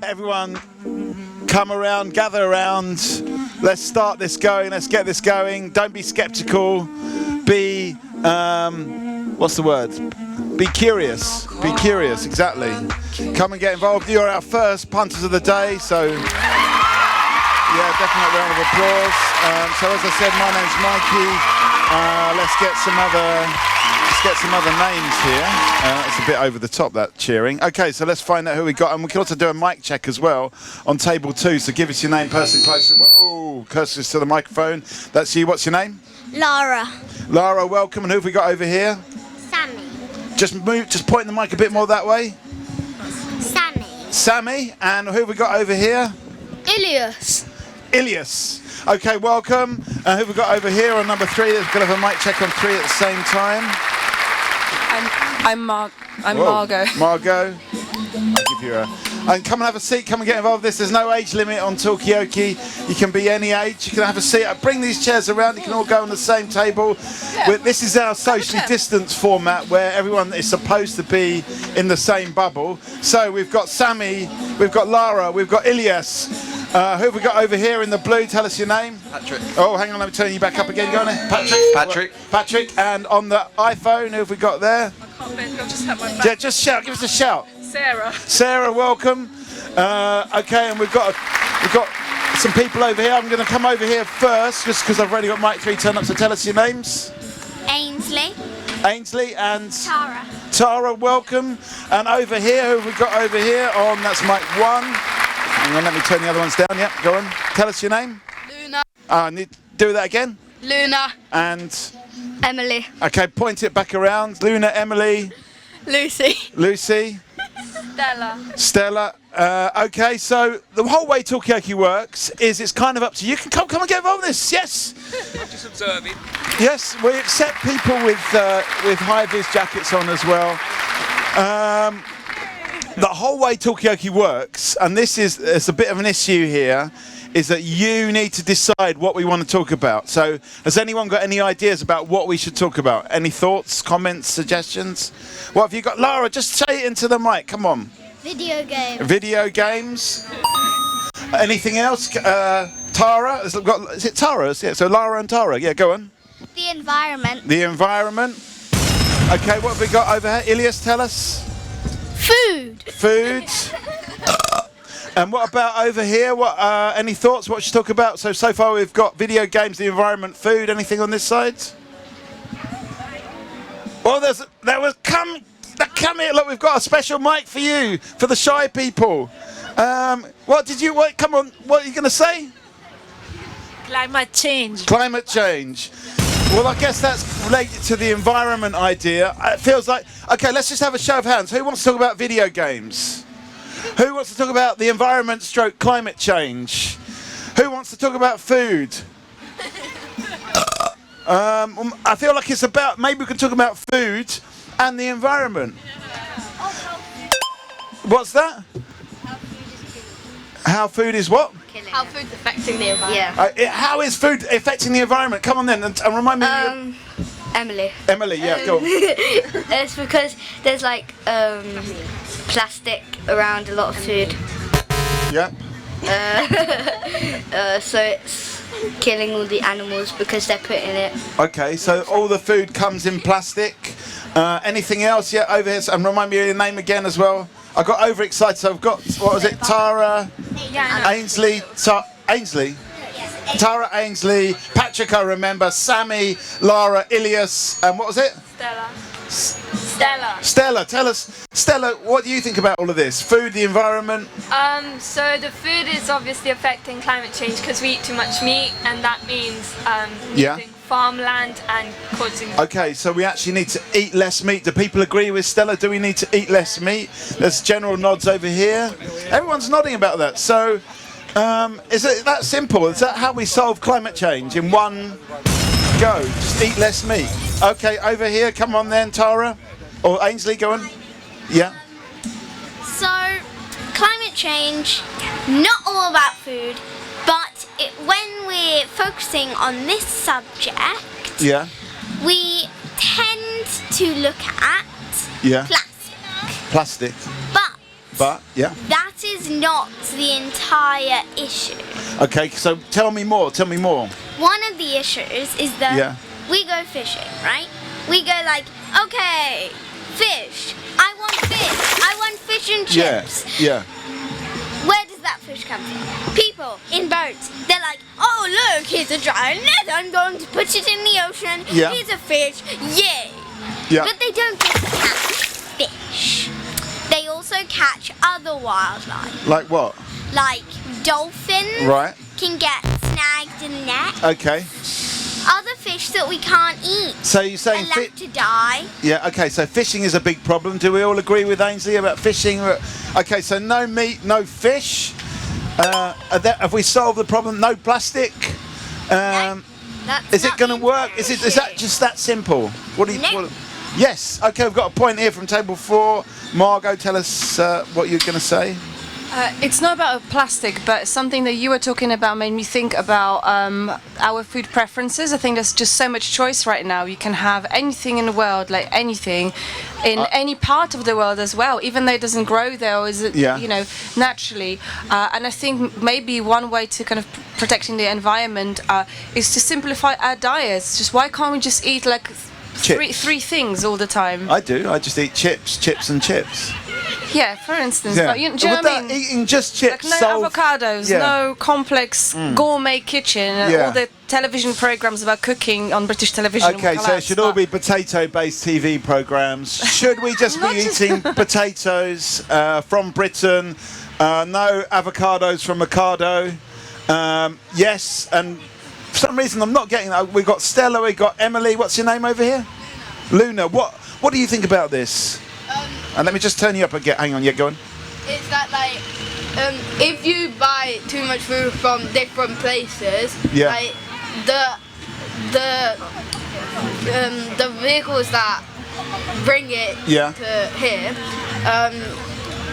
Everyone come around, gather around. Let's start this going, let's get this going. Don't be skeptical. Be, what's the word? Be curious. Be curious, exactly. Come and get involved. You're our first punters of the day, so yeah, definite round of applause. So as I said, my name's Mikey. Let's get some other names here. It's a bit over the top, that cheering. Okay, so let's find out who we got, and we can also do a mic check as well on table 2. So give us your name, person closer. Whoa, closer to the microphone. That's you. What's your name? Laura. Laura, welcome. And who have we got over here? Sammy. Just point the mic a bit more that way. Sammy. Sammy. And who have we got over here? Ilias. Ilias. Okay, welcome. Who have we got over here on number 3? There's going to have a mic check on 3 at the same time. I'm Margot. Margot. I'll give you a... And come and have a seat, come and get involved with this. There's no age limit on Talkaoke. You can be any age. You can have a seat. Bring these chairs around. You can all go on the same table. This is our socially distanced format where everyone is supposed to be in the same bubble. So we've got Sammy, we've got Lara, we've got Ilias. Who have we got over here in the blue? Tell us your name. Patrick. Oh, hang on, let me turn you back up again. Go on there. Patrick. And on the iPhone, who have we got there? I can't bend, I'll just have my back. Yeah, just shout. Give us a shout. Sarah. Sarah, welcome. Okay, and we've got some people over here. I'm going to come over here first, just because I've already got mic 3 turned up. So tell us your names. Ainsley. Ainsley and Tara. Tara, welcome. And over here, who have we got over here? On that's mic 1. Hang on, let me turn the other ones down. Yep, go on. Tell us your name. Luna. Do that again. Luna. And Emily. okay, point it back around. Luna, Emily. Lucy. Lucy. Stella. Okay, so the whole way Talkaoke works is it's kind of up to you. You can come and get involved in this. Yes. I'm just observing. Yes, we accept people with high-vis jackets on as well. The whole way Talkaoke works, and it's a bit of an issue here, is that you need to decide what we want to talk about. So has anyone got any ideas about what we should talk about? Any thoughts, comments, suggestions? What have you got? Lara, just say it into the mic. Come on. Video games. Video games. Anything else? Tara? Is it Tara? Yeah, so Lara and Tara. Yeah, go on. The environment. The environment. Okay, what have we got over here? Ilias, tell us. Food. Food. And what about over here? What? Any thoughts? What should we talk about? So far we've got video games, the environment, food. Anything on this side? Well, come here. Look, we've got a special mic for you, for the shy people. Come on. What are you going to say? Climate change. Climate change. Well, I guess that's related to the environment idea. It feels like... Okay, let's just have a show of hands. Who wants to talk about video games? Who wants to talk about the environment / climate change? Who wants to talk about food? I feel like it's about... Maybe we can talk about food and the environment. What's that? How food is what? How food's affecting the environment. Yeah. How is food affecting the environment? Come on then, and remind me. Emily. Emily, yeah, go on. It's because there's like plastic around a lot of food. Yeah. So it's killing all the animals because they're putting it. Okay, so all the food comes in plastic. Anything else? Yeah, over here. And remind me of your name again as well. I got overexcited. So I've got, what was it? Tara, Ainsley, Ainsley. Tara, Ainsley, Patrick, I remember, Sammy, Lara, Ilias, and what was it? Stella. Stella, tell us, Stella, what do you think about all of this? Food, the environment? So the food is obviously affecting climate change because we eat too much meat, and that means losing farmland and causing... Okay, so we actually need to eat less meat. Do people agree with Stella? Do we need to eat less meat? There's general nods over here. Everyone's nodding about that. So is it that simple? Is that how we solve climate change in one go? Just eat less meat. Okay, over here, come on then, Tara. Or Ainsley, go on. Yeah. So, climate change, not all about food, but when we're focusing on this subject, we tend to look at plastic. Plastic. But yeah. that is not the entire issue. Okay, so tell me more. One of the issues is that we go fishing, right? We go like, okay, fish. I want fish and chips. Yeah. Where does that fish come from? People in boats. They're like, oh look, here's a giant net. I'm going to put it in the ocean. Yeah. Here's a fish. Yay. Yeah. But they don't just catch fish. They also catch other wildlife. Like what? Like dolphins. Right. Can get snagged in the net. Okay. Other fish that we can't eat. So you're saying are left to die. Yeah, okay, so fishing is a big problem. Do we all agree with Ainsley about fishing? Okay, so no meat, no fish. Have we solved the problem? No plastic? Is it going to work? Is that just that simple? What do you? No. Yes. Okay, we've got a point here from table 4. Margot, tell us what you're going to say. It's not about plastic, but something that you were talking about made me think about our food preferences. I think there's just so much choice right now. You can have anything in the world, like anything, in any part of the world as well, even though it doesn't grow there or is it, naturally. And I think maybe one way to kind of protecting the environment is to simplify our diets. Just why can't we just eat like three things all the time? I do. I just eat chips and chips. Yeah, for instance. Yeah. But do you know what I mean? Eating just chips. Like no avocados, no complex gourmet kitchen, all the television programs about cooking on British television. Okay, so it should all be potato-based TV programs. Should we just be eating potatoes from Britain? No avocados from Ocado. Yes, and for some reason I'm not getting that. We've got Stella, we've got Emily. What's your name over here? Luna. What do you think about this? And let me just turn you up again. Hang on, go on. It's that like, if you buy too much food from different places, like the vehicles that bring it to here,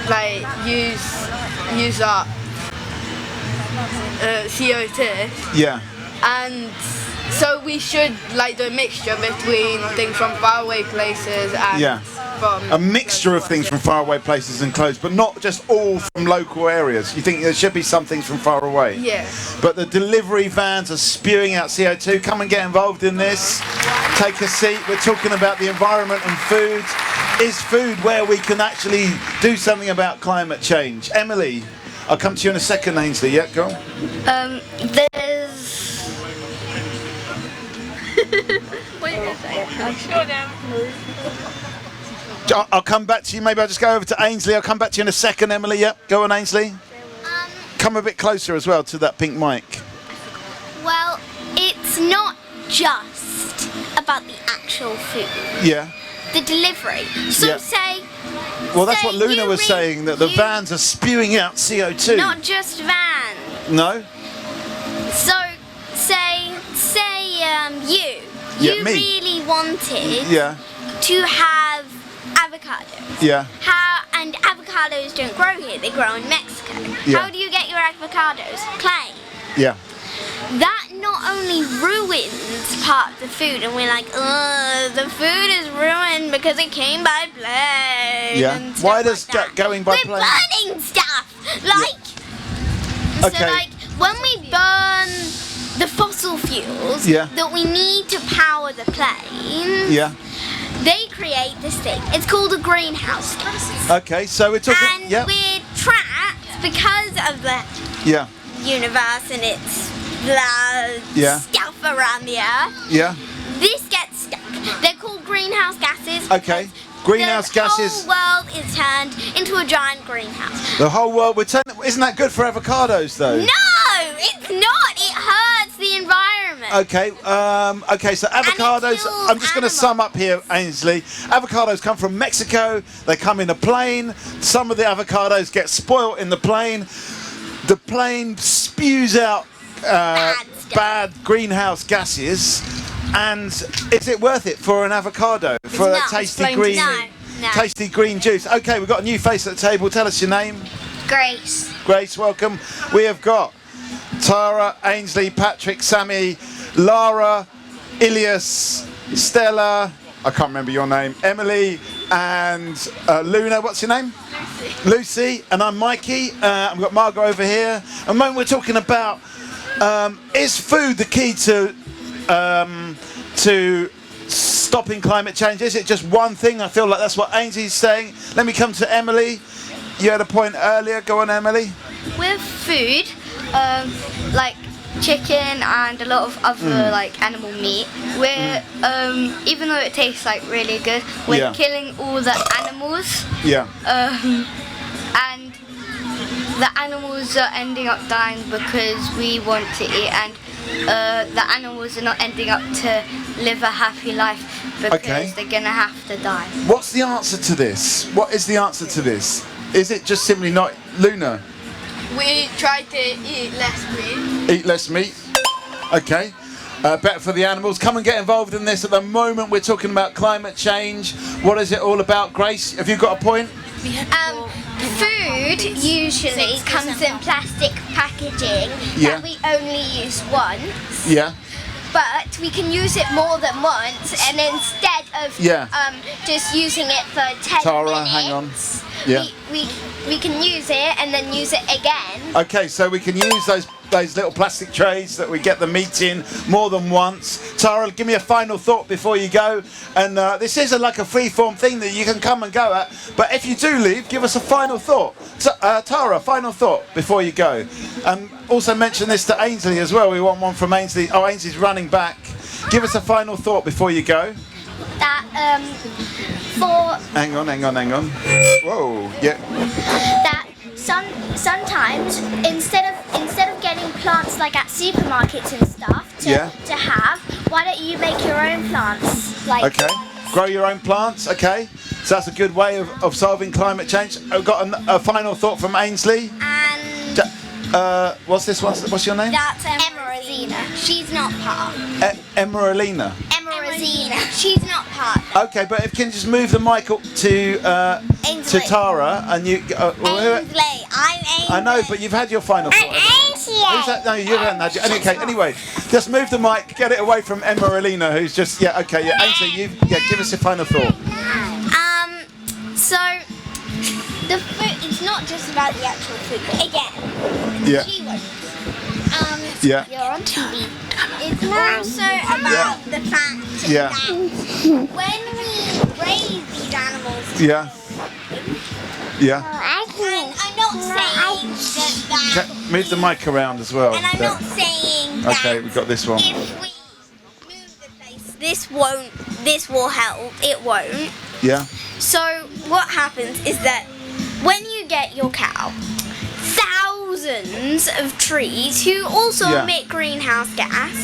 like use up CO2. Yeah. And so we should like do a mixture between things from faraway places and from a mixture of things from faraway places and close, but not just all from local areas. You think there should be some things from far away? Yeah. But the delivery vans are spewing out CO2. Come and get involved in this. Take a seat. We're talking about the environment and food. Is food where we can actually do something about climate change? Emily, I'll come to you in a second, Ainsley. Yeah, go on. There's... What are you going to say? I'm sure now. I'll come back to you. Maybe I'll just go over to Ainsley. I'll come back to you in a second, Emily. Yep, go on, Ainsley. Come a bit closer as well to that pink mic. Well, it's not just about the actual food. Yeah. The delivery. So say... Well, that's what Luna was saying, that the vans are spewing out CO2. Not just vans. No? So, say you me. really wanted to have avocados. Yeah. And avocados don't grow here, they grow in Mexico. Yeah. How do you get your avocados? Plane. Yeah. That not only ruins part of the food, and we're like, ugh, the food is ruined because it came by plane. Yeah. And Why does that. going by We're plane? burning stuff. Like, so like when we burn the fossil fuels that we need to power the plane, they create this thing. It's called a greenhouse gas. Okay, so we're talking. And we're trapped because of the universe and its stuff around the earth. Yeah. This gets stuck. They're called greenhouse gases. Okay. Greenhouse gases. The whole world is turned into a giant greenhouse. The whole world we're turning. Isn't that good for avocados, though? No, it's not. It hurts the environment. Okay. Okay. So avocados. I'm just going to sum up here, Ainsley. Avocados come from Mexico. They come in a plane. Some of the avocados get spoilt in the plane. The plane spews out bad greenhouse gases. And is it worth it for an avocado? For a tasty green juice? Okay, we've got a new face at the table. Tell us your name. Grace. Grace, welcome. We have got Tara, Ainsley, Patrick, Sammy, Lara, Ilias, Stella, I can't remember your name, Emily, and Luna, what's your name? Lucy. And I'm Mikey. I've got Margot over here. At the moment we're talking about is food the key to stopping climate change? Is it just one thing? I feel like that's what Ainsley's saying. Let me come to Emily. You had a point earlier. Go on, Emily. With food, like chicken and a lot of other like animal meat, we're even though it tastes like really good, we're killing all the animals. Yeah. And the animals are ending up dying because we want to eat, and the animals are not ending up to live a happy life because they're gonna have to die. What's the answer to this? What is the answer to this? Is it just simply not Luna? We try to eat less meat. Eat less meat. Okay. Better for the animals. Come and get involved in this. At the moment, we're talking about climate change. What is it all about, Grace? Have you got a point? Food usually comes in plastic packaging that we only use once. Yeah. But we can use it more than once, and instead of just using it for 10 Tara, minutes, hang on. Yeah. we can use it and then use it again. Okay, so we can use those little plastic trays that we get the meat in more than once. Tara, give me a final thought before you go. And this isn't like a free-form thing that you can come and go at. But if you do leave, give us a final thought. So, Tara, final thought before you go. Also mention this to Ainsley as well. We want one from Ainsley. Oh, Ainsley's running back. Give us a final thought before you go. That Hang on. Whoa, yeah. That sometimes instead of getting plants like at supermarkets and stuff to have, why don't you make your own plants? Okay. Grow your own plants. Okay. So that's a good way of solving climate change. I've got a final thought from Ainsley. And what's this one? What's your name? That's Emeraldina. She's not part. Emeraldina. Emeraldina. She's not part. Okay, but if you can just move the mic up to Tara and you. Ainsley. I'm Ainsley. I know, but you've had your final thought. Who's that? No, you haven't had your. Okay, anyway, just move the mic, get it away from Emeraldina, who's just Ainsley, give us your final thought. So the food, it's not just about the actual food. Again. Yeah. You're on TV. It's also about the fact that when we raise these animals. Yeah. And I'm not saying that. Move the mic around as well. And I'm not saying that. Okay, we've got this one. If we move the place, this will help. It won't. Yeah. So what happens is that when you get your cow, thousands of trees who also emit greenhouse gas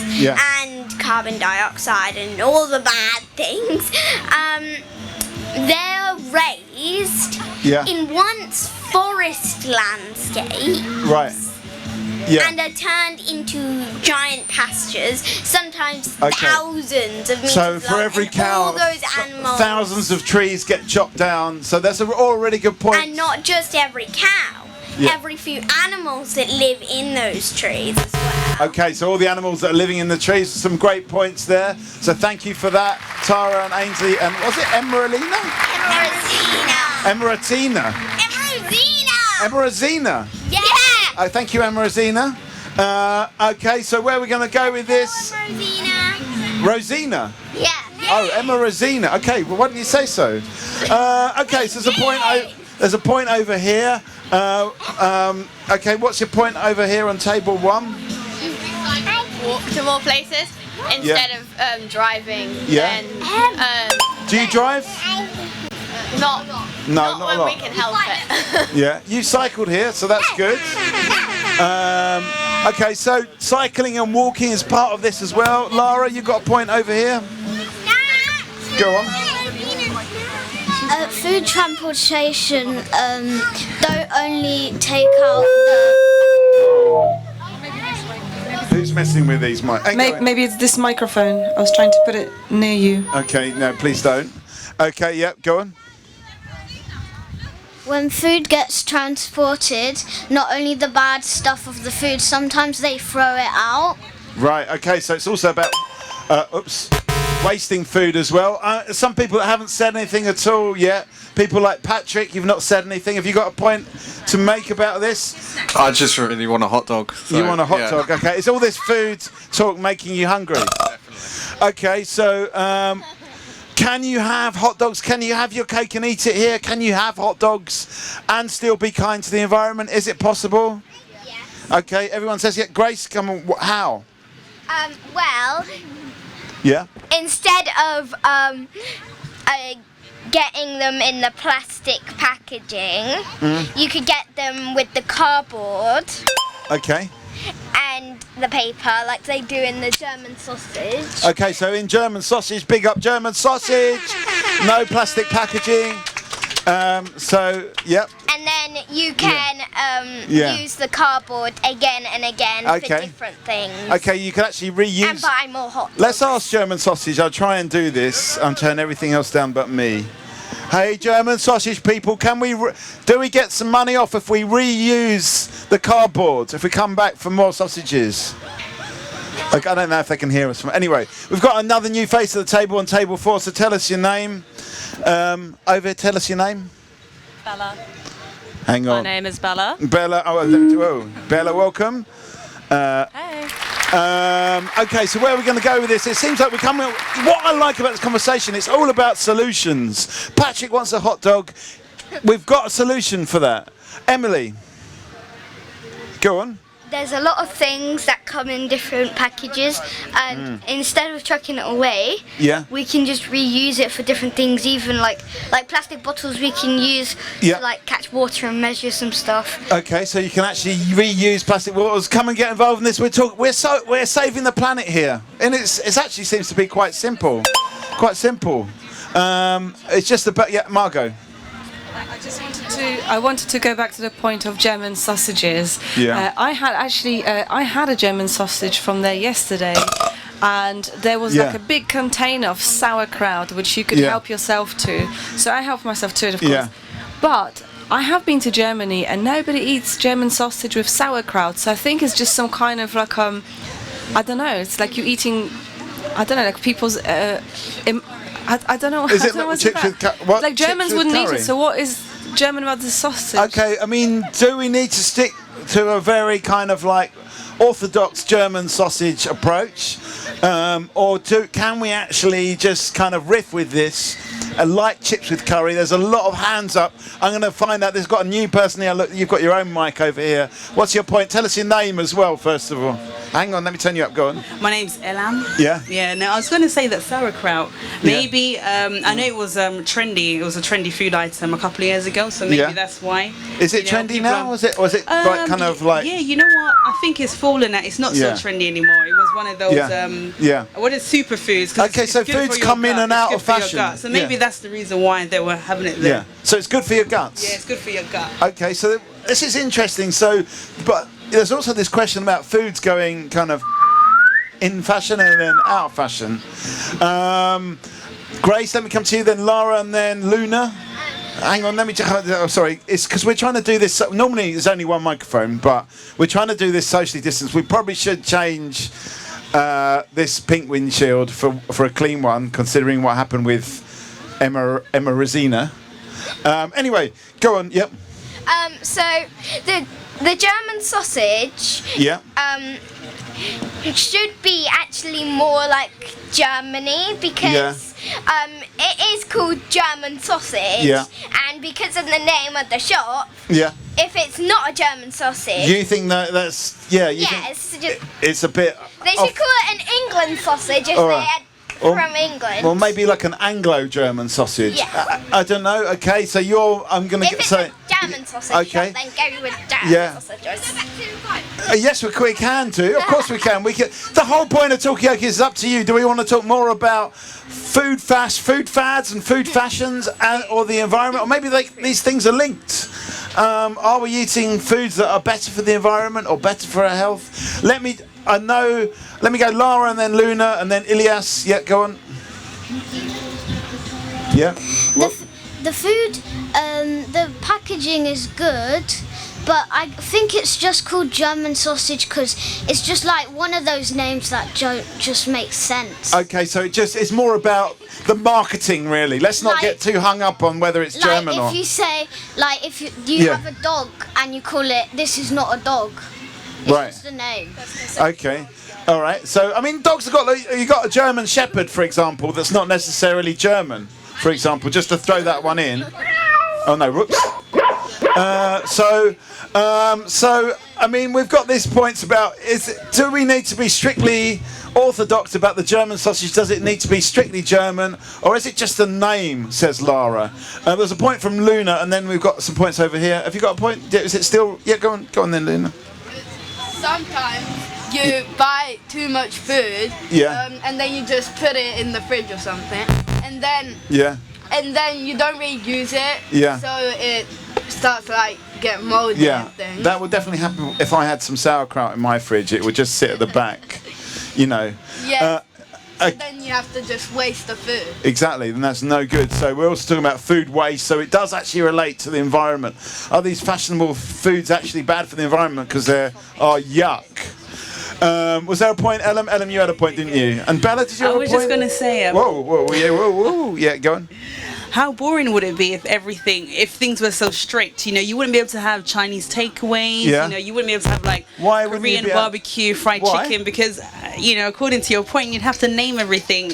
and carbon dioxide and all the bad things, they're raised in once forest landscape. Right. Yeah. And are turned into giant pastures, sometimes thousands of meters So for every cow, all those animals, thousands of trees get chopped down. So that's an already good point. And not just every cow, every few animals that live in those trees as well. Okay, so all the animals that are living in the trees, some great points there. So thank you for that, Tara and Ainsley. And was it Emeraldina? Emeraldina. Emeraldina. Yeah. Thank you, Emeraldina. Okay, so where are we going to go with this? Rosina. Yeah. Oh, Emeraldina. Okay, well, why didn't you say so? Okay, so there's a point over here. Okay, what's your point over here on table 1? Walk to more places instead of driving. Yeah. Do you drive? Not a lot. when we can help it. Yeah, you cycled here, so that's good. Okay, so cycling and walking is part of this as well. Lara, you got a point over here. Go on. Food transportation don't only take out Who's messing with these mics? Maybe it's this microphone. I was trying to put it near you. Okay, no, please don't. Okay, yep, go on. When food gets transported, not only the bad stuff of the food, sometimes they throw it out. Right, okay, so it's also about... oops. wasting food as well. Some people that haven't said anything at all yet. People like Patrick, you've not said anything. Have you got a point to make about this? I just really want a hot dog. So, you want a hot dog? Okay. Is all this food talk making you hungry? Definitely. Okay, so can you have hot dogs? Can you have your cake and eat it here? Can you have hot dogs and still be kind to the environment? Is it possible? Yes. Okay, everyone says yeah. Grace, come on. How? Well. Yeah. Instead of getting them in the plastic packaging, you could get them with the cardboard. Okay. And the paper, like they do in the German sausage. Okay, so in German sausage, big up German sausage. No plastic packaging. So, yep. And then you can use the cardboard again and again for different things. Okay, you can actually reuse. And buy more hot dogs. Let's ask German sausage. I'll try and do this. I'm turning everything else down but me. Hey, German sausage people, can we do we get some money off if we reuse the cardboard? If we come back for more sausages? Like, I don't know if they can hear us. Anyway, we've got another new face at the table on table 4. So tell us your name. Over here, tell us your name. Bella. Hang on. My name is Bella. Bella. Oh, Bella, welcome. Hey. Okay, so where are we going to go with this? It seems like we're coming. What I like about this conversation, it's all about solutions. Patrick wants a hot dog. We've got a solution for that. Emily, go on. There's a lot of things that come in different packages, and instead of chucking it away, we can just reuse it for different things. Even like plastic bottles, we can use to like catch water and measure some stuff. Okay, so you can actually reuse plastic bottles. Come and get involved in this. We're saving the planet here, and it actually seems to be quite simple. Quite simple. It's just about Margot. I wanted to go back to the point of German sausages. Yeah. I had a German sausage from there yesterday, and there was like a big container of sauerkraut which you could help yourself to. So I helped myself to it, of course. Yeah. But I have been to Germany and nobody eats German sausage with sauerkraut. So I think it's just some kind of like I don't know. It's like you eating, I don't know, like people's. I don't know. Is it like chips with what? Like Germans wouldn't eat curry? it. So what is German about the sausage? Okay, I mean, do we need to stick to a very kind of like orthodox German sausage approach, or can we actually just kind of riff with this? Like chips with curry. There's a lot of hands up. I'm going to find out. There's got a new person here. Look, you've got your own mic over here. What's your point? Tell us your name as well, first of all. Hang on, let me turn you up. Go on. My name's Elan. Yeah. Yeah. No, I was going to say that sauerkraut. Maybe I know it was trendy. It was a trendy food item a couple of years ago. So maybe that's why. Is it trendy now? Was it like kind of like? Yeah. You know what? I think it's fallen out. It's not so trendy anymore. It was one of those. What is superfoods? Okay, so foods come in and out of fashion. So maybe that's the reason why they were having it there. Yeah. So it's good for your guts. Yeah, it's good for your gut. Okay, so this is interesting. So, but there's also this question about foods going kind of in fashion and then out of fashion. Grace, let me come to you, then Lara, and then Luna. Hang on, let me just, sorry, it's because we're trying to do this, normally there's only one microphone, but we're trying to do this socially distanced. We probably should change this pink windshield for a clean one, considering what happened with Emma Rosina. Anyway, go on, yep. So the German sausage should be actually more like Germany, because it is called German sausage, and because of the name of the shop, if it's not a German sausage, you think that's it's a bit. They should call it an England sausage if they had from England. Well, maybe like an Anglo-German sausage. Yeah. I don't know. Okay, so I'm going to get say. German sausage. Okay. Then go with German sausages. Yes, we can do. Of course we can. The whole point of Talkaoke is up to you. Do we want to talk more about food fads and food fashions, or the environment, or maybe these things are linked? Are we eating foods that are better for the environment or better for our health? Let me go Lara and then Luna and then Ilias. Yeah, go on. Yeah. The food, the packaging is good, but I think it's just called German sausage because it's just like one of those names that don't just make sense. Okay, so it's more about the marketing, really. Let's not get too hung up on whether it's German or... If you say, like, if you have a dog and you call it, this is not a dog. It's just a name. Okay. All right. So, I mean, dogs have got... You've got a German Shepherd, for example, that's not necessarily German, for example, just to throw that one in. Oh, no, whoops. So, I mean, we've got these points about, do we need to be strictly orthodox about the German sausage? Does it need to be strictly German? Or is it just a name, says Lara? There's a point from Luna, and then we've got some points over here. Have you got a point? Is it still... Yeah, go on then, Luna. Sometimes you buy too much food, and then you just put it in the fridge or something, and then you don't really use it, so it starts like get moldy and things. That would definitely happen if I had some sauerkraut in my fridge. It would just sit at the back, you know. Yeah. Then you have to just waste the food. Exactly, and that's no good. So we're also talking about food waste, so it does actually relate to the environment. Are these fashionable foods actually bad for the environment because they are yuck? Was there a point, Ellen? Ellen, you had a point, didn't you? And Bella, did you have a point? I was just going to say... whoa, yeah, go on. How boring would it be if things were so strict? You know, you wouldn't be able to have Chinese takeaways. You know, you wouldn't be able to have like Korean barbecue fried chicken because, you know, according to your point, you'd have to name everything.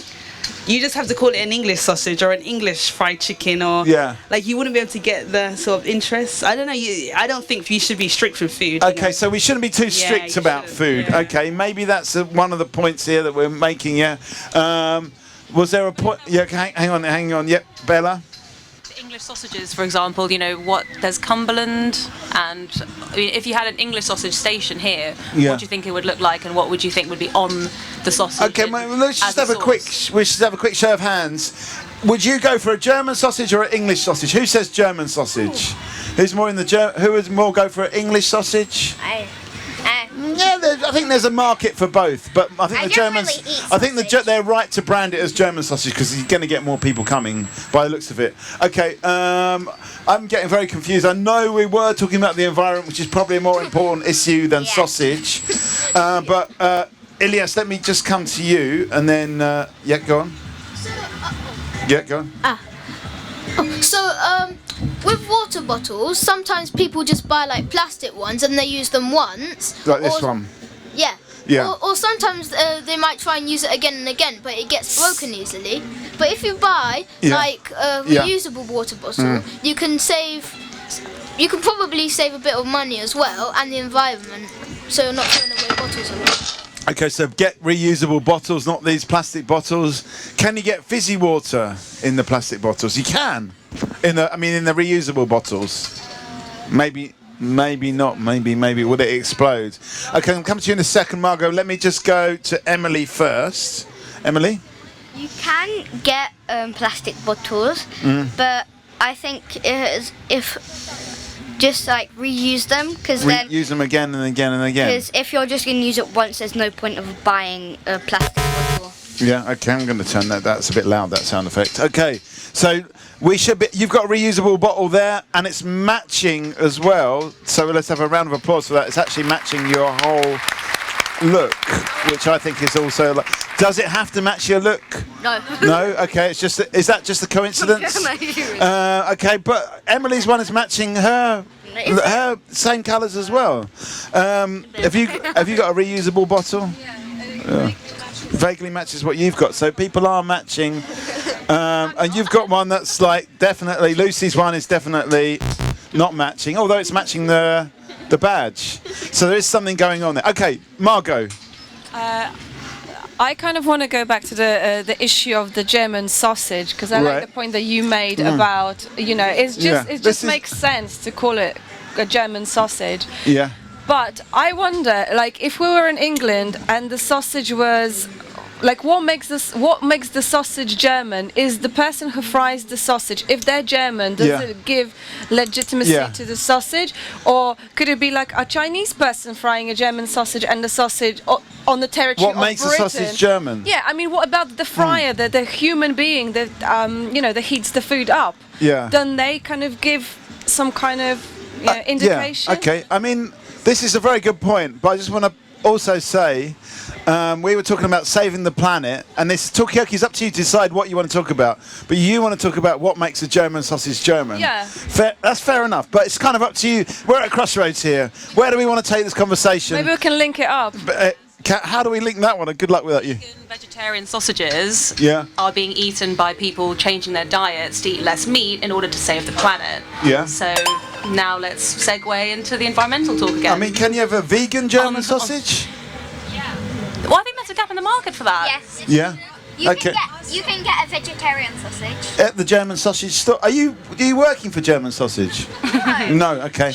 You just have to call it an English sausage or an English fried chicken or like you wouldn't be able to get the sort of interest. I don't know. I don't think you should be strict with food. Okay, so we shouldn't be too strict about food. Yeah. Okay, maybe that's one of the points here that we're making. Was there a point? Yeah, hang on. Yep, Bella. English sausages, for example, you know there's Cumberland, and I mean, if you had an English sausage station here, what do you think it would look like, and what would you think would be on the sausage? Okay, let's just have a quick. We should have a quick show of hands. Would you go for a German sausage or an English sausage? Who says German sausage? Who's more in the Who would more go for an English sausage? I think there's a market for both, but I think the Germans. I think they're right to brand it as German sausage because you're going to get more people coming by the looks of it. Okay, I'm getting very confused. I know we were talking about the environment, which is probably a more important issue than sausage. But Ilyas, let me just come to you, and then go on. Go on. With water bottles, sometimes people just buy like plastic ones and they use them once. Like this one. Yeah. Or sometimes they might try and use it again and again, but it gets broken easily. But if you buy like a reusable water bottle, you can probably save a bit of money as well and the environment, so you're not throwing away bottles a lot. Okay, so get reusable bottles, not these plastic bottles. Can you get fizzy water in the plastic bottles? You can. In the reusable bottles. Maybe not. Maybe would it explode? Okay, I'll come to you in a second, Margot. Let me just go to Emily first. Emily? You can get plastic bottles, but I think if just like reuse them because then use them again and again and again. Because if you're just going to use it once, there's no point of buying a plastic bottle. Yeah, okay, I'm going to turn that. That's a bit loud, that sound effect. Okay, so you've got a reusable bottle there, and it's matching as well. So let's have a round of applause for that. It's actually matching your whole look, which I think is also. Does it have to match your look? No. No. Okay. It's just. Is that just a coincidence? Okay, but Emily's one is matching her same colours as well. Have you got a reusable bottle? Yeah. Vaguely matches what you've got. So people are matching, and you've got one that's like definitely. Lucy's one is definitely not matching, although it's matching the badge. So there is something going on there. Okay, Margot. I kind of want to go back to the issue of the German sausage because I like the point that you made about it just makes sense to call it a German sausage. Yeah. But I wonder, like, if we were in England and the sausage was, like, what makes the sausage German is the person who fries the sausage. If they're German, does it give legitimacy to the sausage, or could it be like a Chinese person frying a German sausage and the sausage on the territory of Britain? What makes the sausage German? Yeah, I mean, what about the fryer, the human being that that heats the food up? Yeah. Don't they kind of give some kind of indication. Yeah, okay. I mean, this is a very good point, but I just want to also say, we were talking about saving the planet, and this Talkaoke is up to you to decide what you want to talk about. But you want to talk about what makes a German sausage German. Yeah. That's fair enough, but it's kind of up to you. We're at a crossroads here. Where do we want to take this conversation? Maybe we can link it up. How do we link that one? And good luck with that, you. Vegetarian sausages are being eaten by people changing their diets to eat less meat in order to save the planet. Yeah. So now let's segue into the environmental talk again. I mean, can you have a vegan German sausage? Well, I think there's a gap in the market for that. Yes. Yeah. You can get a vegetarian sausage. At the German sausage store. Are you working for German sausage? No. Okay.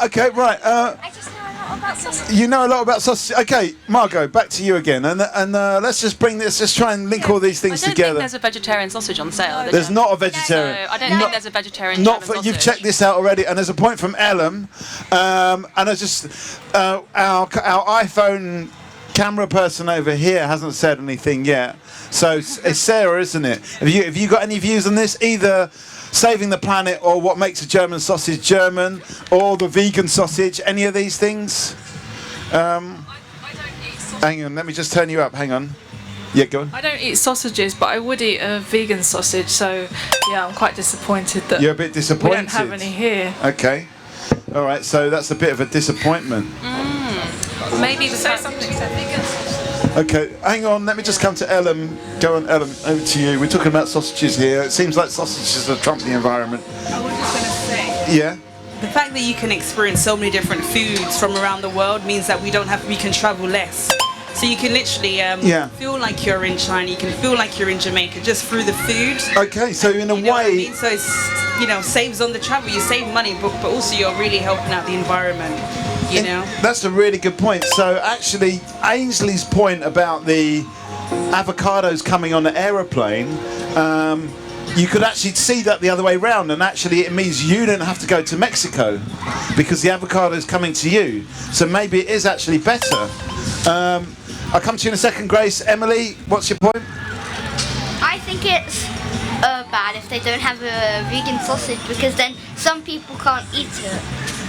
Okay. Right. I just know a lot about sausage. You know a lot about sausage. Okay, Margot, back to you again, and let's just bring this. Just try and link all these things I don't together. think there's a vegetarian sausage on sale. There's not a vegetarian. No, I don't think there's a vegetarian Not German for sausage. you've checked this out already, and there's a point from Ellen, and I just our iPhone camera person over here hasn't said anything yet. So it's Sarah, isn't it? Have you got any views on this? Either saving the planet, or what makes a German sausage German, or the vegan sausage? Any of these things? Hang on, let me just turn you up. Hang on. Yeah, go on. I don't eat sausages, but I would eat a vegan sausage. So yeah, I'm quite disappointed that you're a bit disappointed. we don't have any here. Okay. All right. So that's a bit of a disappointment. Maybe the say something to vegan. Okay, hang on, let me just come to Ellen. Go on, Ellen, over to you. We're talking about sausages here. It seems like sausages are trump the environment. I was just going to say. Yeah? The fact that you can experience so many different foods from around the world means that we can travel less. So you can literally feel like you're in China, you can feel like you're in Jamaica just through the food. Okay, so in a way... What I mean? So it's, saves on the travel, you save money, but also you're really helping out the environment, you know? That's a really good point. So actually, Ainsley's point about the avocados coming on the aeroplane, you could actually see that the other way round, and actually it means you don't have to go to Mexico because the avocado is coming to you. So maybe it is actually better. I'll come to you in a second, Grace. Emily, what's your point? I think it's bad if they don't have a vegan sausage, because then some people can't eat it,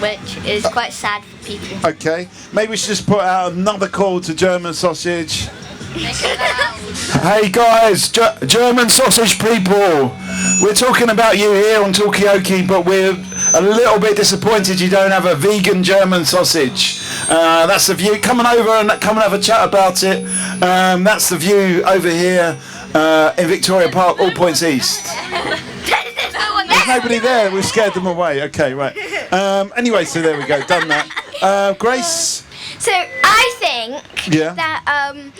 which is quite sad for people. Okay, maybe we should just put out another call to German sausage. Hey guys, German sausage people, we're talking about you here on Talkaoke, but we're a little bit disappointed you don't have a vegan German sausage. That's the view. Come on over and come and have a chat about it. That's the view over here in Victoria Park, all points east. There's nobody there. We've scared them away. Okay, right. Anyway, so there we go. Done that. Grace. So I think that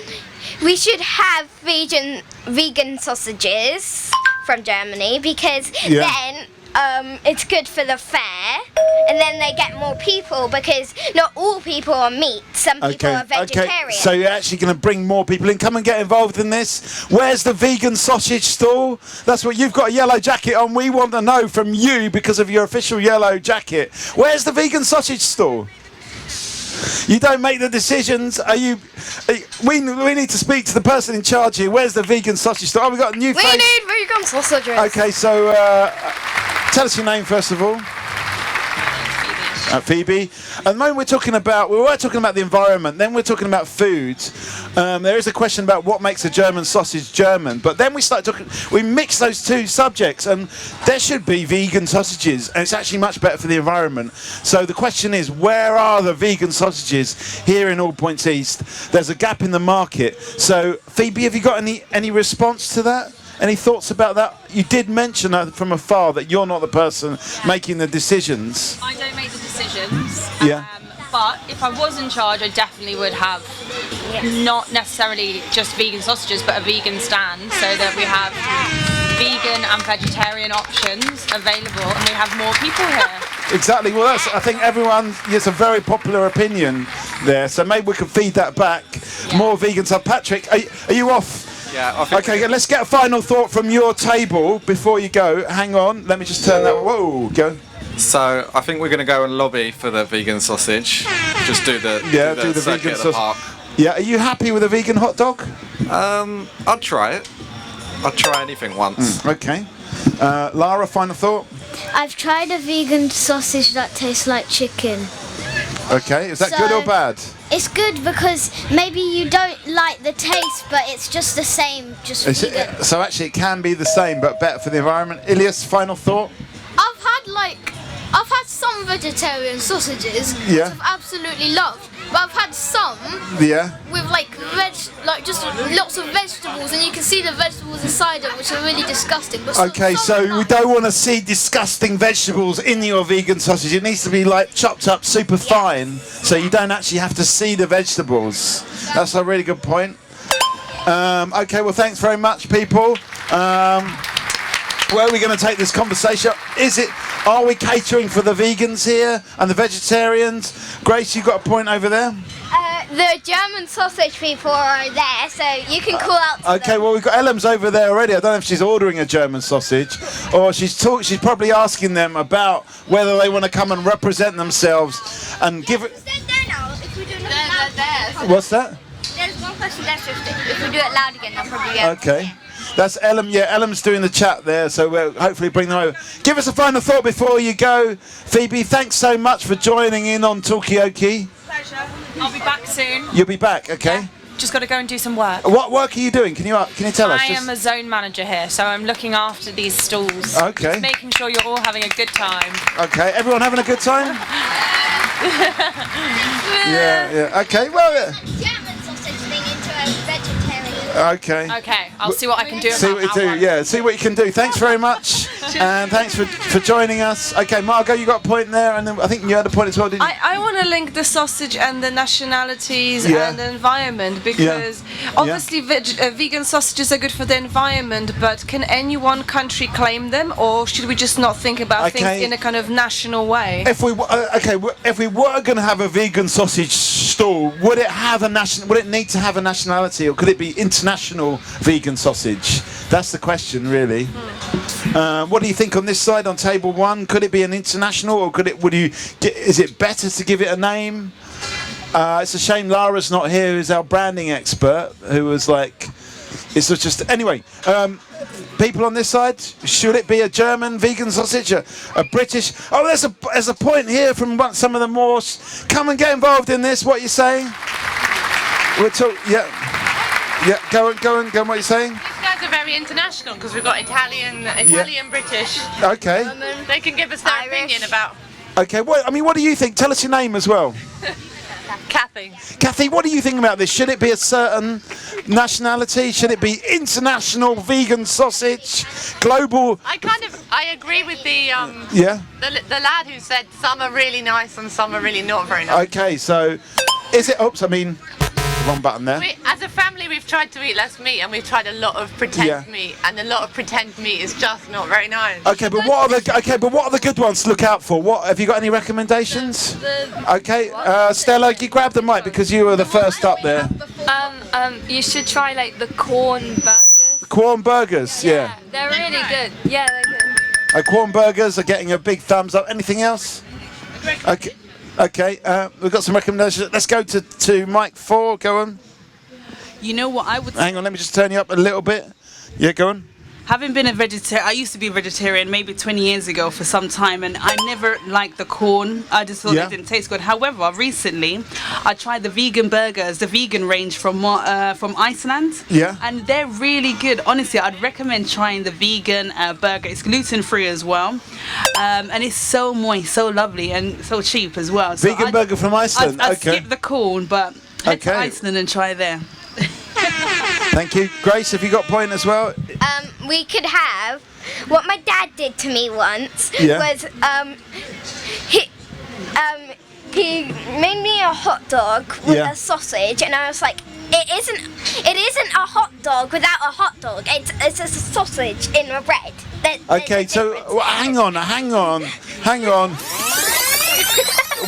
we should have vegan sausages from Germany, because then it's good for the fair, and then they get more people, because not all people are meat, some people are vegetarian. Okay, so you're actually going to bring more people in. Come and get involved in this. Where's the vegan sausage stall? That's what you've got, a yellow jacket on. We want to know from you because of your official yellow jacket. Where's the vegan sausage stall? You don't make the decisions. We need to speak to the person in charge here. Where's the vegan sausage stall? Oh, we got a new face. We need vegan sausages. Okay, so tell us your name first of all. Phoebe. At the moment we were talking about the environment, then we're talking about foods. There is a question about what makes a German sausage German, but then we mix those two subjects, and there should be vegan sausages, and it's actually much better for the environment. So the question is, where are the vegan sausages here in All Points East? There's a gap in the market. So Phoebe, have you got any response to that? Any thoughts about that? You did mention from afar that you're not the person making the decisions. I don't make the decisions. Yeah. But if I was in charge, I definitely would have not necessarily just vegan sausages, but a vegan stand, so that we have vegan and vegetarian options available, and we have more people here. Exactly. Well, I think it's a very popular opinion there, so maybe we can feed that back. More vegan stuff. Patrick, are you off? Yeah, I think okay, let's get a final thought from your table before you go. Hang on, let me just turn that. Whoa, go. So I think we're going to go and lobby for the vegan sausage. Just do the vegan sausage. Yeah, are you happy with a vegan hot dog? I'd try it. I'd try anything once. Okay. Lara, final thought. I've tried a vegan sausage that tastes like chicken. Okay, is that good or bad? It's good because maybe you don't like the taste, but it's just the same, vegan. So actually it can be the same, but better for the environment. Ilias, final thought? I've had some vegetarian sausages which I've absolutely loved, but I've had some with just lots of vegetables, and you can see the vegetables inside them, which are really disgusting. But so we don't want to see disgusting vegetables in your vegan sausage. It needs to be like chopped up super fine, so you don't actually have to see the vegetables. That's a really good point. Okay, well, thanks very much, people. Where are we going to take this conversation? Are we catering for the vegans here and the vegetarians? Grace, you've got a point over there? The German sausage people are there, so you can call out to Okay, them. well, we've got Ellem's over there already. I don't know if she's ordering a German sausage, or she's probably asking them about whether they want to come and represent themselves and give it... What's that? There's one person left. If we do it loud again, they'll probably be Okay. That's Ellem. Yeah, Ellem's doing the chat there, so we'll hopefully bring them over. Give us a final thought before you go. Phoebe, thanks so much for joining in on Talkaoke. Pleasure. I'll be back soon. You'll be back, okay? Yeah. Just got to go and do some work. What work are you doing? Can you tell us? I am a zone manager here, so I'm looking after these stalls. Okay. Just making sure you're all having a good time. Okay, everyone having a good time? Yeah. Okay, well... German sausage thing into a vegetarian. Okay. Okay, I'll see what I can do about See what you that do, one. yeah. See what you can do. Thanks very much. And thanks for joining us. Okay, Margot, you got a point there, and then I think you had a point as well, didn't you? I want to link the sausage and the nationalities and the environment, because obviously vegan sausages are good for the environment, but can any one country claim them, or should we just not think about things in a kind of national way? If we were going to have a vegan sausage stall, would it need to have a nationality, or could it be international vegan sausage? That's the question, really. What do you think on this side, on table one? Could it be an international, or is it better to give it a name? It's a shame Lara's not here, who's our branding expert, who was like, anyway. People on this side, should it be a German vegan sausage, a British? Oh, there's a point here from some of the more. Come and get involved in this. What are you saying? We'll talk. Yeah. Go on. What are you saying? These guys are very international because we've got Italian, British. Okay. They can give us their opinion about. Okay. What do you think? Tell us your name as well. Kathy, what do you think about this? Should it be a certain nationality? Should it be international vegan sausage? Global? I agree with the lad who said some are really nice and some are really not very nice. Okay, so is it? Wrong button there. As a family, we've tried to eat less meat, and we've tried a lot of pretend meat, and a lot of pretend meat is just not very nice. Okay, but what are the good ones to look out for? What have you got any recommendations? Okay, Stella, you grab the mic because you were the first up there. You should try like the corn burgers. Corn burgers, yeah. They're really good. Yeah, they're good. Corn burgers are getting a big thumbs up. Anything else? Okay, we've got some recommendations. Let's go to mic 4. Go on. You know what I would... Hang on, let me just turn you up a little bit. Yeah, go on. Having been a vegetarian, I used to be a vegetarian maybe 20 years ago for some time, and I never liked the corn. I just thought it didn't taste good. However, recently, I tried the vegan burgers, the vegan range from Iceland. Yeah. And they're really good. Honestly, I'd recommend trying the vegan burger. It's gluten-free as well. And it's so moist, so lovely, and so cheap as well. So vegan burger from Iceland, I'd skip the corn, but head to Iceland and try there. Thank you. Grace, have you got a point as well? We could have what my dad did to me once was he made me a hot dog with a sausage, and I was like, it isn't a hot dog without a hot dog. It's a sausage in a bread. Okay, so hang on.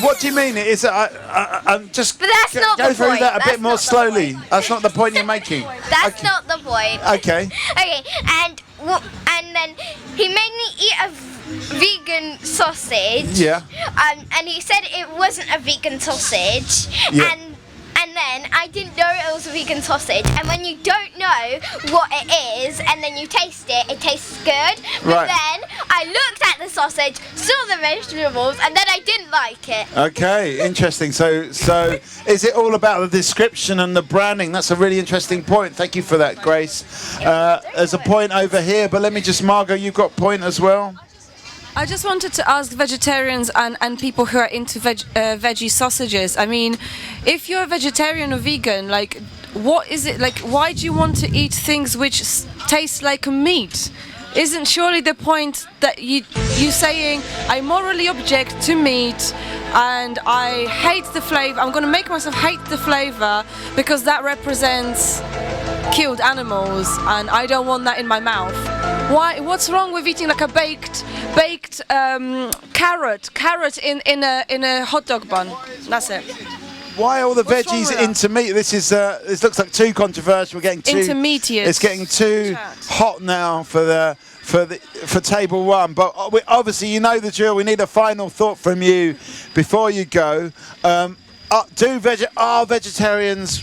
What do you mean? I'm just but that's not go the through point. that a bit more slowly. That's not the point you're making. That's not the point. Okay. Okay, and then he made me eat a vegan sausage. Yeah. And he said it wasn't a vegan sausage. Yeah. And then I didn't know it was a vegan sausage. And when you don't know what it is, and then you taste it, it tastes good. But then I looked at the sausage, saw the vegetables, and then I didn't like it. Okay, interesting. So is it all about the description and the branding? That's a really interesting point. Thank you for that, Grace. There's a point over here, but let me just, Margot, you've got a point as well. I just wanted to ask vegetarians and people who are into veggie sausages. I mean, if you're a vegetarian or vegan, like, what is it like? Why do you want to eat things which taste like meat? Isn't surely the point that you saying I morally object to meat and I hate the flavor? I'm going to make myself hate the flavor because that represents killed animals, and I don't want that in my mouth. Why? What's wrong with eating like a baked carrot in a hot dog bun? That's it. Why all the veggies into meat? This looks like too controversial. We're getting too intermediate. It's getting too hot now for table one. But obviously, you know the drill. We need a final thought from you before you go. Are vegetarians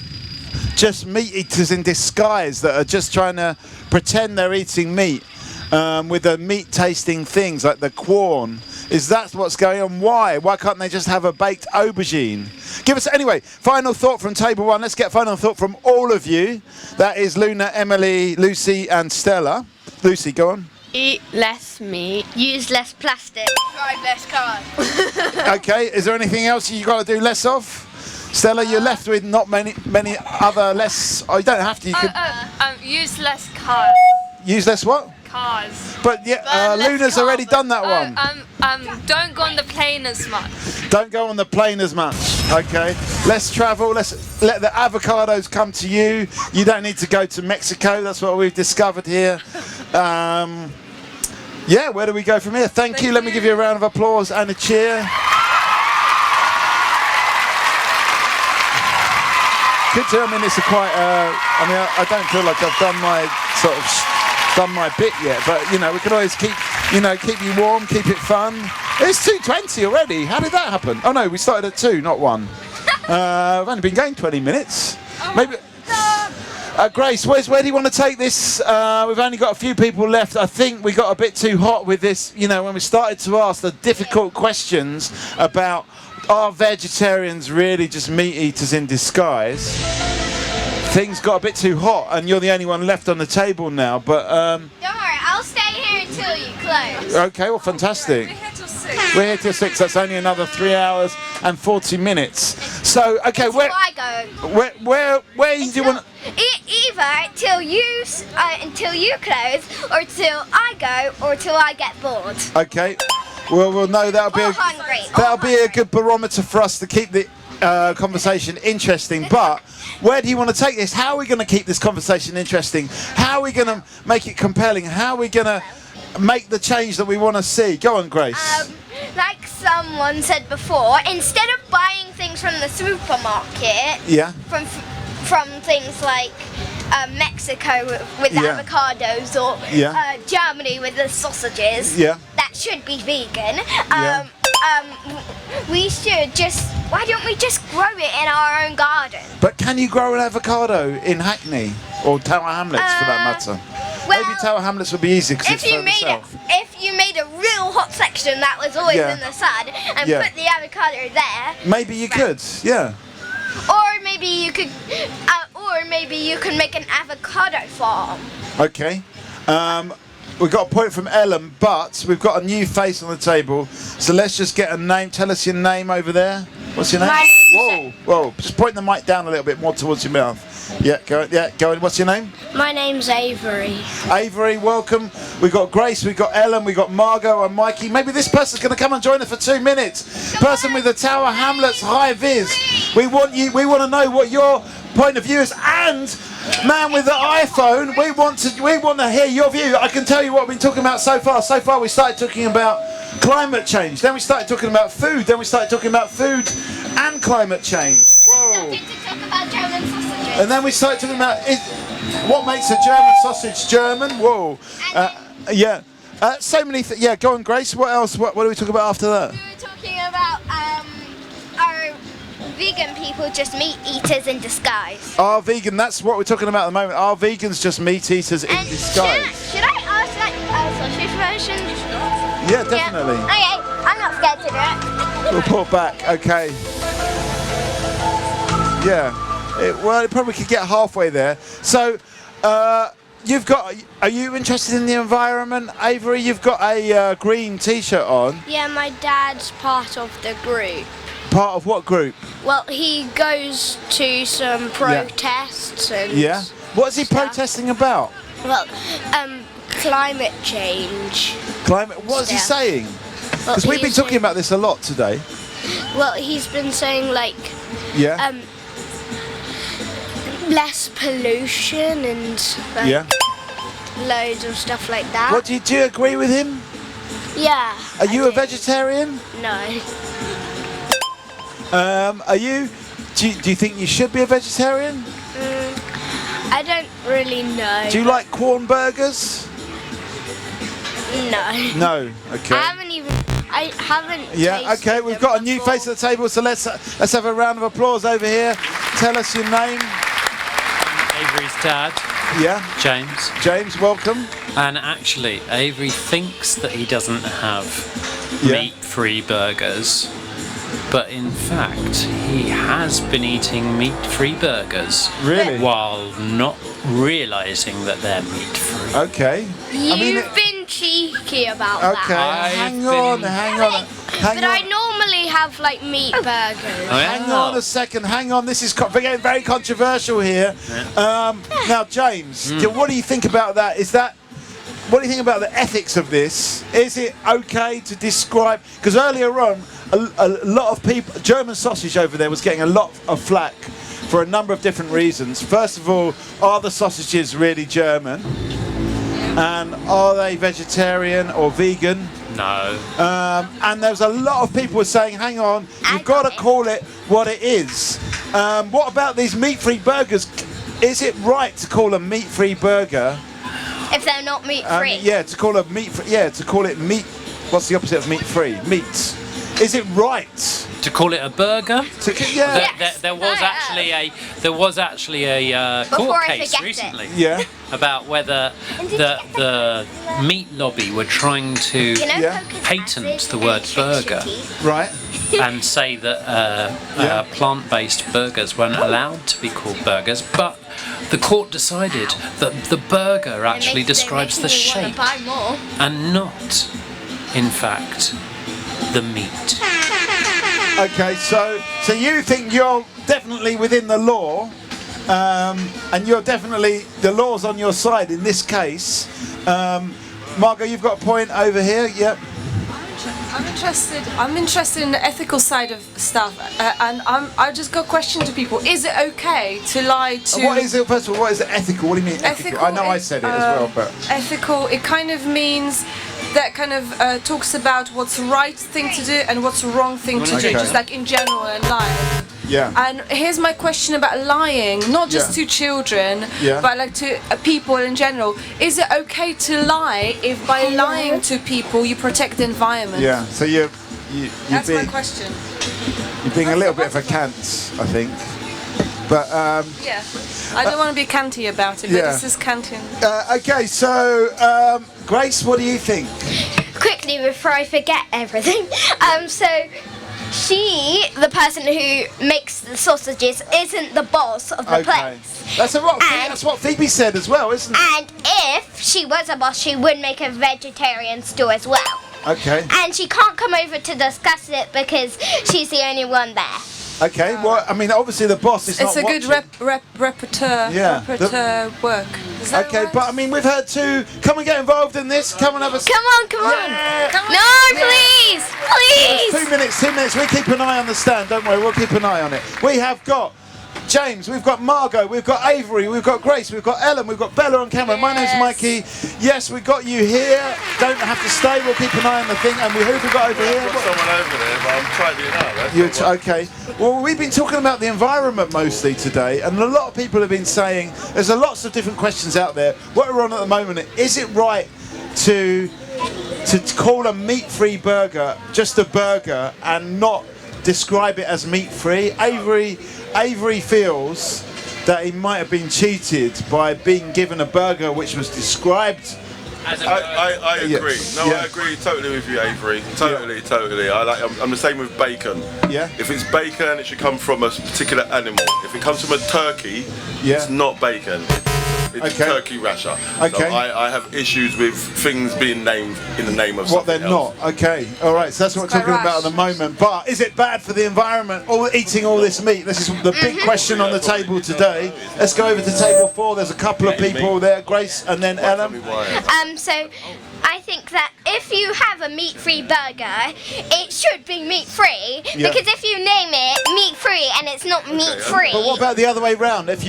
just meat eaters in disguise that are just trying to pretend they're eating meat with the meat tasting things like the corn? Is that what's going on? Why can't they just have a baked aubergine? Give us, anyway, final thought from table one. Let's get final thought from all of you. That is Luna, Emily, Lucy and Stella. Lucy, go on. Eat less meat. Use less plastic. Drive less cars. Okay, is there anything else you got to do less of? Stella, you're left with not many other less. Oh, you don't have to. You could use less cars. Use less what? Cars. But yeah, Luna's already done that one. Don't go on the plane as much. Don't go on the plane as much. Okay. Let's travel. Let's let the avocados come to you. You don't need to go to Mexico. That's what we've discovered here. Yeah, where do we go from here? Thank you. Let me give you a round of applause and a cheer. Good to, I mean, it's a quite, I don't feel like I've done my bit yet, but, you know, we can always keep you warm, keep it fun. It's 2:20 already. How did that happen? Oh, no, we started at 2, not 1. We've only been going 20 minutes. Maybe. Grace, where do you want to take this? We've only got a few people left. I think we got a bit too hot with this, you know, when we started to ask the difficult questions about, are vegetarians really just meat eaters in disguise? Things got a bit too hot, and you're the only one left on the table now. But don't worry, I'll stay here until you close. Okay, well, fantastic. We're here till 6. That's only another 3 hours and 40 minutes. So, okay, where do you want? Either till you close, or till I go, or till I get bored. Okay. Well, we'll know that'll be a good barometer for us to keep the conversation interesting. But where do you want to take this? How are we going to keep this conversation interesting? How are we going to make it compelling? How are we going to make the change that we want to see? Go on, Grace. Like someone said before, instead of buying things from the supermarket, from things like Mexico with the avocados, or Germany with the sausages, that should be vegan. We should why don't we just grow it in our own garden? But can you grow an avocado in Hackney or Tower Hamlets for that matter? Well, maybe Tower Hamlets would be easy because it's further south. If you made a real hot section that was always in the sun and put the avocado there. Maybe you could, yeah. Or maybe you could make an avocado farm. Okay. We've got a point from Ellen, but we've got a new face on the table. So let's just get a name. Tell us your name over there. What's your name? My name's Whoa. Just point the mic down a little bit more towards your mouth. Yeah, go on. What's your name? My name's Avery. Avery, welcome. We've got Grace, we've got Ellen, we've got Margot and Mikey. Maybe this person's going to come and join us for 2 minutes. Person with the Tower Hamlets high vis. We want to know what your point of view is, and man with the iPhone, we want to hear your view. I can tell you what we've been talking about so far. So far we started talking about climate change, then we started talking about food, then we started talking about food and climate change. Whoa. To talk about German sausages. And then we started talking about what makes a German sausage German. Whoa. So many things. Yeah, go on, Grace. What else? What do we talk about after that? We were talking about our vegan people just meat eaters in disguise? Are vegan? That's what we're talking about at the moment. Are vegans just meat eaters in disguise? Should I ask like sausage version? Yeah, definitely. Yeah. Okay, I'm not scared to do it. We'll pull back. Okay. Yeah. Well, it probably could get halfway there. So, you've got. Are you interested in the environment, Avery? You've got a green T-shirt on. Yeah, my dad's part of the group. Part of what group? Well, he goes to some protests and. Yeah. What is he protesting about? Well, climate change. Climate. What is he saying? Because we've been talking about this a lot today. Well, he's been saying like. Yeah. Less pollution and like, loads of stuff like that. What do you agree with him? Yeah. Are you a vegetarian? No. Are you? Do you think you should be a vegetarian? I don't really know. Do you like corn burgers? No. No. Okay. I haven't. Yeah. Okay. We've got a new face at the table, so let's have a round of applause over here. Tell us your name. Avery's dad. Yeah. James. James, welcome. And actually, Avery thinks that he doesn't have meat-free burgers, but in fact, he has been eating meat-free burgers. Really? While not realising that they're meat-free. Okay. You've been cheeky about that. Okay. Hang on. But I normally have like meat burgers. Hang on a second. Hang on. This is getting very controversial here. Now, James, what do you think about that? What do you think about the ethics of this? Is it okay to describe? Because earlier on, a lot of people, German sausage over there was getting a lot of flack for a number of different reasons. First of all, are the sausages really German? And are they vegetarian or vegan? No. And there's a lot of people saying, hang on, you've got to call it what it is. What about these meat-free burgers? Is it right to call a meat-free burger? If they're not meat-free. To call it meat. What's the opposite of meat-free? Meat. Is it right to call it a burger? There was actually a court case recently. About whether the meat lobby were trying to patent the word burger. Right. And say that plant-based burgers weren't allowed to be called burgers, but the court decided that the burger actually describes the shape and not, in fact, the meat. Okay, so you think you're definitely within the law, and you're definitely, the law's on your side in this case. Margot, you've got a point over here. Yep. I'm interested in the ethical side of stuff, and I just got a question to people. Is it okay to lie to? What is it? First of all, what is it ethical? What do you mean ethical? I know I said it as well, but ethical. It kind of means that kind of talks about what's the right thing to do and what's the wrong thing to do, just like in general in life. Yeah. And here's my question about lying, not just to children, but like to people in general. Is it okay to lie if by lying to people you protect the environment? Yeah. So you're That's my question. You're being a little bit of a cant, I think. But I don't want to be canty about it, but this is canting. Okay, so Grace, what do you think? Quickly before I forget everything. So she, the person who makes the sausages, isn't the boss of the place. That's what Phoebe said as well, isn't it? And if she was a boss, she would make a vegetarian stew as well. Okay. And she can't come over to discuss it because she's the only one there. Okay, well, I mean, obviously the boss is not watching. It's a good repertoire work. Okay, but I mean, we've heard two. Come and get involved in this. Come and have a. Come on. No, please. There's 2 minutes. We keep an eye on the stand, don't we? We'll keep an eye on it. We have got James, we've got Margot, we've got Avery, we've got Grace, we've got Ellen, we've got Bella on camera. My name's Mikey. Yes, we got you here. Don't have to stay. We'll keep an eye on the thing. And who have we got over here? I've got someone over there, but I'm trying to do it now. Okay. Well, we've been talking about the environment mostly today, and a lot of people have been saying there's lots of different questions out there. What we're on at the moment, is it right to call a meat-free burger just a burger and not describe it as meat-free. Avery feels that he might have been cheated by being given a burger which was described. I agree. No, I agree totally with you, Avery. Totally. I'm the same with bacon. Yeah. If it's bacon, it should come from a particular animal. If it comes from a turkey, it's not bacon. It's turkey rasher. Okay. So I have issues with things being named in the name of what something they're else. not. Okay. All right. So that's what we're talking about at the moment. But is it bad for the environment? Eating all this meat. This is the big question on the table today. Let's go over to table 4. There's a couple of people there. Grace and then Ellen. So I think that if you have a meat-free burger, it should be meat-free because if you name it meat-free and it's not meat-free. But what about the other way round? If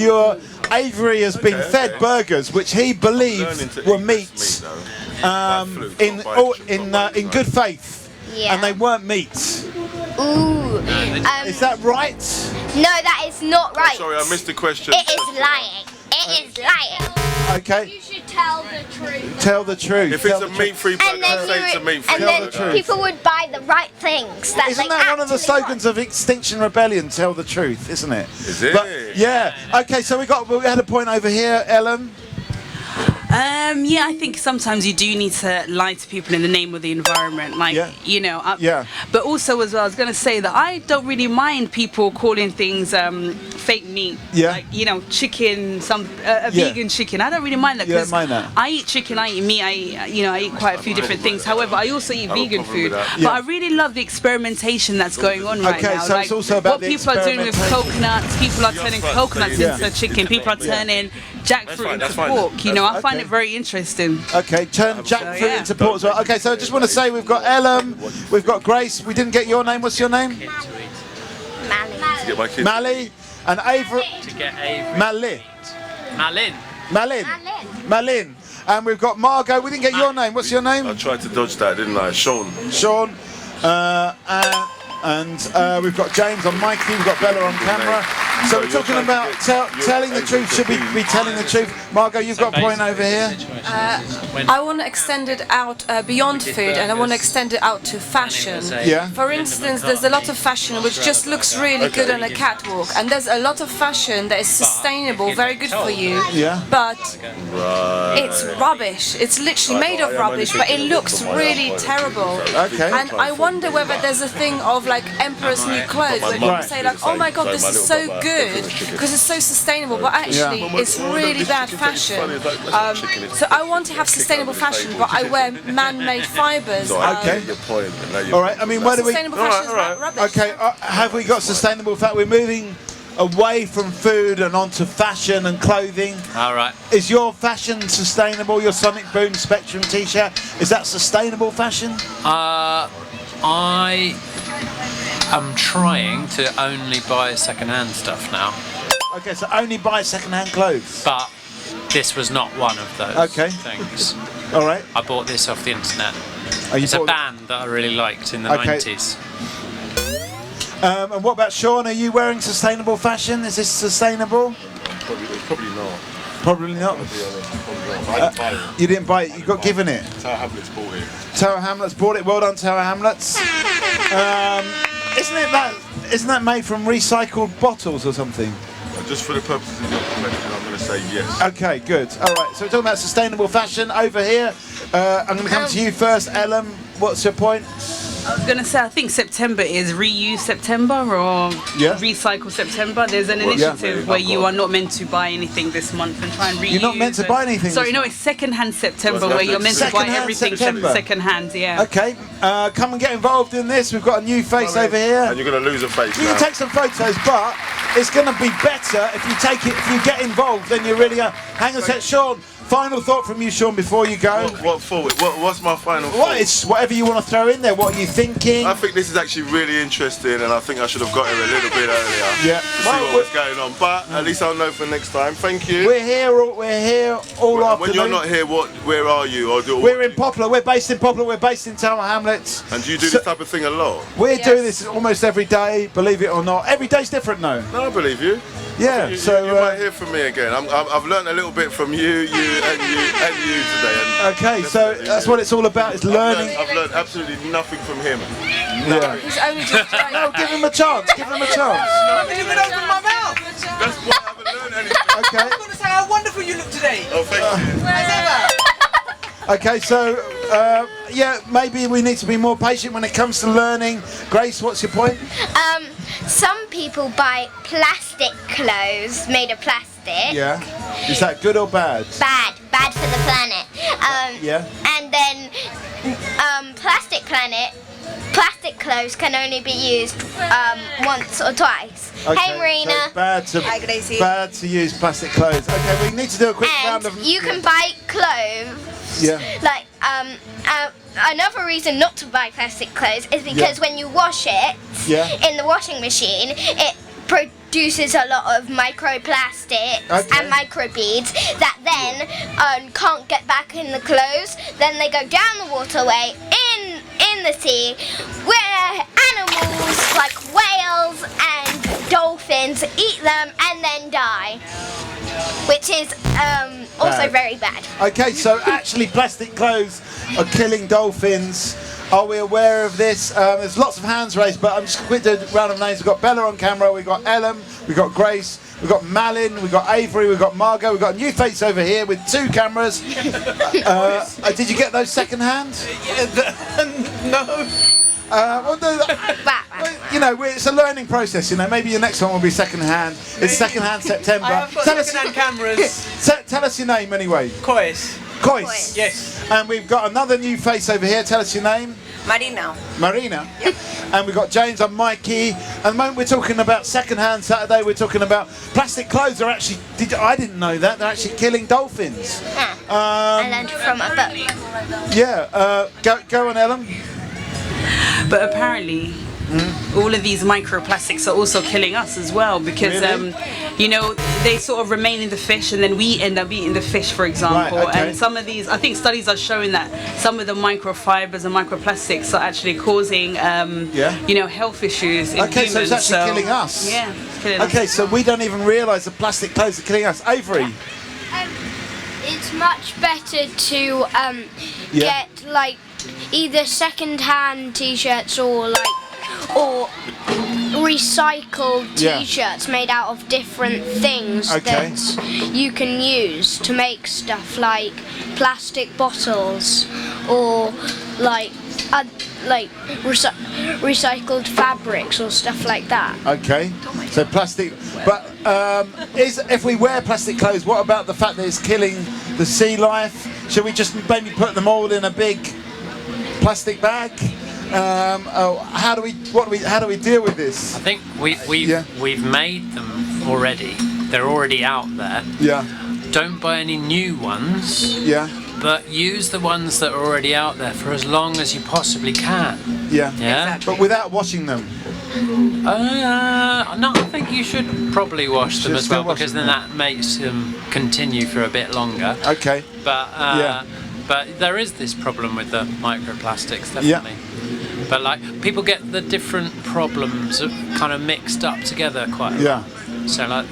Avery has been fed burgers which he believed were meat in good faith, and they weren't meat. Ooh. Is that right? No, that is not right. Sorry, I missed the question. It is lying. It is lying. Okay. You should tell the truth. Tell the truth. If it's a meat-free burger, say it's a meat-free burger. And then people would buy the right things. Isn't that one of the slogans of Extinction Rebellion? Tell the truth, isn't it? Is it? Yeah. Okay, so we had a point over here, Ellen. Yeah, I think sometimes you do need to lie to people in the name of the environment, But also as well, I was going to say that I don't really mind people calling things fake meat, chicken, vegan chicken. I don't really mind that because I eat chicken, I eat meat, I eat quite a few different things. However, I also eat vegan food. But I really love the experimentation that's going on right now. So it's also about what people are doing with coconuts. People are turning coconuts into chicken. People are turning jackfruit into pork. I find it very interesting. Okay, turn jackfruit into pork as well. Okay, so I just want to say we've got Ellen, we've got Grace. We didn't get your name. What's your name? Mally. And Avery. To get Avery. Malin. And we've got Margot. We didn't get your name. What's your name? I tried to dodge that, didn't I? Sean. And we've got James on mic. We've got Bella on camera. So we're talking about telling the truth. Should we be telling the truth? Margot, you've got a point over here. I want to extend it out beyond food, and I want to extend it out to fashion. Yeah. For instance, there's a lot of fashion which just looks really good on a catwalk, and there's a lot of fashion that is sustainable, very good for you. Yeah. But it's rubbish. It's literally made of rubbish, but it looks really terrible. Okay. And I wonder whether there's a thing of like Emperor's New Clothes, where people say like, oh my god, this is so good because it's so sustainable, but actually it's really bad fashion. So I want to have sustainable fashion, but I wear man-made fibres. Okay. All right. I mean, where do we? Sustainable fashion is rubbish. Okay. Have we got sustainable fashion? We're moving away from food and onto fashion and clothing. All right. Is your fashion sustainable? Your Sonic Boom Spectrum T-shirt, is that sustainable fashion? I am trying to only buy second-hand stuff now. Okay, so only buy second-hand clothes. But this was not one of those things. All right. I bought this off the internet. It's a band that I really liked in the 90s. And what about Sean? Are you wearing sustainable fashion? Is this sustainable? Probably not. Probably not. I didn't buy it. You didn't buy it. You got given it. Tower Hamlets bought it. Tower Hamlets bought it. Well done, Tower Hamlets. Isn't that made from recycled bottles or something? Just for the purposes of your question, I'm going to say yes. Okay, good. All right. So we're talking about sustainable fashion over here. I'm going to come to you first, Ellen. What's your point? I was going to say, I think September is Reuse September or Recycle September. There's an initiative where you are not meant to buy anything this month and try and reuse. You're not meant to buy anything. Sorry, no, it's second-hand September where you're meant to buy everything second-hand. Yeah. Okay, come and get involved in this. We've got a new face over here. And you're going to lose a face. You can take some photos, but it's going to be better if you take it. If you get involved, then you really are. Hang on a sec, Sean. Final thought from you, Sean, before you go. What's my final thought? It's whatever you want to throw in there. What are you thinking? I think this is actually really interesting, and I think I should have got here a little bit earlier. Yeah. To see what was going on, but at least I'll know for next time. Thank you. We're here all afternoon. When you're not here, where are you? We're in Poplar. We're based in Poplar. We're based in Tower Hamlets. And do you do this type of thing a lot? We're doing this almost every day. Believe it or not, every day's different, though. No, I believe you. Yeah. So you might hear from me again. I've learned a little bit from you today. And okay, so that's what it's all about. It's learning. I've learned absolutely nothing from him. Yeah. He's only just trying. No, give him a chance. Give him a chance. I haven't even opened my mouth. That's why I haven't learned anything. Okay. I want to say how wonderful you look today. Oh, thank you. As ever. Okay, so yeah, maybe we need to be more patient when it comes to learning. Grace, what's your point? Some people buy plastic clothes made of plastic. Yeah. Is that good or bad? Bad for the planet. Yeah. And then plastic clothes can only be used once or twice. Okay, Hey Marina. So it's bad to use plastic clothes. Okay, we need to do a quick round of. You can buy clothes. Yeah. Like another reason not to buy plastic clothes is because when you wash it in the washing machine, it produces a lot of microplastics and microbeads that then can't get back in the clothes. Then they go down the waterway in the sea, where animals like whales and dolphins eat them and then die, which is also very bad. Okay, so actually plastic clothes are killing dolphins. Are we aware of this? There's lots of hands raised, but I'm just quick to round of names. We've got Bella on camera, we've got Ellen, we've got Grace, we've got Malin, we've got Avery, we've got Margot, we've got a new face over here with 2 cameras. Did you get those second hand? No. You know, it's a learning process. You know, maybe your next one will be second hand. It's second hand September. I have got second hand cameras. Tell us your name anyway. Kois. Yes. And we've got another new face over here. Tell us your name. Marina. Yep. And we've got James and Mikey. At the moment we're talking about second hand Saturday. We're talking about plastic clothes are actually. I didn't know that they're actually killing dolphins. I learned from a book. Yeah. Go on, Ellen. But apparently, all of these microplastics are also killing us as well, because you know, they sort of remain in the fish and then we end up eating the fish, for example. Right, okay. And some of these, I think studies are showing that some of the microfibers and microplastics are actually causing you know, health issues in humans. So it's actually killing us. Yeah, it's killing us. Okay, so we don't even realise the plastic clothes are killing us. Avery. It's much better to get like either second-hand t-shirts or recycled t-shirts made out of different things that you can use to make stuff like plastic bottles or like recycled fabrics or stuff like that. Okay, so plastic. But if we wear plastic clothes, what about the fact that it's killing the sea life? Should we just maybe put them all in a big plastic bag? How do we deal with this? I think we've made them already. They're already out there. Yeah. Don't buy any new ones. Yeah. But use the ones that are already out there for as long as you possibly can. Yeah. Yeah. But without washing them. No, I think you should probably wash them as well, because then that makes them continue for a bit longer. Okay. But but there is this problem with the microplastics, definitely. Yeah. But like people get the different problems kind of mixed up together quite a lot. So like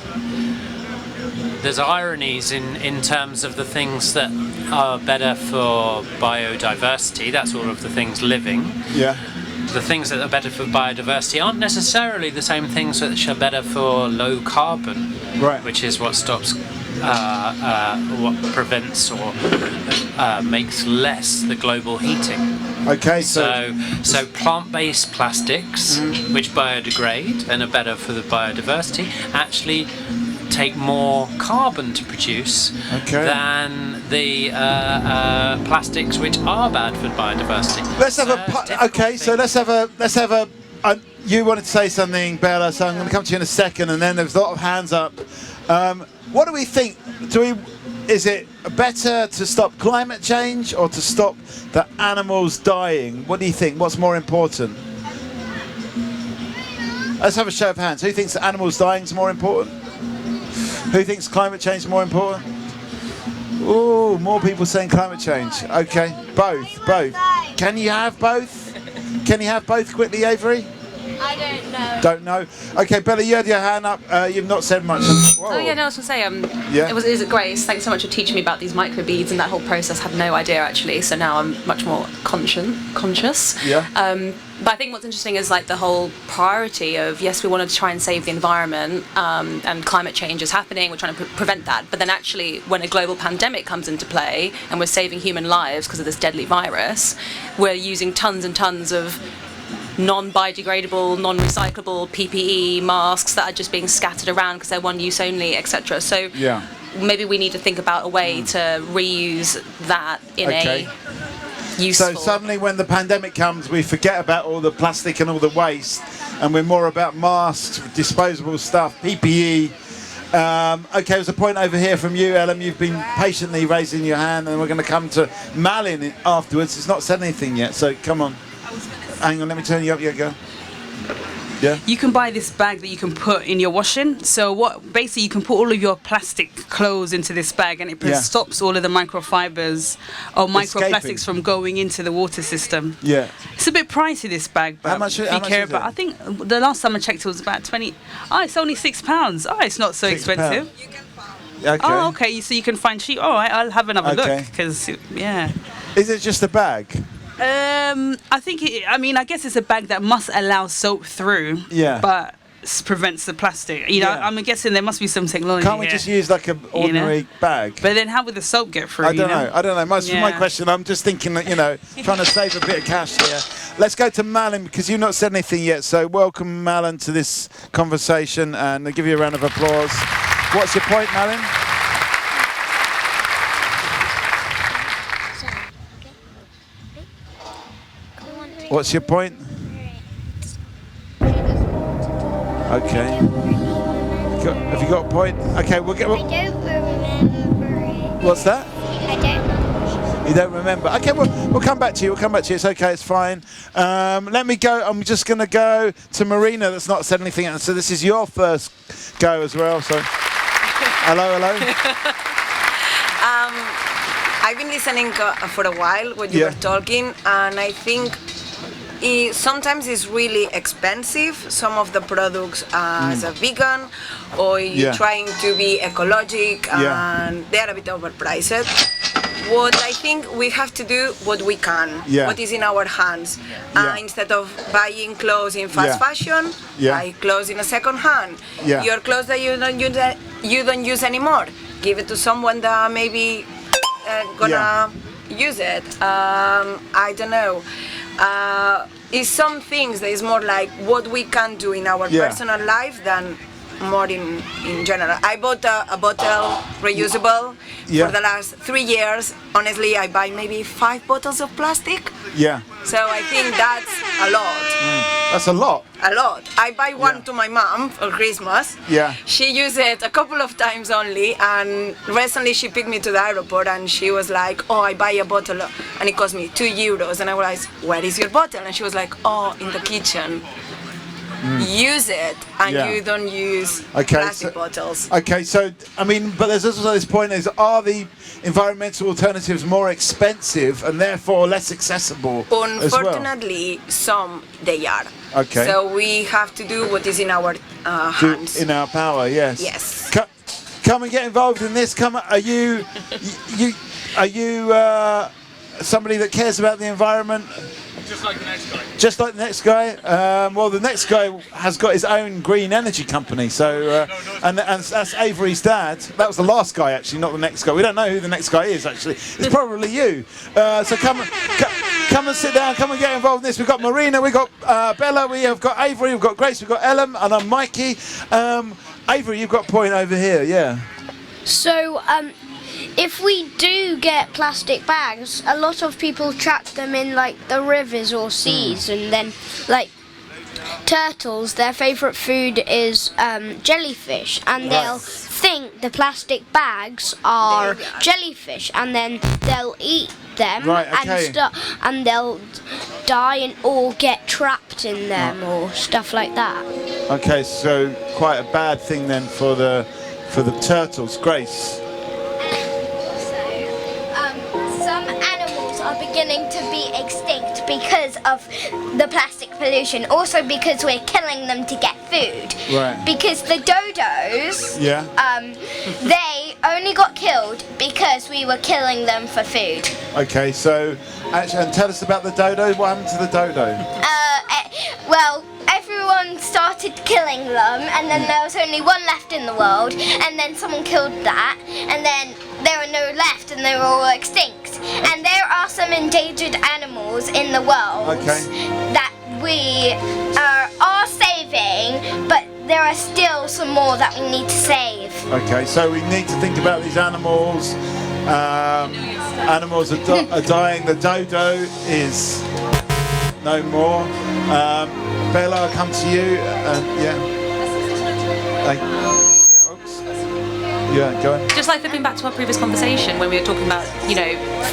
there's ironies in terms of the things that are better for biodiversity. That's all of the things living. Yeah. The things that are better for biodiversity aren't necessarily the same things that are better for low carbon, right? Which is what stops, what prevents or makes less the global heating. Okay, so plant-based plastics, which biodegrade and are better for the biodiversity, actually take more carbon to produce than the plastics which are bad for biodiversity. Let's have let's have a you wanted to say something, Bella, so I'm going to come to you in a second, and then there's a lot of hands up. What do we think? Is it better to stop climate change or to stop the animals dying? What do you think? What's more important? Let's have a show of hands. Who thinks the animals dying is more important? Who thinks climate change is more important? Ooh, more people saying climate change. Okay, both. Can you have both? Can you have both quickly, Avery? I don't know. Don't know. Okay, Bella, you had your hand up. You've not said much. Whoa. Oh yeah, no, I was going to say, it was Grace. Thanks so much for teaching me about these microbeads and that whole process. I had no idea actually, so now I'm much more conscious. Yeah. But I think what's interesting is like the whole priority of, yes, we want to try and save the environment, and climate change is happening, we're trying to prevent that, but then actually when a global pandemic comes into play and we're saving human lives because of this deadly virus, we're using tons and tons of non-biodegradable, non-recyclable PPE masks that are just being scattered around because they're one use only, etc. So maybe we need to think about a way to reuse that in a useful... So suddenly when the pandemic comes, we forget about all the plastic and all the waste, and we're more about masks, disposable stuff, PPE. Okay, there's a point over here from you, Ellen. You've been patiently raising your hand, and we're going to come to Malin afterwards. It's not said anything yet, so come on. Hang on, let me turn you up. Yeah, go. Yeah. You can buy this bag that you can put in your washing. So basically you can put all of your plastic clothes into this bag, and it stops all of the microfibers or microplastics from going into the water system. Yeah. It's a bit pricey, this bag, but how much is it? I think the last time I checked it was about 20. Oh, it's only £6. Oh, it's not so expensive. Okay. Oh, okay. So you can find cheap. All right, I'll have another look because Is it just a bag? I think I guess it's a bag that must allow soap through. Yeah. But prevents the plastic. You know, I'm guessing there must be some technology. Can't we just use like an ordinary bag? But then how would the soap get through? I don't know. My question, I'm just thinking that, trying to save a bit of cash here. Let's go to Malin because you've not said anything yet. So welcome, Malin, to this conversation, and I'll give you a round of applause. What's your point, Malin? What's your point? Okay. Have you got a point? Okay, we'll get. I don't remember it. What's that? I don't know. You don't remember? Okay, we'll come back to you. It's okay. It's fine. Let me go. I'm just going to go to Marina. That's not said anything. And so this is your first go as well. So, hello. I've been listening for a while when you were talking, and I think sometimes it's really expensive, some of the products as a vegan, or you're trying to be ecologic, and they're a bit overpriced. What I think we have to do what we can, what is in our hands. Instead of buying clothes in fast fashion, buy clothes in a second hand. Your clothes that you don't use anymore, give it to someone that maybe gonna use it. I don't know. Is some things that is more like what we can do in our personal life than more in general. I bought a bottle reusable for the last 3 years. Honestly, I buy maybe 5 bottles of plastic. So I think that's a lot. That's a lot. A lot. I buy one to my mom for Christmas. She used it a couple of times only, and recently she picked me to the airport and she was like, oh, I buy a bottle and it cost me €2. And I was like, where is your bottle? And she was like, oh, in the kitchen. Use it, and you don't use plastic bottles. Okay, so but there's also this point: are the environmental alternatives more expensive and therefore less accessible? Unfortunately, some they are. Okay. So we have to do what is in our hands. In our power, yes. Yes. Come and get involved in this. Are you somebody that cares about the environment? Just like the next guy. Just like the next guy. Well, the next guy has got his own green energy company. So, and that's Avery's dad. That was the last guy, actually, not the next guy. We don't know who the next guy is, actually. It's probably you. So come and sit down. Come and get involved in this. We've got Marina. We've got Bella. We have got Avery. We've got Grace. We've got Ellen. And I'm Mikey. Avery, you've got a point over here. Yeah. So, if we do get plastic bags, a lot of people trap them in like the rivers or seas, and then like turtles, their favourite food is jellyfish, and they'll think the plastic bags are jellyfish, and then they'll eat them and they'll die and or get trapped in them or stuff like that. Okay, so quite a bad thing then for the turtles. Grace. Some animals are beginning to be extinct because of the plastic pollution, also because we're killing them to get food. Right. Because the dodos, Yeah. They only got killed because we were killing them for food. Okay, so actually, and tell us about the dodo. What happened to the dodo? Well, everyone started killing them, and then there was only one left in the world, and then someone killed that, and then there were no left, and they were all extinct. And there are some endangered animals in the world that we are saving, but there are still some more that we need to save. Okay, so we need to think about these animals. Animals are dying. The dodo is no more. Bella, I'll come to you. Yeah, go on. Just like flipping back to our previous conversation when we were talking about,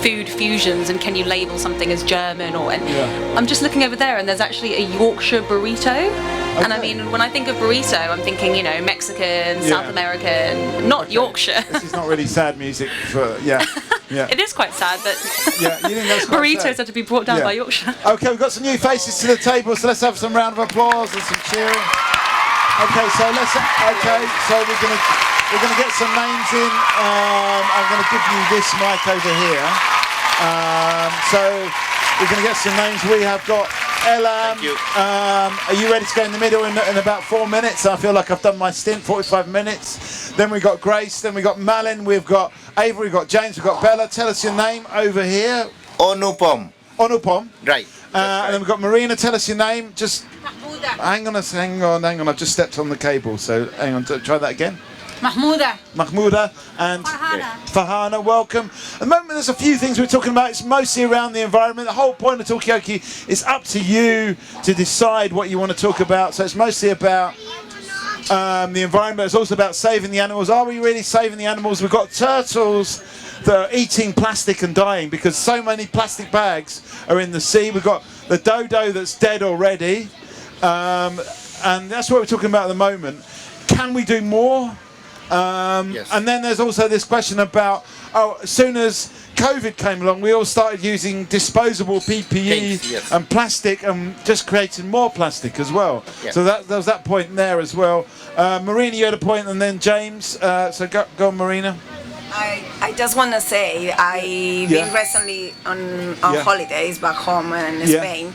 food fusions and can you label something as German I'm just looking over there and there's actually a Yorkshire burrito. Okay. And I mean, when I think of burrito, I'm thinking, Mexican, South American, not Yorkshire. This is not really sad music for, yeah. It is quite sad that you think that's quite burritos sad? had to be brought down by Yorkshire. Okay, we've got some new faces to the table, so let's have some round of applause and some cheering. Okay, so we're gonna get some names in. I'm gonna give you this mic over here. So we're gonna get some names. We have got Ella. Thank you. Are you ready to go in the middle in about 4 minutes? I feel like I've done my stint, 45 minutes. Then we got Grace. Then we got Malin. We've got Avery. We've got James. We've got Bella. Tell us your name over here. Onupom. Onupom. Right. And then we've got Marina. Tell us your name. Just hang on. I've just stepped on the cable. So hang on. Try that again. Mahmouda and Farhana, welcome. At the moment there's a few things we're talking about. It's mostly around the environment. The whole point of Talkaoke is up to you to decide what you want to talk about. So it's mostly about the environment. It's also about saving the animals. Are we really saving the animals? We've got turtles that are eating plastic and dying because so many plastic bags are in the sea. We've got the dodo that's dead already. And that's what we're talking about at the moment. Can we do more? Yes. And then there's also this question about, as soon as COVID came along, we all started using disposable PPE and plastic and just creating more plastic as well. Yes. So there was that point there as well. Marina, you had a point, and then James. So go on, Marina. I just want to say I've been recently on holidays back home in Spain.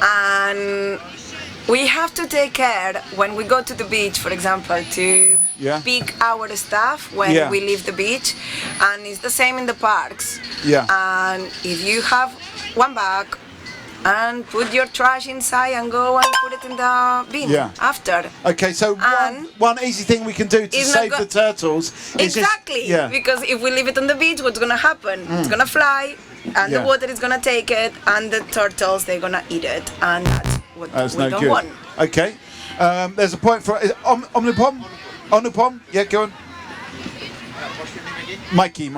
And we have to take care when we go to the beach, for example, to pick our stuff when we leave the beach, and it's the same in the parks. And if you have one bag and put your trash inside and go and put it in the bin after. Okay, so one easy thing we can do to save the turtles is because if we leave it on the beach, what's gonna happen? It's gonna fly, and the water is gonna take it, and the turtles, they're gonna eat it, and that's we don't want. Okay, there's a point for Omnipom. Onupom, yeah, go on. Mikey.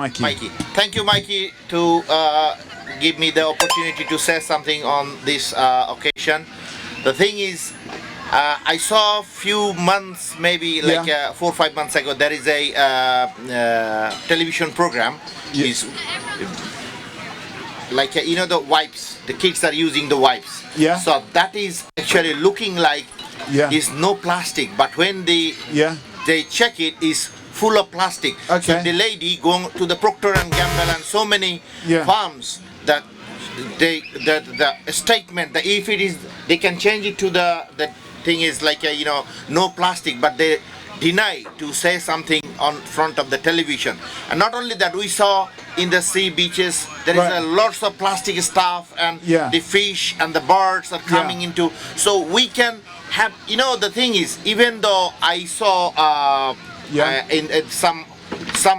Thank you, Mikey, to give me the opportunity to say something on this occasion. The thing is, I saw a few months, maybe 4 or 5 months ago, there is a television program. Is like the wipes. The kids are using the wipes. So that is actually looking like is no plastic, but when they check it, is full of plastic. So the lady going to the Procter and Gamble and so many farms that the statement that if it is, they can change it to the thing is like no plastic, but they deny to say something on front of the television. And not only that, we saw in the sea beaches there is a lots of plastic stuff, and the fish and the birds are coming into. So we can have, the thing is, even though I saw in some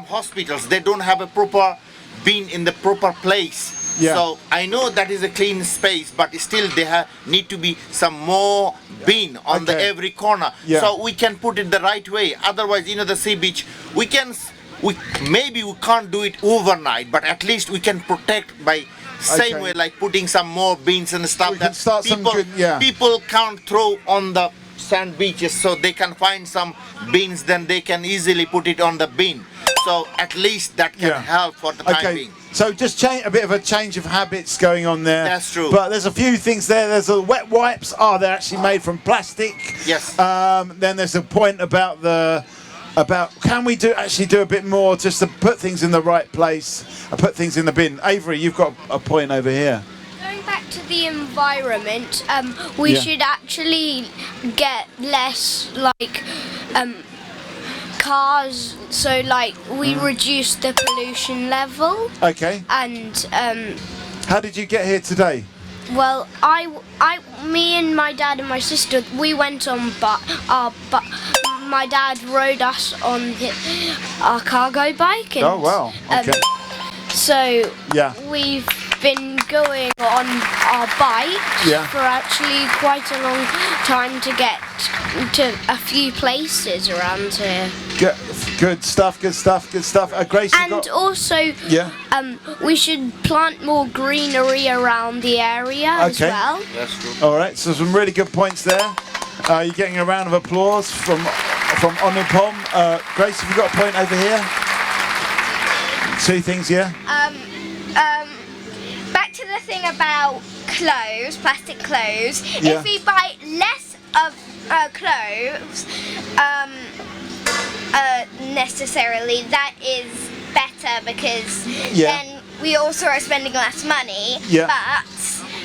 hospitals, they don't have a proper bin in the proper place. So I know that is a clean space, but still they need to be some more bin on the every corner. So we can put it the right way. Otherwise, the sea beach, maybe we can't do it overnight, but at least we can protect by same way, like putting some more bins and stuff that people can't throw on the sand beaches, so they can find some bins, then they can easily put it on the bin. So at least that can help for the time being. So just a bit of a change of habits going on there. That's true. But there's a few things there. There's the wet wipes. They're actually made from plastic. Yes. Then there's a point about can we do a bit more just to put things in the right place and put things in the bin. Avery, you've got a point over here. Going back to the environment, we should actually get less cars, so we reduce the pollution level. Okay. And how did you get here today? Well, me and my dad and my sister, we went on my dad rode us on our cargo bike. And, oh wow! Okay. So we've been going on our bikes for actually quite a long time to get to a few places around here. Good stuff. Grace, and also, we should plant more greenery around the area as well. That's true. All right, so some really good points there. You're getting a round of applause from Onupom. Grace, have you got a point over here? 2 things, Back to the thing about clothes, plastic clothes. Yeah. If we buy less of clothes, necessarily, that is better because then we also are spending less money. Yeah. But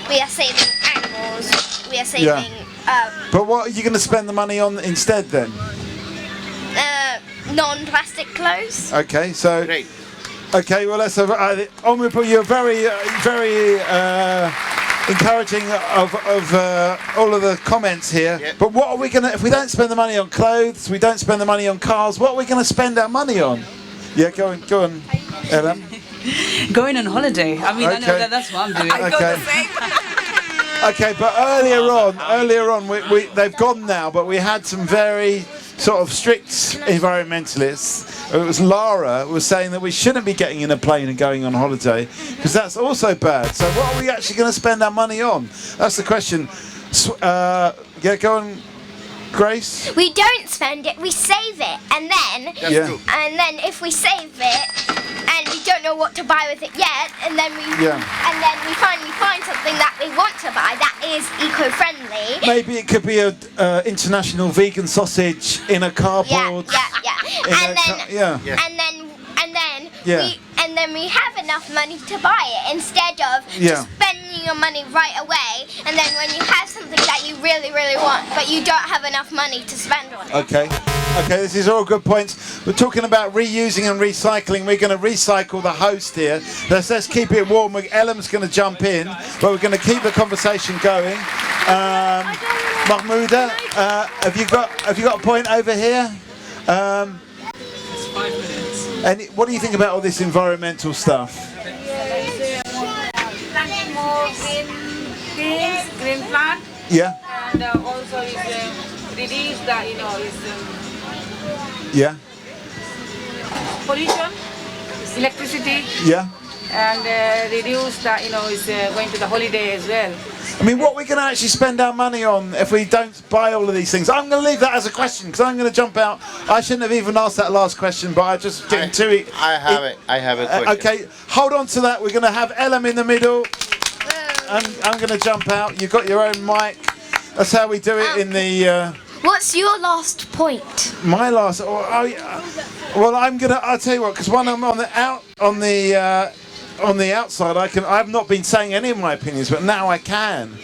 we are saving animals. We are saving. But what are you going to spend the money on instead then? Non-plastic clothes. Okay, so. Great. Okay, well, let's have. Onupom, you're very encouraging of all of the comments here. Yep. But what are we gonna? If we don't spend the money on clothes, we don't spend the money on cars. What are we gonna spend our money on? Yeah, go on, Ellen. Going on holiday. I mean, I know that's what I'm doing. Okay, but earlier on, they've gone now. But we had some very sort of strict environmentalists. It was Lara was saying that we shouldn't be getting in a plane and going on holiday because that's also bad. So what are we actually going to spend our money on? That's the question. Go on, Grace. We don't spend it. We save it, and then if we save it and we don't know what to buy with it yet, and then we finally find something that we want to buy that is eco-friendly. Maybe it could be a international vegan sausage in a cardboard. And then we have enough money to buy it instead of just spending your money right away. And then when you have something that you really, really want, but you don't have enough money to spend on it. Okay, this is all good points. We're talking about reusing and recycling. We're going to recycle the host here. Let's keep it warm. Ellen's going to jump in, but we're going to keep the conversation going. Mahmouda, have you got a point over here? It's 5 minutes. And what do you think about all this environmental stuff? More green plant. Yeah. And also reduce the pollution, electricity. Yeah. And reduce the going to the holiday as well. I mean, what we're going to actually spend our money on if we don't buy all of these things? I'm going to leave that as a question because I'm going to jump out. I shouldn't have even asked that last question, but I just getting too. I have a question. Okay, hold on to that. We're going to have Ellen in the middle. I'm going to jump out. You've got your own mic. That's how we do it in the. What's your last point? My last. Well, I'm gonna. I'll tell you what. Because when I'm on the outside, I've not been saying any of my opinions, but now I can.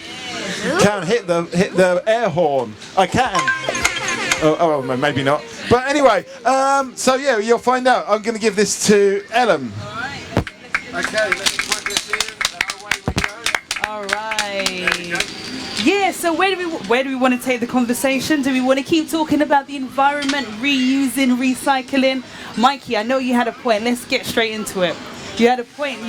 Can hit the air horn. I can. Oh, maybe not. But anyway, so yeah, you'll find out. I'm going to give this to Ellen. Okay, let's put this in. Away we go. All right. Yeah, so where do we want to take the conversation? Do we want to keep talking about the environment, reusing, recycling? Mikey, I know you had a point. Let's get straight into it. You had a point.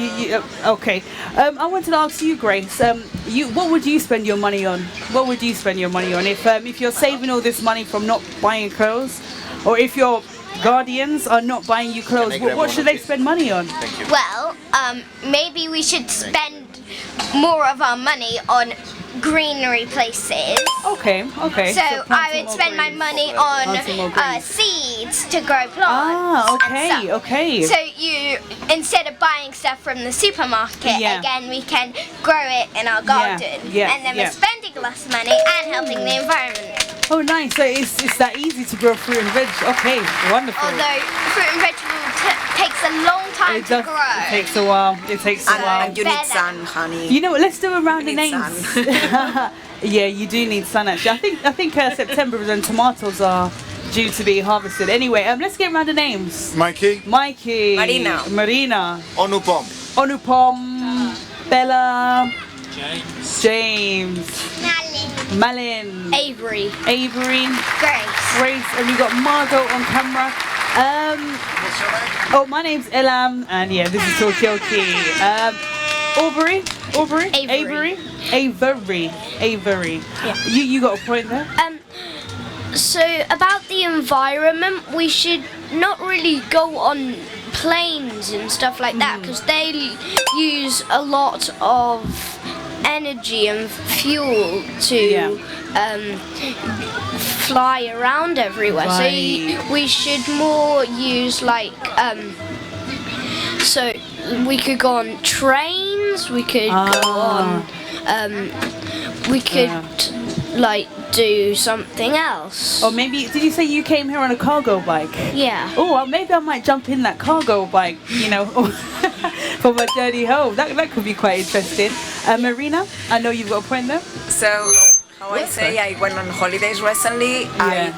Okay. I wanted to ask you, Grace. What would you spend your money on? What would you spend your money on if you're saving all this money from not buying clothes, or if your guardians are not buying you clothes? What should they spend money on? Well, maybe we should spend more of our money on greenery places. Okay. So I would spend my money on seeds to grow plants. Okay. So you, instead of buying stuff from the supermarket, again we can grow it in our garden, and then we're spending less money and helping the environment. Oh, nice. So it's that easy to grow fruit and veg. Okay, wonderful. Although fruit and vegetable takes a long time to grow. It takes a while. And you need sun, honey. You know what? Let's do a round of names. Yeah, you do need sun actually. I think September is when tomatoes are due to be harvested. Anyway, let's get round of names. Mikey. Marina. Onupom. Bella. James. Malin. Avery. Grace. And we've got Margot on camera. My name's Elam, and this is Talkaoke. Avery. Yeah. You got a point there? So about the environment, we should not really go on planes and stuff like that, because they use a lot of energy and fuel to fly around everywhere. So we should more use so we could go on trains, we could go on do something else. Or maybe, did you say you came here on a cargo bike? Yeah. Oh, well, maybe I might jump in that cargo bike, for my journey home. That could be quite interesting. Marina, I know you've got a point there. So, how I say, I went on holidays recently. I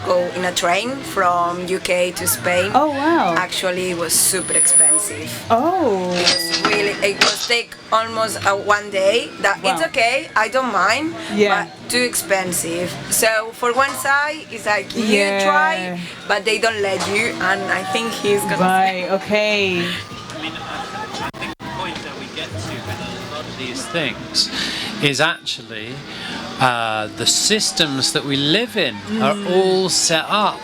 go in a train from UK to Spain. Oh, wow. Actually, it was super expensive. Oh. It was take almost 1 day. It's okay, I don't mind, but too expensive. So for one side, it's like you try, but they don't let you, and I think he's gonna okay. I think the point that we get to with a lot of these things is actually the systems that we live in are all set up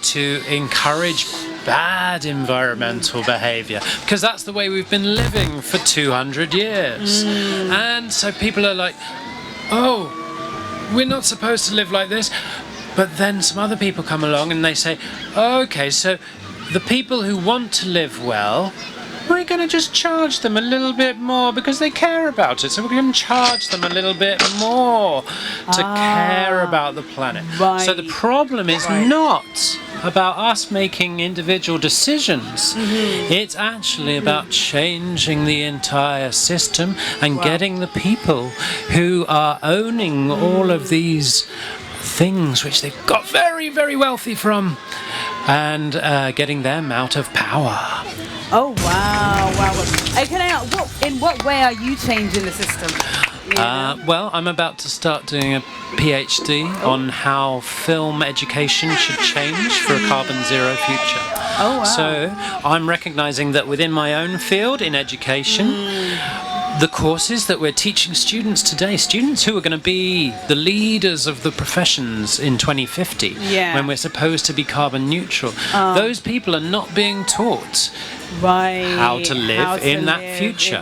to encourage bad environmental behavior, because that's the way we've been living for 200 years. And so people are like, oh, we're not supposed to live like this. But then some other people come along and they say, okay, so the people who want to live well, we're going to just charge them a little bit more because they care about it. So we're going to charge them a little bit more to care about the planet. So the problem is not about us making individual decisions. It's actually about changing the entire system and getting the people who are owning all of these things which they've got very, very wealthy from, and getting them out of power. Oh wow! Can I ask, in what way are you changing the system? Well, I'm about to start doing a PhD on how film education should change for a carbon zero future. Oh wow! So I'm recognizing that within my own field in education, the courses that we're teaching students today, students who are going to be the leaders of the professions in 2050, when we're supposed to be carbon neutral, those people are not being taught how to live in that future.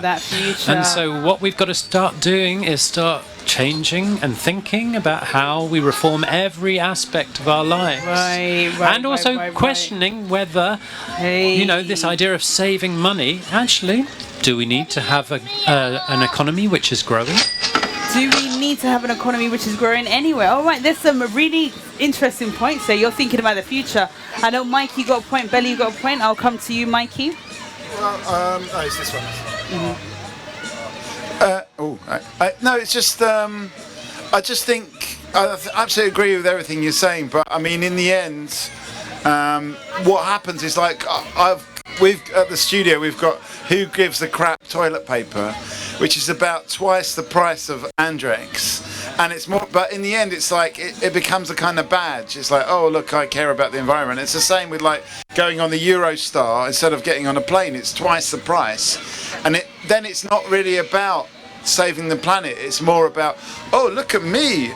And so what we've got to start doing is start changing and thinking about how we reform every aspect of our lives. And also questioning whether, this idea of saving money, actually, do we need to have an economy which is growing? Do we need to have an economy which is growing anyway? All right, there's some really interesting points there. You're thinking about the future. I know Mikey got a point, Belly, you got a point. I'll come to you, Mikey. Well, it's this one. No, it's just, I just think, I absolutely agree with everything you're saying, but I mean, in the end, what happens is at the studio, we've got Who Gives the Crap toilet paper, which is about twice the price of Andrex. And it's more, but in the end, it's like, it becomes a kind of badge. It's like, oh, look, I care about the environment. It's the same with going on the Eurostar. Instead of getting on a plane, it's twice the price. And then it's not really about saving the planet. It's more about, oh, look at me,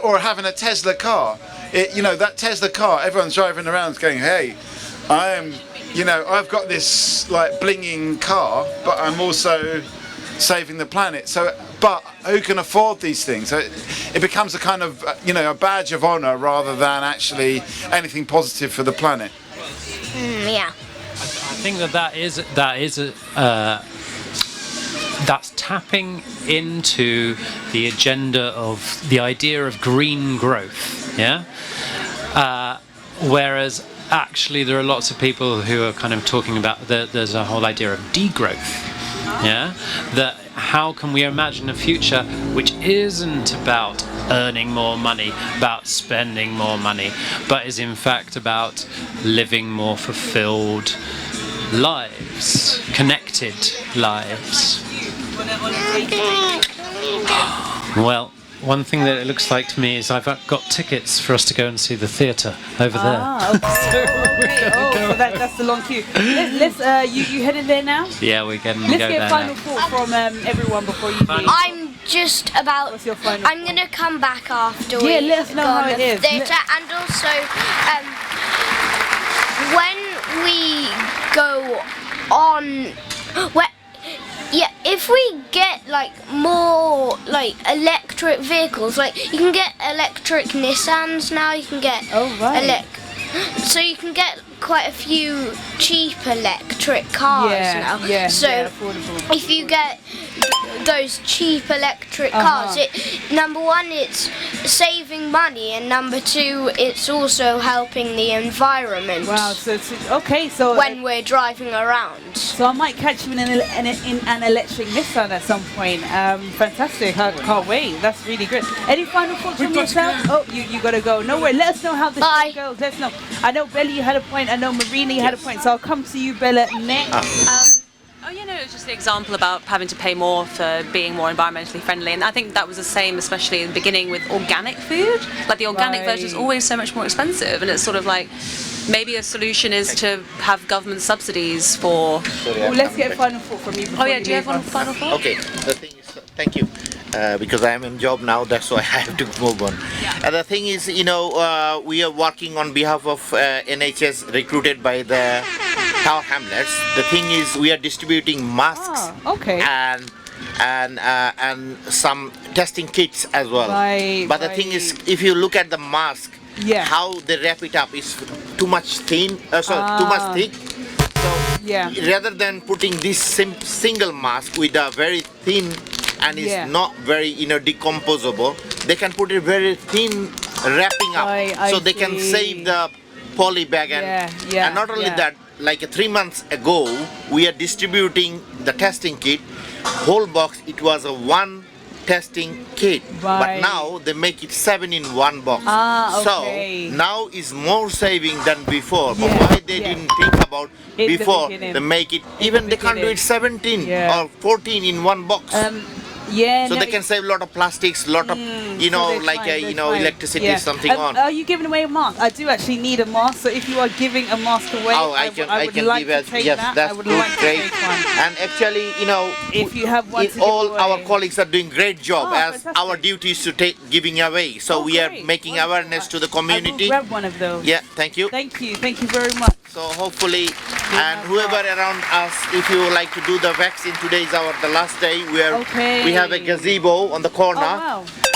or having a Tesla car. That Tesla car, everyone's driving around going, hey, I'm you know, I've got this like blinging car, but I'm also saving the planet. So, but who can afford these things? So it becomes a kind of, you know, a badge of honor rather than actually anything positive for the planet. Yeah. I think that's tapping into the agenda of the idea of green growth, yeah? Whereas actually there are lots of people who are kind of talking about there's a whole idea of degrowth, yeah? That how can we imagine a future which isn't about earning more money, about spending more money, but is in fact about living more fulfilled lives, connected lives. Well, one thing that it looks like to me is I've got tickets for us to go and see the theatre over there. So that's the long queue. Let's you headed there now? Yeah, we're going to Let's go get there final now. thought from everyone before you leave. I'm just about. What's your final I'm gonna come back after Yeah, we let us know go how on it the is. theatre, and also when we go on, if we get like more like electric vehicles, like you can get electric Nissans now. You can get so you can get quite a few cheap electric cars now. So affordable. if you get those cheap electric cars, number one, it's saving money, and number two, it's also helping the environment. Wow, so when we're driving around. So I might catch you in an electric Nissan at some point. Fantastic, I can't wait. That's really good. Any final thoughts from yourself? Oh, you gotta go. No worry, let us know how the show goes. Let us know. I know Bella, you had a point. I know Marina, you had a point. So I'll come to you, Bella, next. It was just the example about having to pay more for being more environmentally friendly, and I think that was the same, especially in the beginning with organic food. Like the organic version is always so much more expensive, and it's sort of like maybe a solution is to have government subsidies for. Let's get a final thought from you. Oh yeah, do you have one final thought? Okay, the thing is, thank you. Because I am in job now, that's why I have to move on. And the thing is, we are working on behalf of NHS recruited by the Tower Hamlets. The thing is, we are distributing masks and some testing kits as well. But the thing is, if you look at the mask, how they wrap it up is too much thin, too much thick. So rather than putting this single mask with a very thin and it's not very decomposable, they can put it very thin wrapping up, so they can save the poly bag and not only that, like 3 months ago we are distributing the testing kit whole box. It was a one testing kit, but now they make it 7 in one box. So now is more saving than before. But why they didn't think about before? They make it even they can't do it 17 or 14 in one box. So they can save a lot of plastics, lot of electricity, something on. Are you giving away a mask? I do actually need a mask, so if you are giving a mask away, I would like to take that. That's I would like to great. take one. And actually, if you have one, all our colleagues are doing great job, as our duty is to take giving away. So we are making awareness to the community. I will grab one of those. Yeah, thank you. Thank you very much. So hopefully, and whoever around us, if you would like to do the vaccine, today is the last day. We have a gazebo on the corner,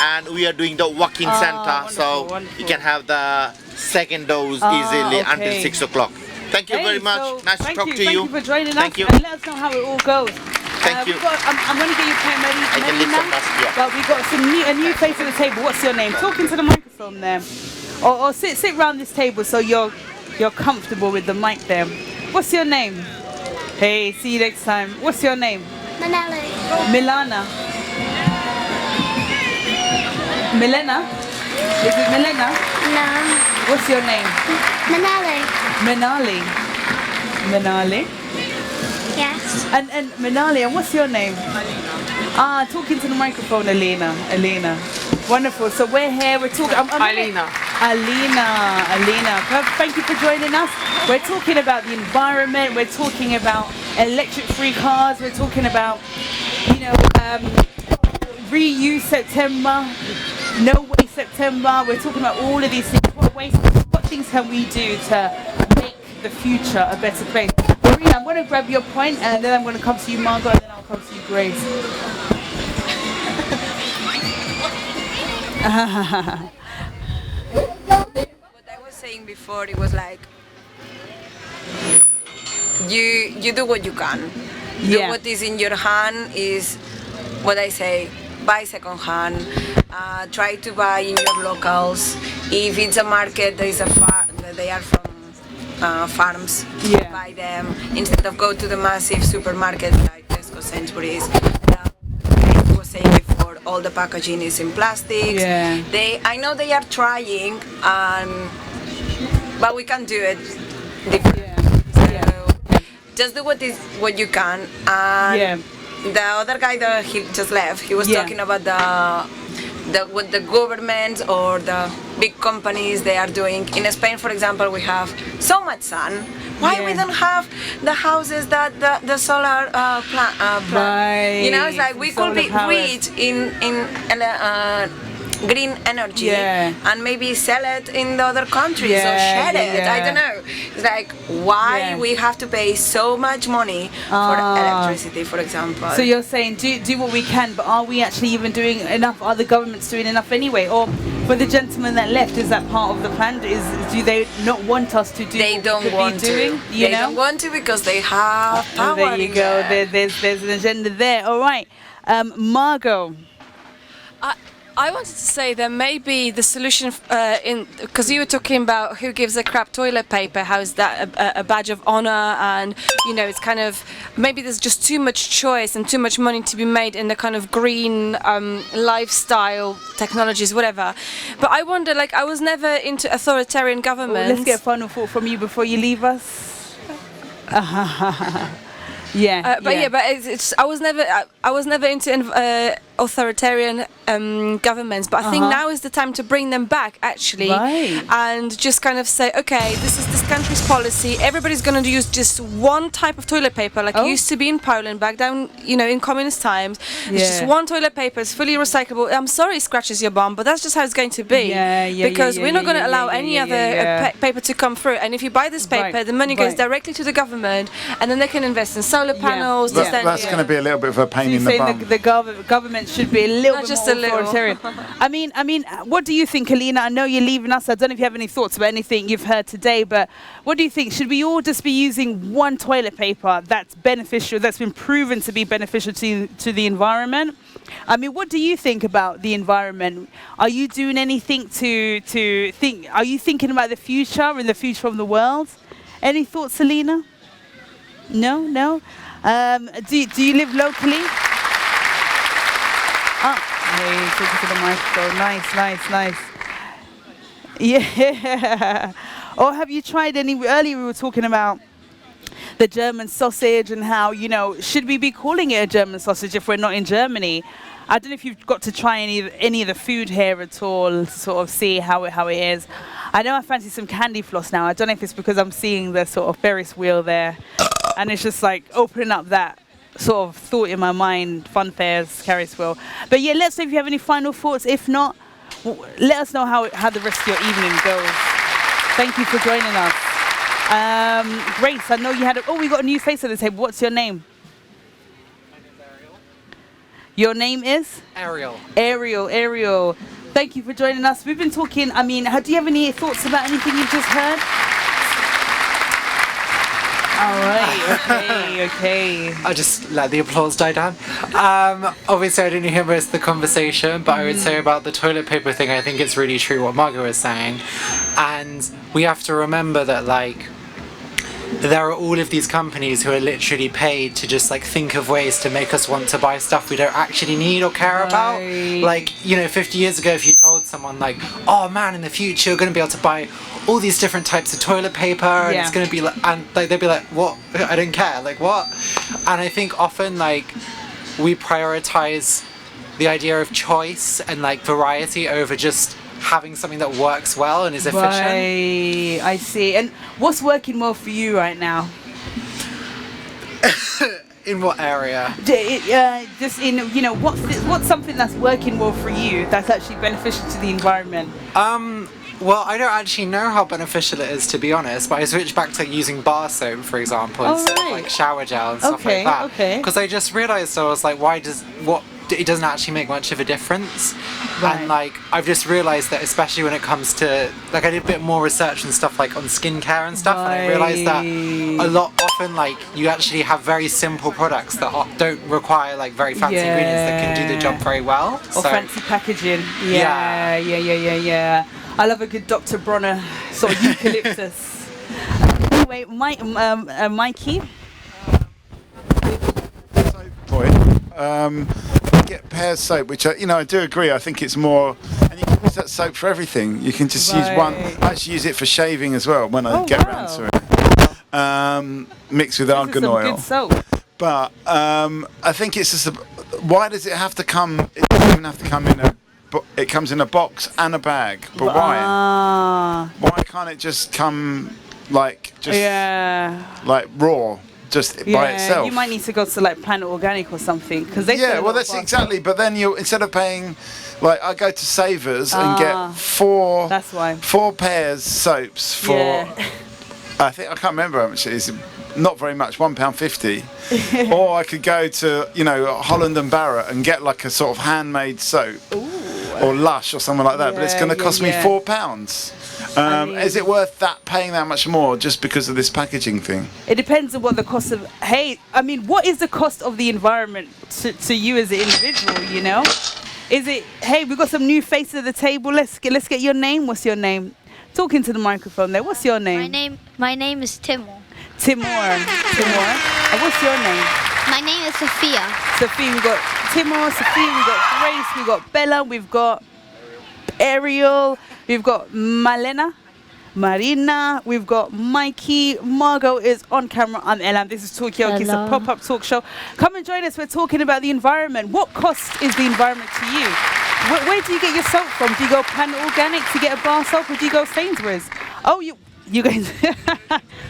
and we are doing the walk-in center, so you can have the second dose easily until 6 o'clock. Thank you very much. Nice to talk to you. Thank you for joining us. Thank you. And let us know how it all goes. Thank you. I'm going to get your pen ready now. But we've got a new face at the table. What's your name? Talk into the microphone there. Or sit around this table so you're comfortable with the mic there. What's your name? Hey, see you next time. What's your name? Milana. Milena? Is it Milena? No. What's your name? Manali. Manali? Yes. And Manali, and what's your name? Talking to the microphone, Alina. Wonderful. So we're here, we're talking... Alina. Thank you for joining us. We're talking about the environment, we're talking about electric-free cars, we're talking about, reuse September, no waste September. We're talking about all of these things. What things can we do to make the future a better place. Marina, I'm going to grab your point, and then I'm going to come to you, Margot, and then I'll come to you, Grace. What I was saying before, it was like you do what you can. Do what is in your hand is what I say. Buy second hand. Try to buy in your locals. If it's a market, there is they are from farms. Buy them instead of go to the massive supermarket like Tesco, Sainsbury's. I was saying before, all the packaging is in plastics. I know they are trying, but we can do it different. So just do what you can. And the other guy that he just left, he was talking about what the governments or the big companies they are doing. In Spain, for example, we have so much sun. Why we don't have the houses that the solar plant? Right. You know, it's like we could be rich in green energy and maybe sell it in the other countries or share it. I don't know. It's like why we have to pay so much money for electricity, for example. So you're saying do what we can, but are we actually even doing enough? Are the governments doing enough anyway? Or for the gentleman that left, is that part of the plan? Do they not want us to do? They don't want to. They don't want to because they have power. There you go. There's an agenda there. All right, Margot. I wanted to say there may be the solution because you were talking about who gives a crap toilet paper, how is that a badge of honor, and it's kind of maybe there's just too much choice and too much money to be made in the kind of green lifestyle technologies, whatever. But I wonder, like, I was never into authoritarian governments. Let's get a final thought from you before you leave us. But I was never into authoritarian governments, but I think now is the time to bring them back, actually, and just kind of say, okay, this is this country's policy. Everybody's going to use just one type of toilet paper, like it used to be in Poland back down, in communist times. It's just one toilet paper. It's fully recyclable. I'm sorry, it scratches your bum, but that's just how it's going to be. Because we're not going to allow any other paper to come through. And if you buy this paper, the money goes directly to the government, and then they can invest in solar panels. That's going to be a little bit of a pain in the bum. The government should be a little bit more authoritarian. I mean, what do you think, Alina? I know you're leaving us. I don't know if you have any thoughts about anything you've heard today, but what do you think? Should we all just be using one toilet paper that's beneficial, that's been proven to be beneficial to the environment? I mean, what do you think about the environment? Are you doing anything to think? Are you thinking about the future and the future of the world? Any thoughts, Alina? No. Do you live locally? Hey, talking to the microphone. Nice. Yeah. Or have you tried earlier we were talking about the German sausage and how, should we be calling it a German sausage if we're not in Germany? I don't know if you've got to try any of the food here at all to sort of see how it is. I know I fancy some candy floss now. I don't know if it's because I'm seeing the sort of Ferris wheel there and it's just like opening up that sort of thought in my mind, fun fairs, Ferris wheel. But yeah, let's know if you have any final thoughts. If not, let us know how the rest of your evening goes. Thank you for joining us. Grace, I know you had we got a new face at the table. What's your name? My name's Ariel. Your name is? Ariel. Thank you for joining us. We've been talking, do you have any thoughts about anything you've just heard? All right, okay. I just let the applause die down. Obviously, I didn't hear most of the conversation, but I would say about the toilet paper thing, I think it's really true what Margot was saying. And we have to remember that, there are all of these companies who are literally paid to just think of ways to make us want to buy stuff we don't actually need or care about. 50 years ago, if you told someone oh man, in the future you're going to be able to buy all these different types of toilet paper and it's going to be they'd be like, what? I don't care, what? And I think often we prioritize the idea of choice and variety over just having something that works well and is efficient. Right, I see. And what's working well for you right now? In what area? Just in, what's something that's working well for you that's actually beneficial to the environment? Well, I don't actually know how beneficial it is, to be honest, but I switched back to using bar soap, for example, instead of like shower gel and stuff like that. Because I just realised, I was like, it doesn't actually make much of a difference. Right. And like, I've just realised that, especially when it comes to, like, I did a bit more research and stuff like on skincare and stuff, and I realised that often like you actually have very simple products that don't require like very fancy ingredients that can do the job very well. Or fancy packaging. Yeah. I love a good Dr. Bronner sort of eucalyptus. Anyway, Mikey. Get Pears soap, which I do agree. I think it's more, and you can use that soap for everything. You can just use one. I actually use it for shaving as well when I get around to it. Mixed with argan oil. Good soap. But I think it's just why does it have to come? It doesn't even have to come in it comes in a box and a bag. But why? Why can't it just come like raw? Just by itself. You might need to go to like Planet Organic or something because they. Yeah, well, that's exactly. But then instead of paying, like I go to Savers and get 4 Pears soaps for. I can't remember how much it is. Not very much, £1.50. Or I could go to Holland and Barrett and get like a sort of handmade soap. Ooh. Or Lush or something like that. But it's going to cost me £4. Is it worth paying that much more just because of this packaging thing? It depends on what the cost of. What is the cost of the environment to you as an individual? Is it? Hey, we've got some new faces at the table. Let's get your name. What's your name? Talk into the microphone there. What's your name? My name is Timor. Timor. And what's your name? My name is Sophia. Sophia. We've got Timor, Sophia. We've got Grace. We've got Bella. We've got Ariel. We've got Malena, Marina, we've got Mikey, Margot is on camera, I'm Elam, this is Talkaoke, it's a pop-up talk show. Come and join us, we're talking about the environment. What cost is the environment to you? Where do you get your soap from? Do you go Planet Organic to get a bar soap, or do you go Sainsbury's? Oh, you guys,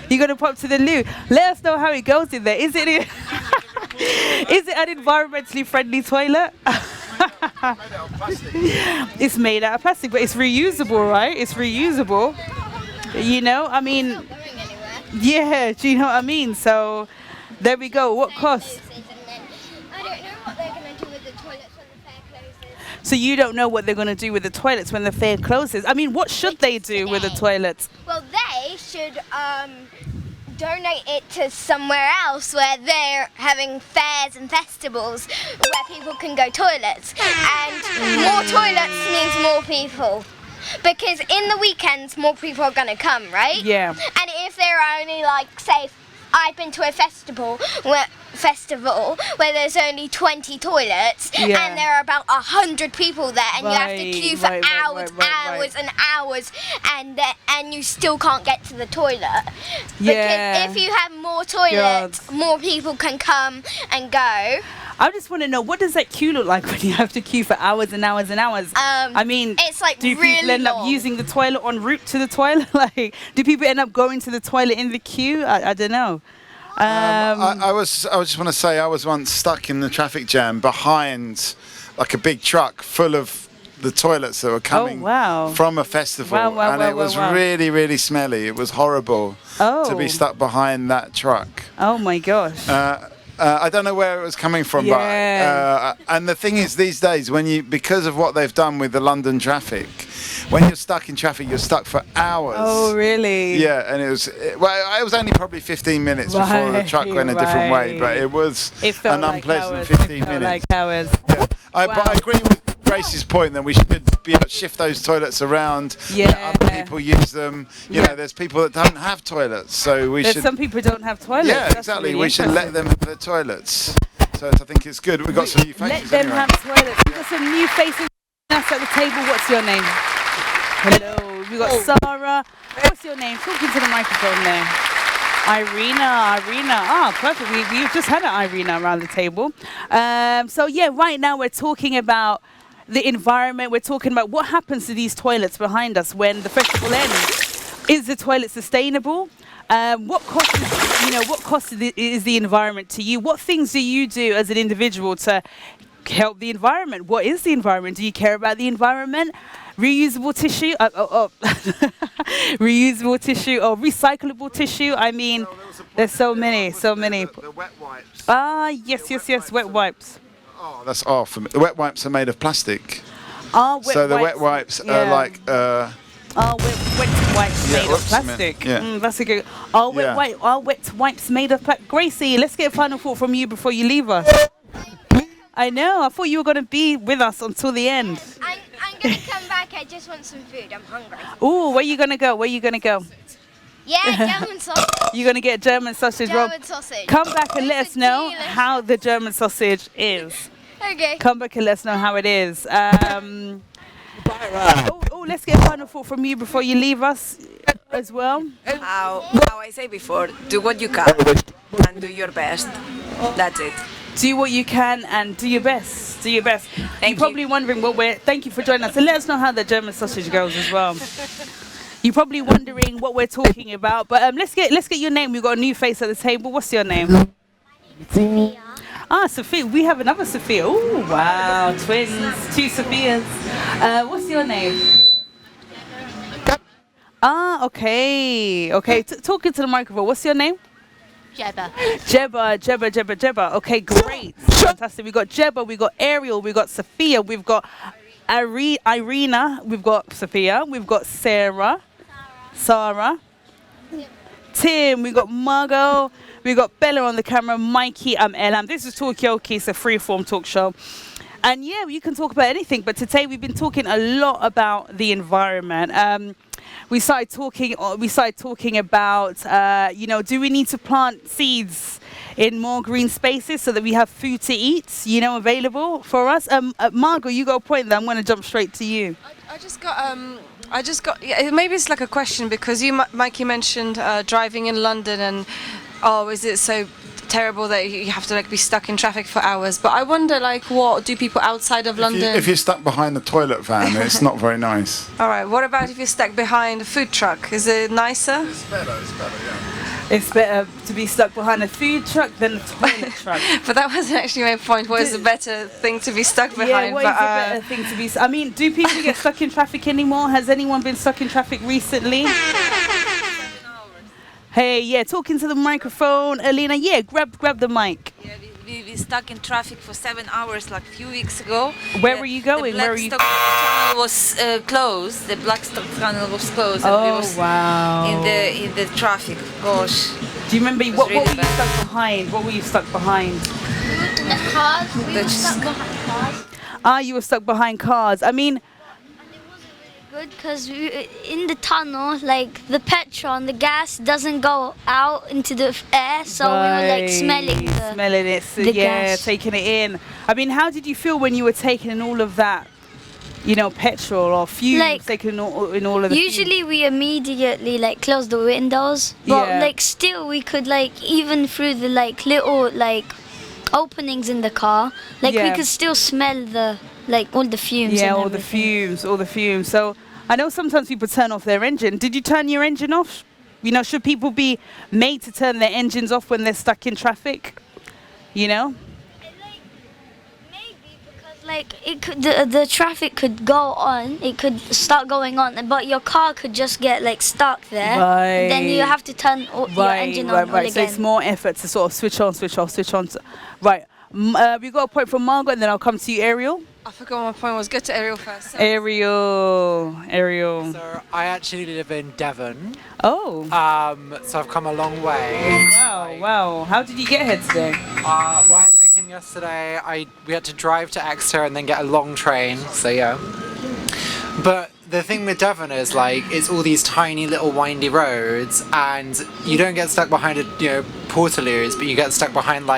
you're going to pop to the loo. Let us know how it goes in there. Is it an environmentally friendly toilet? It's made out of plastic, but it's reusable, right? It's reusable. Do you know what I mean? So there we go. What costs? I don't know what they're going to do with the toilets when the fair closes. So you don't know what they're going to do with the toilets when the fair closes? I mean, what should they do with the toilets? Well, they should donate it to somewhere else where they're having fairs and festivals where people can go toilets. And more toilets means more people. Because in the weekends, more people are going to come, right? Yeah. And if there are only, like, say, I've been to a festival where there's only 20 toilets and there are about 100 people there, and you have to queue for hours and hours, and you still can't get to the toilet. Because if you have more toilets, more people can come and go. I just want to know, what does that queue look like when you have to queue for hours and hours and hours? I mean, it's like do people end up using the toilet en route to the toilet? Like, do people end up going to the toilet in the queue? I don't know. I just want to say I was once stuck in the traffic jam behind like a big truck full of the toilets that were coming from a festival, and it was really, really smelly. It was horrible to be stuck behind that truck. Oh my gosh. I don't know where it was coming from, but and the thing is, these days, because of what they've done with the London traffic, when you're stuck in traffic, you're stuck for hours. Oh, really? Yeah, and it was only probably 15 minutes before the truck went a different way, but it was an unpleasant 15 minutes. Like hours. Yeah. But I agree with Grace's point that we should be able to shift those toilets around. Let other people use them. You know, there's people that don't have toilets, so we should. Some people don't have toilets. Yeah, exactly. Really we should let them have their toilets. So I think it's good. We've got some new faces. Let them have toilets. We've got some new faces at the table. What's your name? Hello. We've got Sarah. What's your name? Talk into the microphone there. Irina. Perfect. We've just had an Irina around the table. So yeah, right now we're talking about the environment. We're talking about what happens to these toilets behind us when the festival ends. Is the toilet sustainable? What cost is the environment to you? What things do you do as an individual to help the environment? What is the environment? Do you care about the environment? Reusable tissue? Reusable tissue or recyclable tissue? I mean, there's so many. The wet wipes. Yes, wet wipes. Oh, that's for me. The wet wipes are made of plastic. The wet wipes are like... wet wipes made of plastic. Yeah. That's a good... wet wipes made of plastic. Gracie, let's get a final thought from you before you leave us. I know, I thought you were going to be with us until the end. I'm going to come back, I just want some food, I'm hungry. Ooh, where you going to go? Yeah, German sausage. You're going to get German sausage. German sausage. Come back and let us know how the German sausage is. Okay. Come back and let us know how it is. Let's get a final thought from you before you leave us as well. How I say before, do what you can and do your best. That's it. Do what you can and do your best. You're probably wondering thank you for joining us. And let us know how the German sausage goes as well. You're probably wondering what we're talking about, but let's get your name. We've got a new face at the table. What's your name? Sophia. Sophia. We have another Sophia. Oh, wow. Twins. 2 Sophias. What's your name? Okay. Talking to the microphone. What's your name? Jebba. Okay, great. Fantastic. We got Jebba, we got Ariel, we got Sophia, we've got Irina, we've got Sophia, we've got Sarah, Tim, we got Margot, we got Bella on the camera, Mikey, I'm Elam. This is Talkaoke, it's a free-form talk show. And yeah, you can talk about anything, but today we've been talking a lot about the environment. We started talking about, do we need to plant seeds in more green spaces so that we have food to eat, available for us? Margot, you got a point there. I'm going to jump straight to you. I just got, maybe it's like a question because you, Mikey, mentioned driving in London and, is it so terrible that you have to be stuck in traffic for hours? But I wonder what do people outside of London? If you're stuck behind the toilet van, it's not very nice. All right, what about if you're stuck behind a food truck? Is it nicer? It's better, yeah. It's better to be stuck behind a food truck than a toilet truck. But that wasn't actually my point. What is the better thing to be stuck behind? Yeah, what is the better thing to be... I mean, do people get stuck in traffic anymore? Has anyone been stuck in traffic recently? Hey, yeah, talking to the microphone. Alina, yeah, grab the mic. Yeah, we were stuck in traffic for 7 hours a few weeks ago. Where were you going? The Blackstock tunnel was closed. The Blackstock tunnel was closed. Oh, and we was wow. In the traffic. Gosh. Do you remember what were you stuck behind? What were you stuck behind? The cars. We were stuck behind cars. You were stuck behind cars. I mean... Good because in the tunnel, the petrol and the gas doesn't go out into the air, so we were smelling it. The gas. Taking it in. I mean, how did you feel when you were taking in all of that, petrol or fumes taking in all of the usually fumes? We immediately close the windows, but still we could even through the little openings in the car, we could still smell the all the fumes. Yeah, and all the fumes. So I know sometimes people turn off their engine. Did you turn your engine off? Should people be made to turn their engines off when they're stuck in traffic? Maybe because it could the traffic could go on, it could start going on, but your car could just get stuck there. Right. Then you have to turn your engine on again. So it's more effort to sort of switch on. Right. We got a point from Margaret, and then I'll come to you, Ariel. I forgot what my point was. Go to Ariel first. Ariel. So I actually live in Devon. Oh. So I've come a long way. Wow. How did you get here today? I came yesterday. We had to drive to Exeter and then get a long train. So yeah. But the thing with Devon is it's all these tiny little windy roads, and you don't get stuck behind portaloos, but you get stuck behind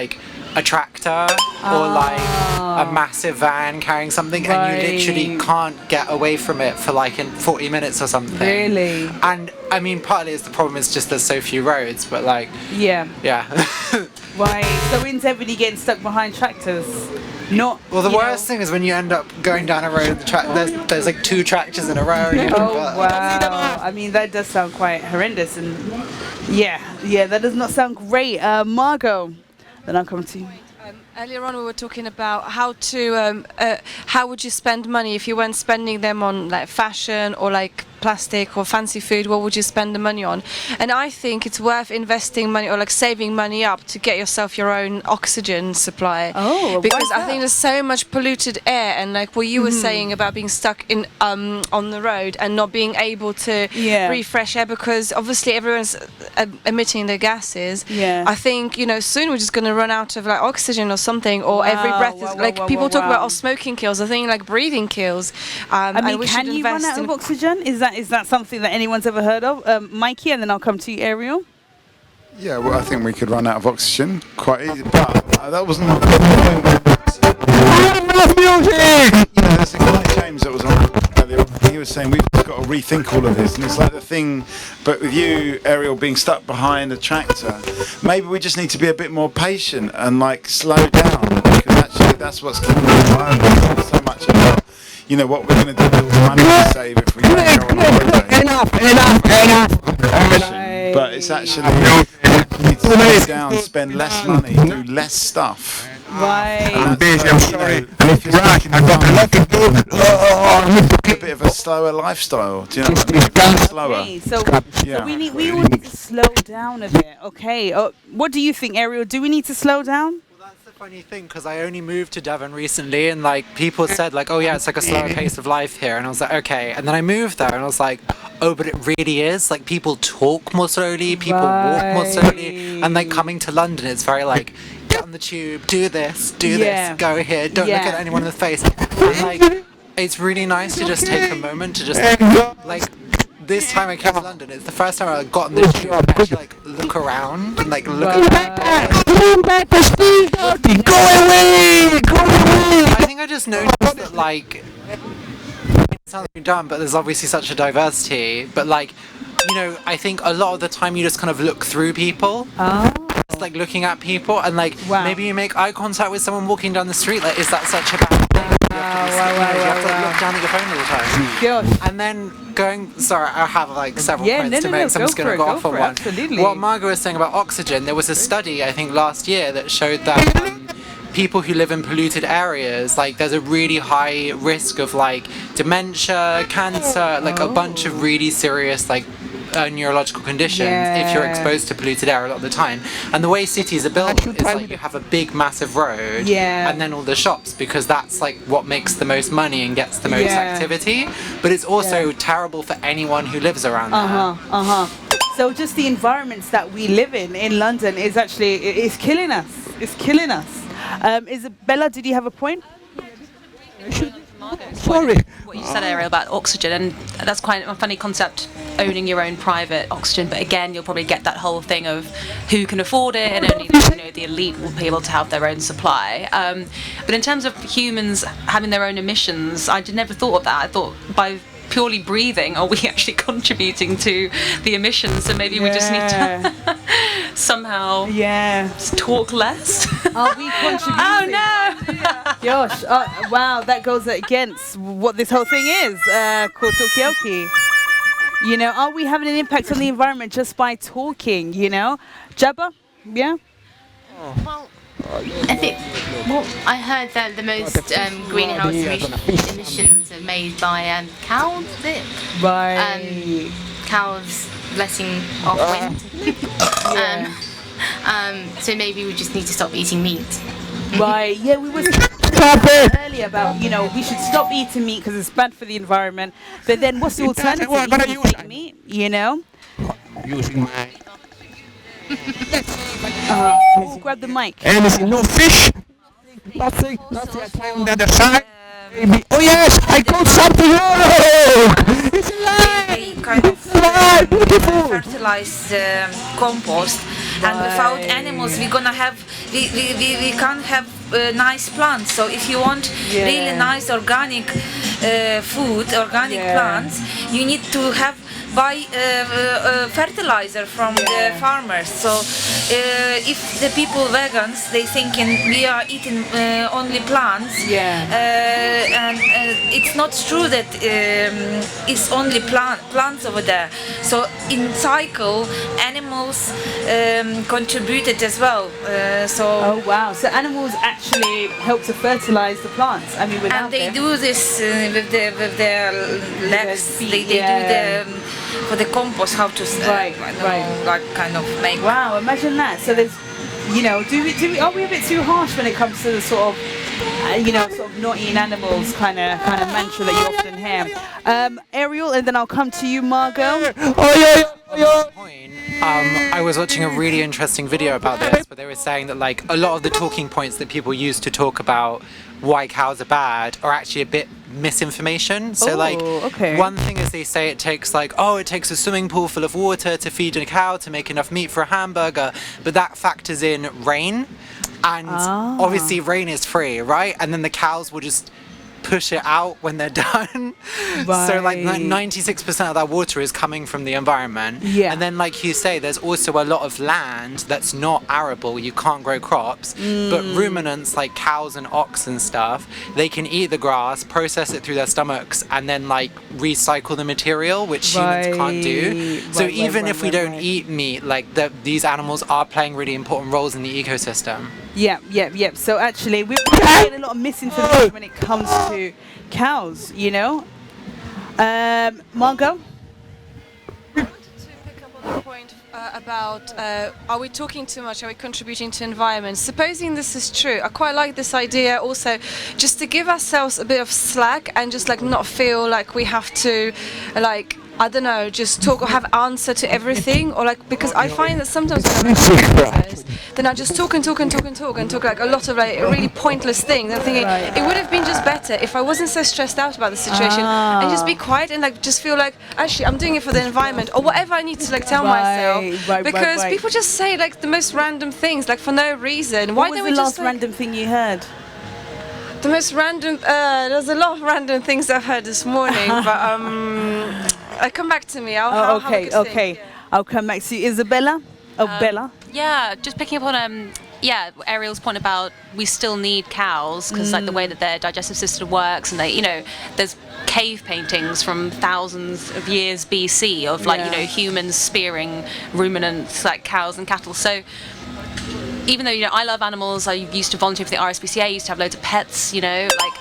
a tractor or a massive van carrying something, and you literally can't get away from it for in 40 minutes or something. Really? And I mean, partly the problem is just there's so few roads, but yeah. Right. So in Devon, you getting stuck behind tractors? not. Well, the worst thing is when you end up going down a road. There's like 2 tractors in a row. Oh wow! I mean, that does sound quite horrendous, and yeah, that does not sound great. Margot, then I'll come to you. Earlier on, we were talking about how would you spend money if you weren't spending them on like fashion or like plastic or fancy food. What would you spend the money on? And I think it's worth investing money or like saving money up to get yourself your own oxygen supply. Oh, because I think there's so much polluted air, and like what you were saying about being stuck in on the road and not being able to breathe fresh air because obviously everyone's emitting their gases. I think soon we're just going to run out of like oxygen or something, or every breath is like people talk about smoking kills. I think like breathing kills. I mean, can you run out of oxygen? Is that something that anyone's ever heard of? Mikey, and then I'll come to you, Ariel. Yeah, well, I think we could run out of oxygen quite easily, but that wasn't my music! There's a guy, James, that was on earlier. He was saying we've got to rethink all of this, and it's like the thing, but with you, Ariel, being stuck behind a tractor, maybe we just need to be a bit more patient and like slow down, because actually that's what's killing the environment so much about. What we're going to do with all the money we save if we don't go on holiday. Enough. But it's actually, we need to slow down, spend less money, do less stuff. Right. I'm busy, I'm sorry. I've got a lot to do. A bit of a slower lifestyle, do you know what I mean? Slower. Okay, so we all need to slow down a bit, okay? What do you think, Ariel? Do we need to slow down? Funny thing, because I only moved to Devon recently, and like people said like, oh yeah, it's like a slower pace of life here, and I was like, okay. And then I moved there and I was like, oh, but it really is. Like people talk more slowly, people walk more slowly, and like coming to London, it's very like, get on the tube, do this, go here, don't look at anyone in the face. And like it's really nice to just take a moment to just like. This time I came to London, it's the first time I got on the tube and actually like look around and like look at people. Go away! I think I just noticed that like it sounds like dumb, but there's obviously such a diversity. But like, I think a lot of the time you just kind of look through people. It's like looking at people and like maybe you make eye contact with someone walking down the street. Like, is that such a bad thing? You have to look down at your phone all the time. And then I have like several points to make, so I'm just going to go off on one. Absolutely. What Margot was saying about oxygen, there was a study, I think last year, that showed that people who live in polluted areas, like there's a really high risk of like dementia, cancer, like a bunch of really serious like neurological conditions if you're exposed to polluted air a lot of the time. And the way cities are built is like you have a big massive road and then all the shops, because that's like what makes the most money and gets the most activity, but it's also terrible for anyone who lives around there. So just the environments that we live in London is actually it's killing us. Isabella, did you have a point? Sorry. What you said, Ariel, about oxygen, and that's quite a funny concept, owning your own private oxygen. But again, you'll probably get that whole thing of who can afford it, and only the elite will be able to have their own supply. But in terms of humans having their own emissions, I never thought of that. I thought by purely breathing, are we actually contributing to the emissions? So maybe we just need to somehow talk less. Are we contributing? Oh no! Gosh, wow, that goes against what this whole thing is called Talkaoke. Are we having an impact on the environment just by talking? Jabba? Yeah. Well, I think I heard that the most greenhouse emissions are made by cows. Is it? Right. Cows letting off wind. So maybe we just need to stop eating meat. Right. Yeah, we were talking earlier about we should stop eating meat because it's bad for the environment. But then what's the alternative? Eat meat. Using my. Grab the mic. Anything, no fish. Nothing. I found the other side. Oh yes, I got something. Oh, it's alive. Kind of fertilized compost, and without animals, we can't have nice plants. So if you want really nice organic food, organic plants, you need to buy fertilizer from the farmers. So if the people vegans, they thinking we are eating only plants. And it's not true that it's only plants over there. So in cycle, animals contributed as well. Oh wow! So animals actually help to fertilize the plants. I mean, without and they them. do this with their legs. They do the for the compost how to like kind of make. Wow! Imagine that. So there's, you know, are we a bit too harsh when it comes to the sort of sort of not eating animals kind of mantra that you often hear? Ariel, and then I'll come to you, Margot. I was watching a really interesting video about this, where they were saying that like a lot of the talking points that people use to talk about why cows are bad are actually a bit misinformation. So one thing is they say it takes a swimming pool full of water to feed a cow to make enough meat for a hamburger, but that factors in rain, and obviously rain is free, right? And then the cows will just push it out when they're done. So like 96% of that water is coming from the environment. And then like you say, there's also a lot of land that's not arable, you can't grow crops, but ruminants like cows and ox and stuff, they can eat the grass, process it through their stomachs, and then like recycle the material, which humans can't do. So even if we don't eat meat, like these animals are playing really important roles in the ecosystem. Yep. So actually, we're getting a lot of misinformation when it comes to cows, you know. Margot? I wanted to pick up on the point about are we talking too much? Are we contributing to environment? Supposing this is true, I quite like this idea also, just to give ourselves a bit of slack and just like not feel like we have to like, I don't know, just talk or have answer to everything, or like, because I find that sometimes when I'm then I just talk and talk like a lot of like really pointless things. I'm thinking it would have been just better if I wasn't so stressed out about the situation and just be quiet and like just feel like actually I'm doing it for the environment or whatever I need to like tell myself. Because people just say like the most random things like for no reason. Why don't we just? What was the last random thing you heard? The most random. There's a lot of random things I've heard this morning, but come back to me. I'll have a good think. Yeah. I'll come back to you, Isabella. Bella. Yeah, just picking up on Ariel's point about we still need cows because like the way that their digestive system works, and they, you know, there's cave paintings from thousands of years BC of like you know humans spearing ruminants like cows and cattle. So even though, you know, I love animals, I used to volunteer for the RSPCA, I used to have loads of pets, you know, like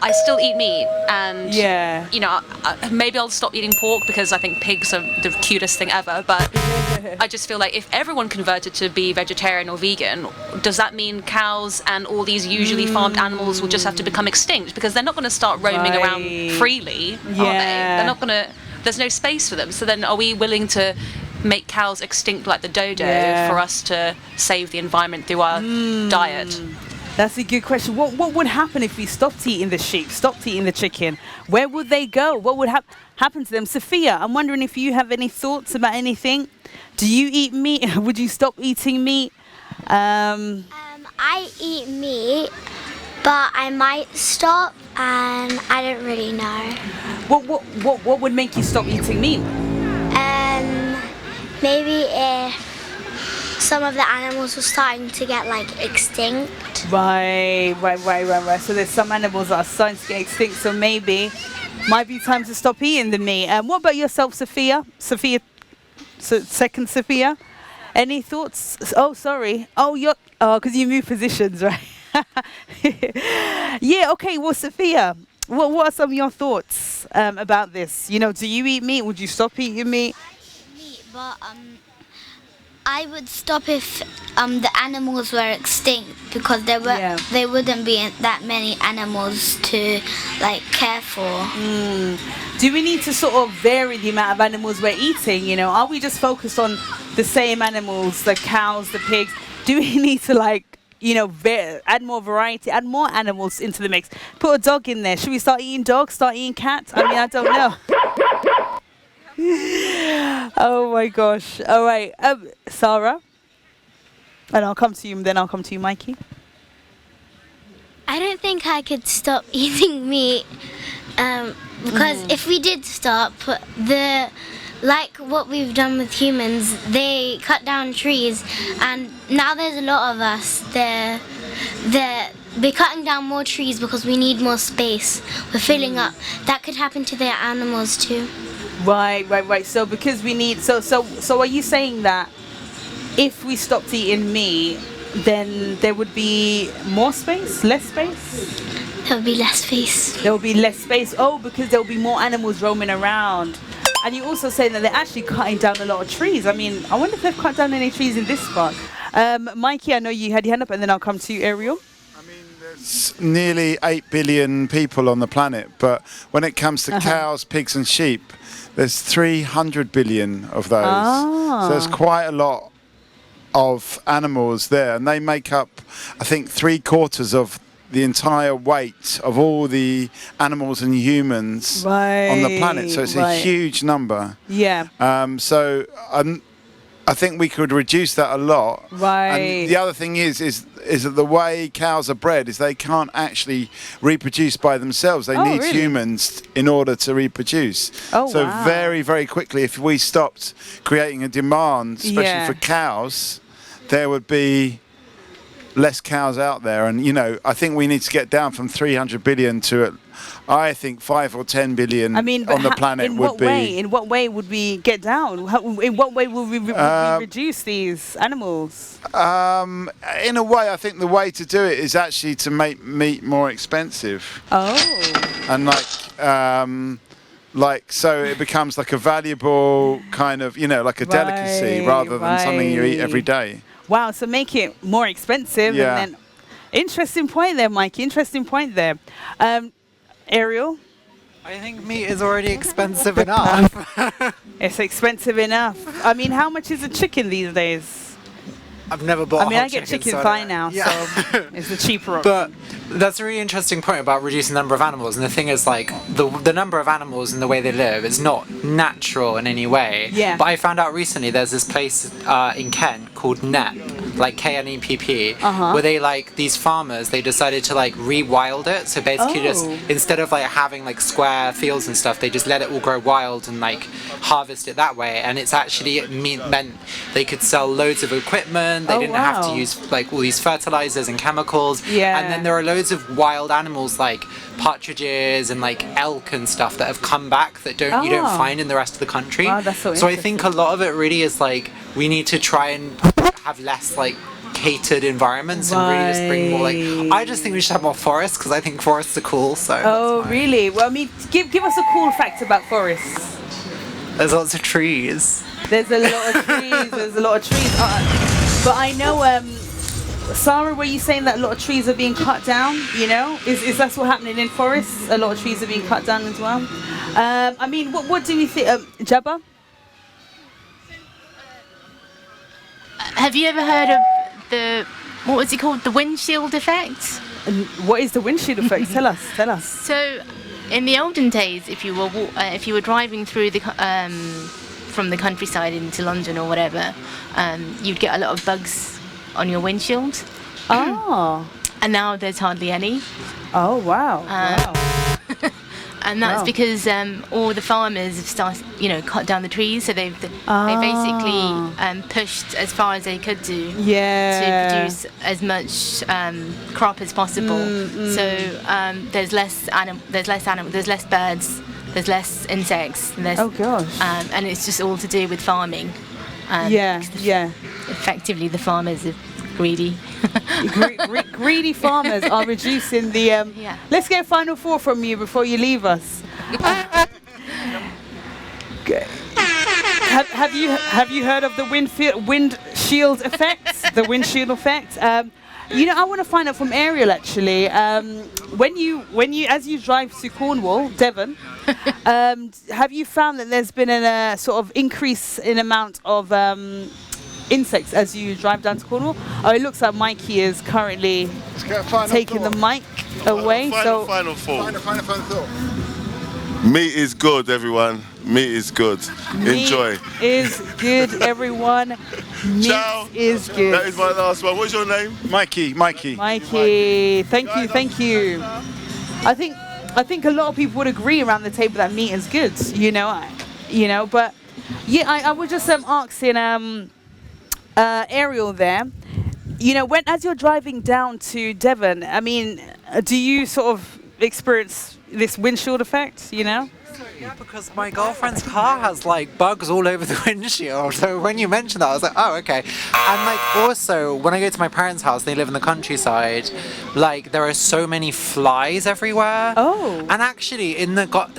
I still eat meat, and you know, maybe I'll stop eating pork because I think pigs are the cutest thing ever, but I just feel like if everyone converted to be vegetarian or vegan, does that mean cows and all these usually farmed animals will just have to become extinct because they're not going to start roaming around freely, are they? They're not going to, there's no space for them. So then are we willing to make cows extinct like the dodo for us to save the environment through our diet? That's a good question. What would happen if we stopped eating the sheep, stopped eating the chicken? Where would they go? What would happen to them? Sophia, I'm wondering if you have any thoughts about anything. Do you eat meat? Would you stop eating meat? I eat meat, but I might stop, and I don't really know. What would make you stop eating meat? Maybe if some of the animals were starting to get like extinct. Right. So there's some animals that are starting to get extinct, so maybe might be time to stop eating the meat. What about yourself, Sophia? Second Sophia? Any thoughts? Oh, sorry. Because you move positions, right? Okay, well, Sophia, what are some of your thoughts about this? You know, do you eat meat? Would you stop eating meat? But I would stop if the animals were extinct, because there wouldn't be that many animals to like care for. Do we need to sort of vary the amount of animals we're eating? You know, are we just focused on the same animals, the cows, the pigs? Do we need to like, you know, add more variety, add more animals into the mix? Put a dog in there. Should we start eating dogs? Start eating cats? I mean, I don't know. Oh my gosh. All right, Sarah, and I'll come to you, and then I'll come to you, Mikey. I don't think I could stop eating meat, because if we did stop, the like what we've done with humans, they cut down trees, and now there's a lot of us. They're cutting down more trees because we need more space. We're filling up. That could happen to their animals too. Right. So because we need, so are you saying that if we stopped eating meat, then there would be more space, less space? There would be less space. There will be less space. Oh, because there will be more animals roaming around. And you also say that they're actually cutting down a lot of trees. I mean, I wonder if they've cut down any trees in this spot. Mikey, I know you had your hand up, and then I'll come to you, Ariel. There's nearly 8 billion people on the planet, but when it comes to cows, pigs and sheep, there's 300 billion of those. So there's quite a lot of animals there, and they make up, I think, 3/4 of the entire weight of all the animals and humans on the planet. So it's a huge number. Yeah. So I think we could reduce that a lot. Right. And the other thing is that the way cows are bred is they can't actually reproduce by themselves. They need humans in order to reproduce. Oh, so wow. very, very quickly, if we stopped creating a demand, especially for cows, there would be less cows out there. And, you know, I think we need to get down from 300 billion to, I think, 5 or 10 billion on the planet would be. In what way would we get down? In what way will we reduce these animals? In a way, I think the way to do it is actually to make meat more expensive. Oh. And so it becomes like a valuable kind of, you know, like a delicacy rather than something you eat every day. Wow, so make it more expensive. Yeah. And then, interesting point there, Mikey. Interesting point there. Ariel? I think meat is already expensive enough. It's expensive enough. I mean, how much is a chicken these days? I've never bought. I get chicken thigh now, so it's the cheaper option. But that's a really interesting point about reducing the number of animals. And the thing is, like, the number of animals and the way they live is not natural in any way. Yeah. But I found out recently there's this place in Kent called NEP, like KNEPP, where they, like, these farmers, they decided to, like, re-wild it. So basically just, instead of, like, having, like, square fields and stuff, they just let it all grow wild and, like, harvest it that way. And it's actually meant they could sell loads of equipment. They didn't have to use, like, all these fertilizers and chemicals. Yeah. And then there are loads of wild animals like partridges and like elk and stuff that have come back that you don't find in the rest of the country. Wow, that's so I think a lot of it really is like we need to try and have less like catered environments and really just bring more like I just think we should have more forests because I think forests are cool. So oh really? Well, I mean, give us a cool fact about forests. There's lots of trees. There's a lot of trees. But I know Sarah, were you saying that a lot of trees are being cut down? You know, is that what's happening in forests? A lot of trees are being cut down as well. I mean, what do you think, Jabba? Have you ever heard of what was it called, the windshield effect? And what is the windshield effect? Tell us. So, in the olden days, if you were driving through from the countryside into London or whatever, you'd get a lot of bugs on your windshield. Oh. And now there's hardly any. Oh, wow. And that's because all the farmers have started, cut down the trees. So they basically pushed as far as they could do to produce as much crop as possible. So there's less birds, there's less insects. And oh gosh. And it's just all to do with farming. Effectively, the farmers are greedy. Greedy farmers are reducing the. Let's get a final four from you before you leave us. Have you heard of the windshield effect? The windshield effect. I want to find out from Ariel actually. When you as you drive to Cornwall, Devon, have you found that there's been a sort of increase in amount of insects as you drive down to Cornwall? Oh, it looks like Mikey is currently taking the mic away. Final thought. Meat is good, everyone. Meat is good. Enjoy. Meat is good, everyone. Meat is good. That is my last one. What's your name? Mikey. Mikey. Thank you. I think a lot of people would agree around the table that meat is good. But Yeah, I was just asking Ariel there. You know, as you're driving down to Devon, I mean, do you sort of experience this windshield effect? You know? Yeah, because my girlfriend's car has like bugs all over the windshield. So when you mentioned that, I was like, oh, okay. And like also, when I go to my parents' house, they live in the countryside. Like there are so many flies everywhere. Oh. And actually, but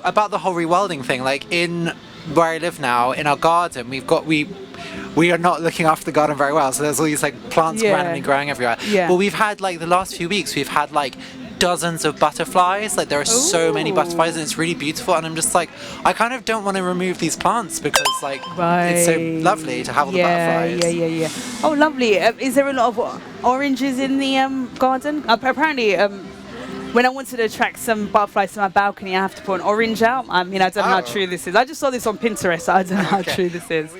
about the whole rewilding thing, like in where I live now, in our garden, we are not looking after the garden very well. So there's all these like plants randomly growing everywhere. Yeah. But we've had like the last few weeks, we've had like dozens of butterflies. Like there are so many butterflies, and it's really beautiful. And I'm just like, I kind of don't want to remove these plants because like it's so lovely to have all the butterflies. Yeah. Oh, lovely. Is there a lot of oranges in the garden? Apparently, when I wanted to attract some butterflies to my balcony, I have to put an orange out. I mean, I don't know how true this is. I just saw this on Pinterest. So I don't know how true this is.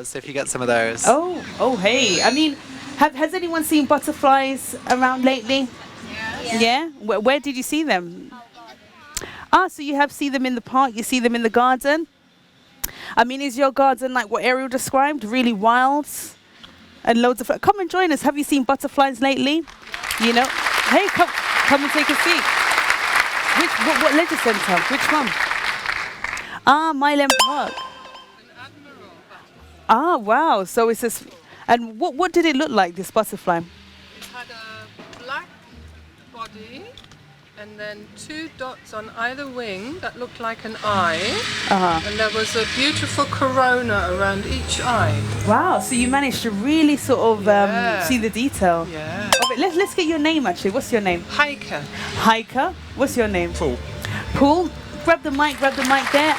So if you get some of those. Oh, hey. I mean, has anyone seen butterflies around lately? Yeah. Where did you see them? So you have seen them in the park. You see them in the garden. I mean, is your garden like what Ariel described? Really wild, and loads of. Come and join us. Have you seen butterflies lately? You know. Hey, come and take a seat. What leisure centre? Which one? Myland Park. Wow. So it's this. And what did it look like, this butterfly? It had a black body and then 2 dots on either wing that looked like an eye. And there was a beautiful corona around each eye. Wow, so you managed to really sort of see the detail. Yeah. Oh, but let's get your name actually. What's your name? Hiker. Hiker. What's your name? Paul. Paul, grab the mic there.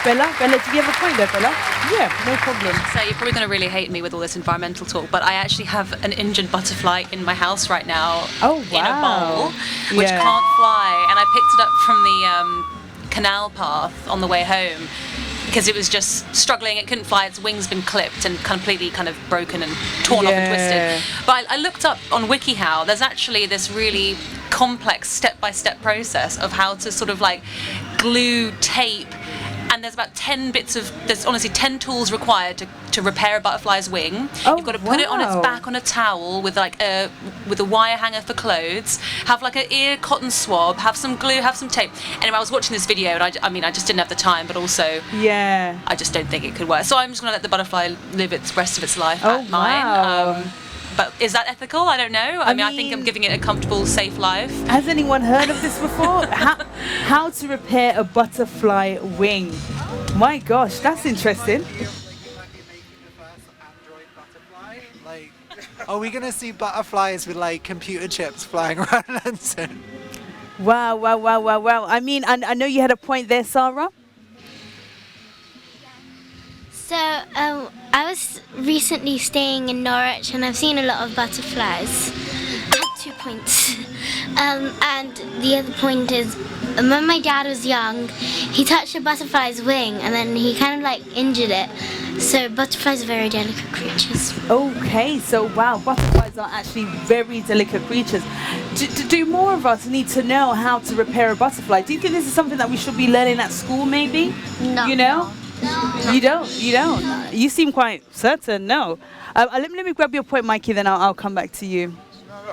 Bella, do you have a point there, Bella? Yeah, no problem. So you're probably going to really hate me with all this environmental talk, but I actually have an injured butterfly in my house right now. In a bowl, which can't fly, and I picked it up from the canal path on the way home because it was just struggling. It couldn't fly. Its wings been clipped and completely kind of broken and torn off and twisted. But I looked up on WikiHow. There's actually this really complex step-by-step process of how to sort of like glue tape. And there's about 10 there's honestly 10 tools required to repair a butterfly's wing. You've got to put it on its back on a towel with like a wire hanger for clothes, have like an ear cotton swab, have some glue, have some tape. Anyway, I was watching this video and I mean, I just didn't have the time, but also I just don't think it could work. So I'm just going to let the butterfly live its rest of its life at mine. But is that ethical? I don't know. I mean, I think I'm giving it a comfortable, safe life. Has anyone heard of this before? How to repair a butterfly wing? My gosh, that's interesting. Are we going to see butterflies with like computer chips flying around London? Wow. I mean, I know you had a point there, Sarah. So, I was recently staying in Norwich and I've seen a lot of butterflies. I have 2 points. And the other point is, when my dad was young, he touched a butterfly's wing and then he kind of like injured it. So butterflies are very delicate creatures. Okay, so wow, butterflies are actually very delicate creatures. Do more of us need to know how to repair a butterfly? Do you think this is something that we should be learning at school maybe? No. You know? No. You don't? You seem quite certain, no. Let me grab your point, Mikey, then I'll come back to you.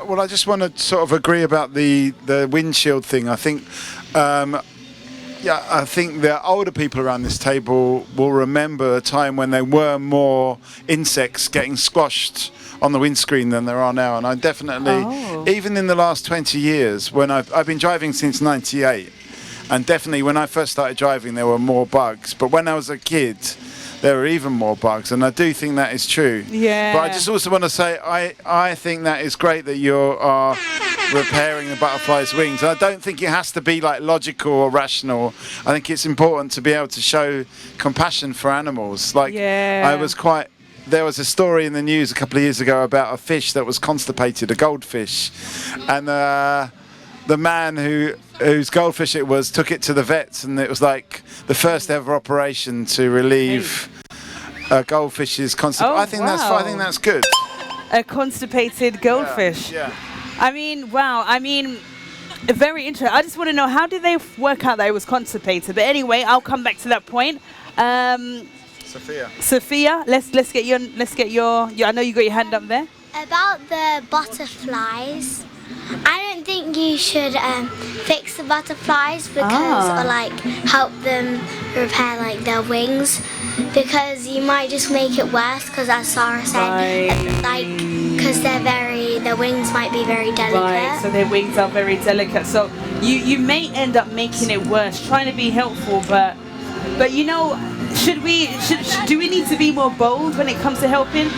Well, I just want to sort of agree about the windshield thing. I think, I think the older people around this table will remember a time when there were more insects getting squashed on the windscreen than there are now. And I definitely, even in the last 20 years, when I've been driving since '98, and definitely when I first started driving, there were more bugs. But when I was a kid, there were even more bugs, and I do think that is true. Yeah. But I just also want to say, I think that is great that you are repairing the butterfly's wings. And I don't think it has to be like logical or rational. I think it's important to be able to show compassion for animals. Like, there was a story in the news a couple of years ago about a fish that was constipated, a goldfish, and the man whose goldfish it was took it to the vets, and it was like the first ever operation to relieve a goldfish's constipation. I think that's good. A constipated goldfish. Yeah. I mean, wow. I mean, Very interesting. I just want to know, how did they work out that it was constipated? But anyway, I'll come back to that point. Sophia, let's get your. I know you got your hand up there. About the butterflies, I don't think you should fix the butterflies because or like help them repair like their wings, because you might just make it worse, because as Sarah said, like because their wings might be very delicate. Right, so their wings are very delicate. So you may end up making it worse, trying to be helpful, but you know, do we need to be more bold when it comes to helping?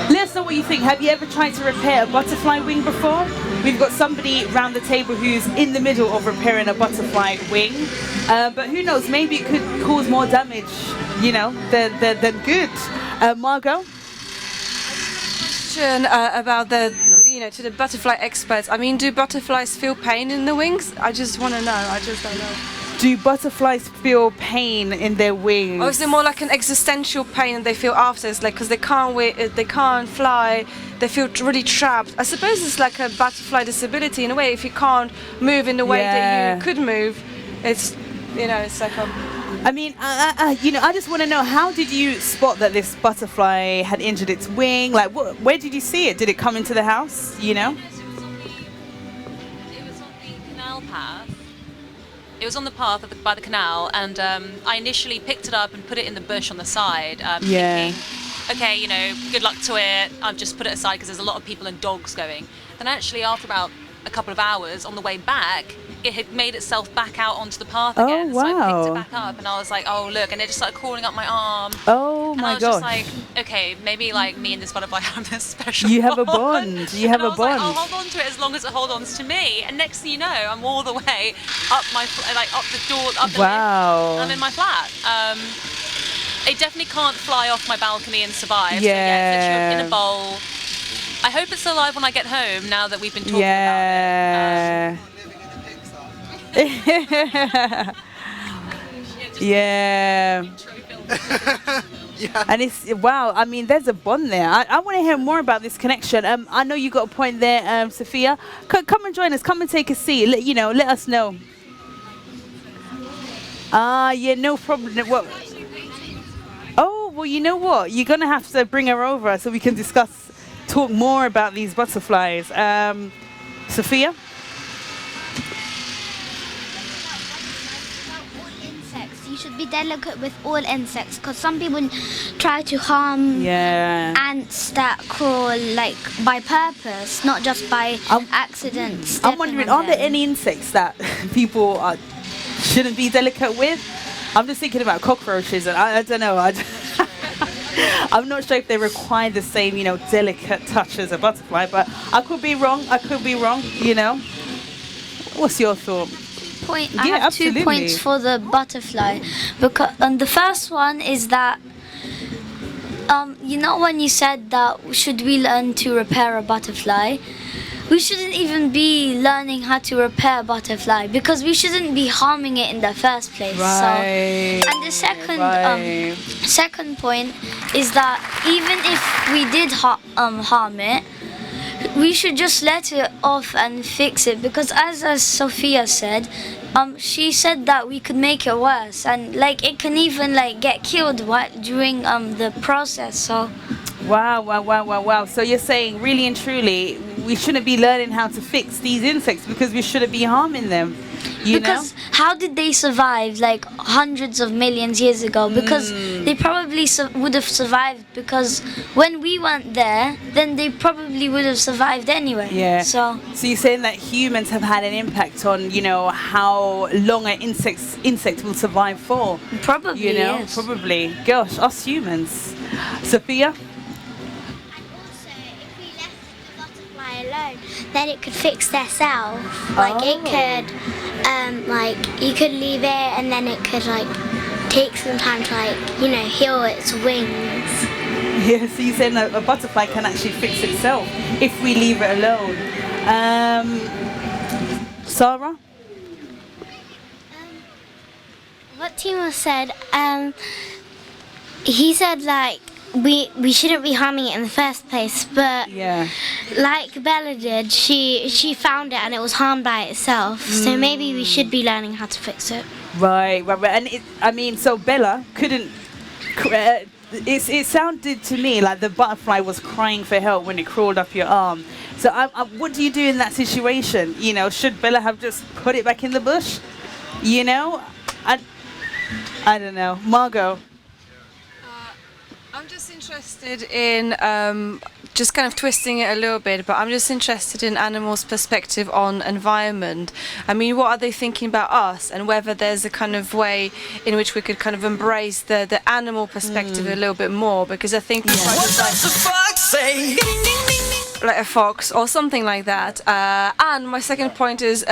Let us know what you think. Have you ever tried to repair a butterfly wing before? We've got somebody around the table who's in the middle of repairing a butterfly wing. But who knows, maybe it could cause more damage, you know, than good. Margot? About to the butterfly experts. I mean, do butterflies feel pain in the wings? I just want to know. I just don't know. Do butterflies feel pain in their wings? Or is it more like an existential pain that they feel after? It's like because they can't fly, they feel really trapped. I suppose it's like a butterfly disability in a way. If you can't move in the way that you could move, it's it's like a. I mean, I just want to know, how did you spot that this butterfly had injured its wing? Like, where did you see it? Did it come into the house? You know? It was on the canal path. It was on the path by the canal, and I initially picked it up and put it in the bush on the side, thinking, okay, good luck to it. I've just put it aside because there's a lot of people and dogs going. Then actually, after about a couple of hours on the way back, it had made itself back out onto the path again. Oh, wow. So I picked it back up and I was like, oh look, and it just started crawling up my arm. Oh my gosh. And I was just like, okay, maybe like me and this butterfly have this special You have a bond. You have a bond. Like, I'll hold on to it as long as it holds on to me. And next thing you know, I'm all the way up up the door, up the lift. I'm in my flat. It definitely can't fly off my balcony and survive. So yeah, it's literally in a bowl. I hope it's alive when I get home, now that we've been talking about it. Yeah. And it's wow. I mean, there's a bond there. I want to hear more about this connection. I know you got a point there, Sophia. Come and join us. Come and take a seat. Let us know. Yeah, no problem. What? Oh, well, you know what? You're gonna have to bring her over so we can talk more about these butterflies. Sophia? You should be delicate with all insects, because some people try to harm ants that crawl like by purpose, not just by accident. I'm wondering, are there any insects that people shouldn't be delicate with? I'm just thinking about cockroaches, and I don't know. I'm not sure if they require the same, delicate touch as a butterfly, but I could be wrong. What's your thought? I have 2 points for the butterfly, because the first one is that when you said that should we learn to repair a butterfly, we shouldn't even be learning how to repair a butterfly, because we shouldn't be harming it in the first place. Right. So, and the second point is that even if we did harm it, we should just let it off and fix it, because as Sophia said, she said that we could make it worse, and it can even get killed during the process. So wow. So you're saying, really and truly, we shouldn't be learning how to fix these insects because we shouldn't be harming them. Because how did they survive hundreds of millions years ago? Because they probably would have survived, because when we went there, then they probably would have survived anyway. Yeah. So you're saying that humans have had an impact on, how long an insect will survive for? Probably, yes. Probably. Gosh, us humans. Sophia? Alone, then it could fix itself. It could, you could leave it, and then it could take some time to heal its wings. Yeah, so you're saying that a butterfly can actually fix itself if we leave it alone. Sarah? What Timo said, he said we shouldn't be harming it in the first place, but like Bella did, she found it and it was harmed by itself. So maybe we should be learning how to fix it. Right. And so Bella couldn't. It sounded to me like the butterfly was crying for help when it crawled up your arm. So what do you do in that situation? You know, should Bella have just put it back in the bush? You know, I don't know, Margot. I'm just interested in just kind of twisting it a little bit, but I'm just interested in animals' perspective on environment. I mean, what are they thinking about us, and whether there's a kind of way in which we could kind of embrace the animal perspective a little bit more, because I think what does the fox say? Like a fox or something like that. And my second point is.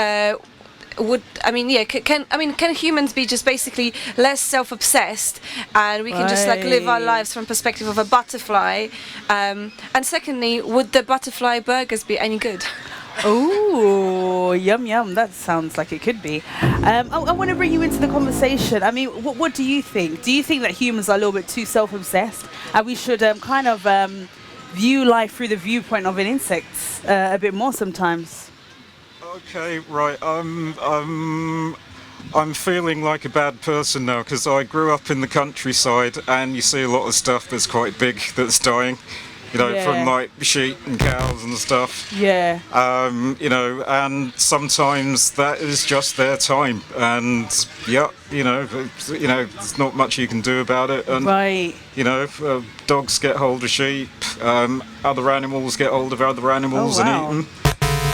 Can humans be just basically less self-obsessed, and we can just like live our lives from perspective of a butterfly? And secondly, would the butterfly burgers be any good? Oh, yum. That sounds like it could be. I want to bring you into the conversation. I mean, what do you think? Do you think that humans are a little bit too self-obsessed, and we should view life through the viewpoint of an insect a bit more sometimes? Okay, right. I'm feeling like a bad person now because I grew up in the countryside, and you see a lot of stuff that's quite big that's dying. You know, from like sheep and cows and stuff. Yeah. And sometimes that is just their time, and there's not much you can do about it. And dogs get hold of sheep, other animals get hold of other animals and eat them.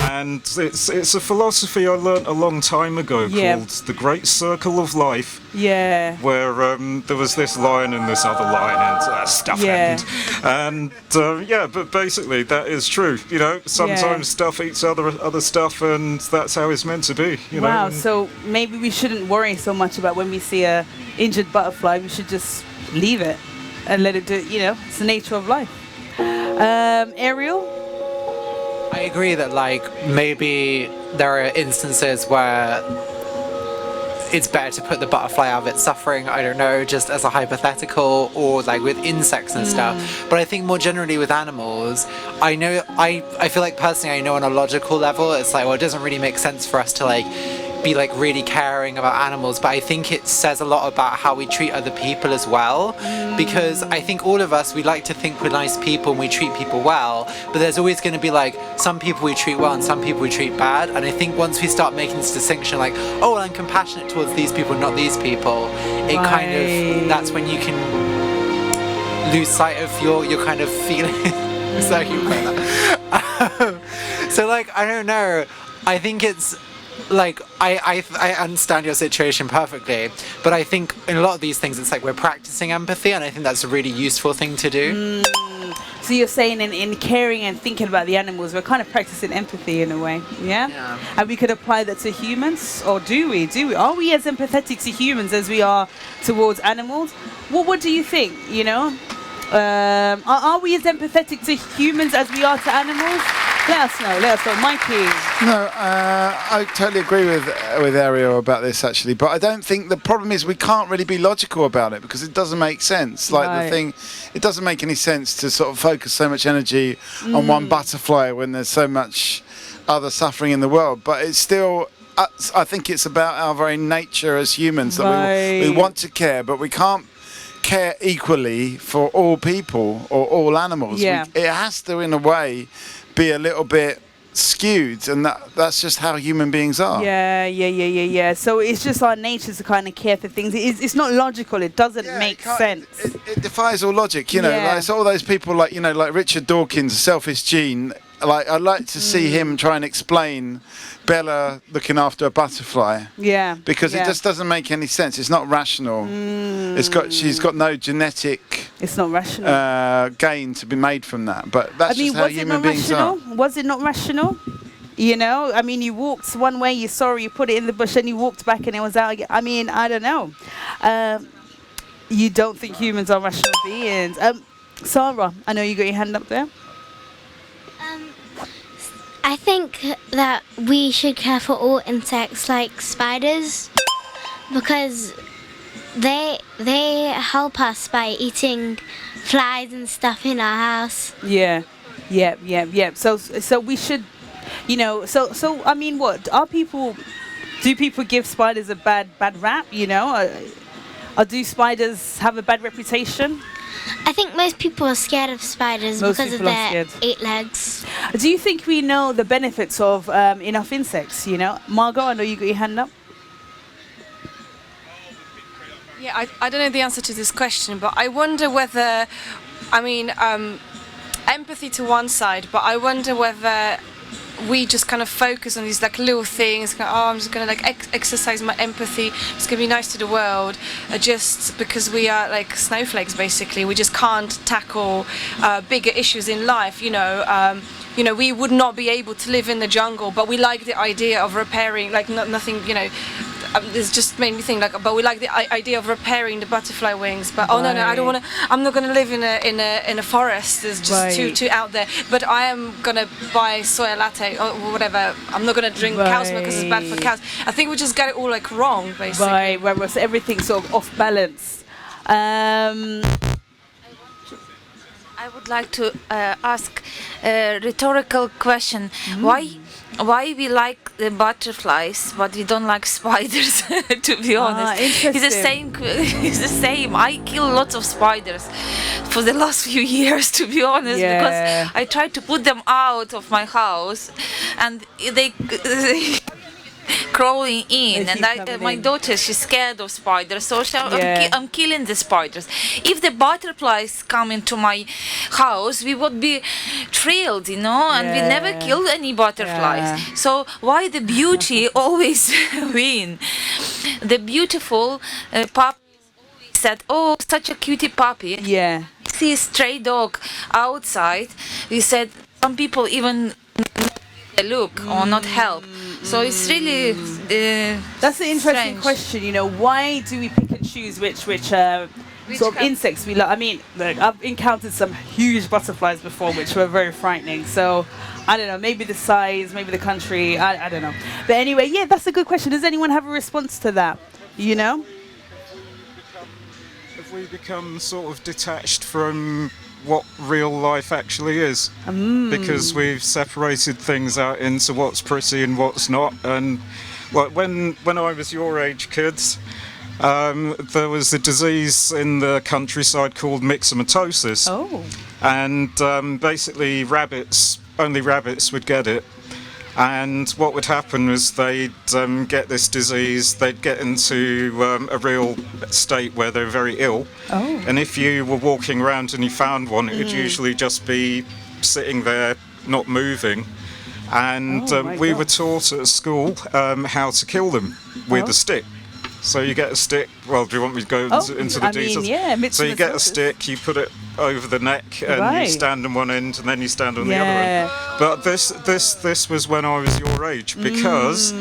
And it's a philosophy I learnt a long time ago called the Great Circle of Life. Yeah. Where there was this lion and this other lion, and stuff happened. And but basically that is true. You know, sometimes stuff eats other stuff, and that's how it's meant to be. You know. Wow. So maybe we shouldn't worry so much about when we see a injured butterfly. We should just leave it and let it do. You know, it's the nature of life. Ariel. I agree that maybe there are instances where it's better to put the butterfly out of its suffering, I don't know, just as a hypothetical, or with insects and stuff. But I think more generally with animals, I feel like personally I know on a logical level it's it doesn't really make sense for us to be really caring about animals, but I think it says a lot about how we treat other people as well, because I think all of us, we like to think we're nice people and we treat people well, but there's always going to be some people we treat well and some people we treat bad. And I think once we start making this distinction I'm compassionate towards these people, not these people, that's when you can lose sight of your kind of feeling. So I don't know, I think it's I understand your situation perfectly, but I think in a lot of these things it's we're practicing empathy, and I think that's a really useful thing to do. So you're saying in caring and thinking about the animals, we're kind of practicing empathy in a way, yeah? And we could apply that to humans, or do we? Are we as empathetic to humans as we are towards animals? What do you think, you know? Are we as empathetic to humans as we are to animals? Let us know, Mikey. No, I totally agree with Ariel about this actually, but I don't think the problem is we can't really be logical about it because it doesn't make sense. It doesn't make any sense to sort of focus so much energy on one butterfly when there's so much other suffering in the world. But it's still, I think it's about our very nature as humans that we want to care, but we can't care equally for all people or all animals. It has to, in a way, be a little bit skewed, and that's just how human beings are. Yeah. So it's just our nature to kind of care for things. It's not logical. It doesn't make sense. It defies all logic, you know. It's all those people like Richard Dawkins, Selfish Gene. I'd like to see him try and explain Bella looking after a butterfly. Yeah. Because it just doesn't make any sense. It's not rational. She's got no genetic. It's not rational. Gain to be made from that. But that's just how human beings are. Was it not rational? You know, I mean, you walked one way, you saw it, you put it in the bush, and you walked back, and it was out again. I mean, I don't know. You don't think humans are rational beings? Sarah, I know you got your hand up there. I think that we should care for all insects like spiders, because they help us by eating flies and stuff in our house. Yeah. So we should, so I mean, what are people? Do people give spiders a bad rap? Or do spiders have a bad reputation? I think most people are scared of spiders because of their 8 legs. Do you think we know the benefits of enough insects? Margot, I know you got your hand up. Yeah, I don't know the answer to this question, but I wonder whether, empathy to one side, but I wonder whether we just kind of focus on these like little things. I'm just gonna exercise my empathy. It's gonna be nice to the world, just because we are like snowflakes. Basically, we just can't tackle bigger issues in life. We would not be able to live in the jungle, but we like the idea of repairing, like nothing. This just made me think but we like the idea of repairing the butterfly wings. But no, I don't want to. I'm not gonna live in a forest. It's just too out there. But I am gonna buy soya latte or whatever. I'm not gonna drink cow's milk because it's bad for cows. I think we just get it all wrong, basically. Right. So everything's sort of off balance. I would like to ask a rhetorical question. Why we like the butterflies, but we don't like spiders? To be honest, it's the same. I kill lots of spiders for the last few years, to be honest, because I tried to put them out of my house, and they crawling in, and my daughter, she's scared of spiders, so I'm killing the spiders. If the butterflies come into my house, we would be thrilled, and we never killed any butterflies. So why the beauty always win? The beautiful puppy said, "Oh, such a cutie puppy." Yeah. See a stray dog outside. We said some people even look or not help. So it's really that's an interesting question. Why do we pick and choose which sort of insects we like? I mean, look, I've encountered some huge butterflies before, which were very frightening. So I don't know, maybe the size, maybe the country, I don't know. But anyway, that's a good question. Does anyone have a response to that? Have we become sort of detached from what real life actually is, because we've separated things out into what's pretty and what's not? And when I was your age, kids, there was a disease in the countryside called myxomatosis. And basically only rabbits would get it. And what would happen was they'd get this disease, they'd get into a real state where they're very ill. And if you were walking around and you found one, it would usually just be sitting there, not moving. And we were taught at school how to kill them with a stick. So you get a stick. Well, do you want me to go into the details? So you get a stick, you put it over the neck, and you stand on one end, and then you stand on the other end. But this was when I was your age, because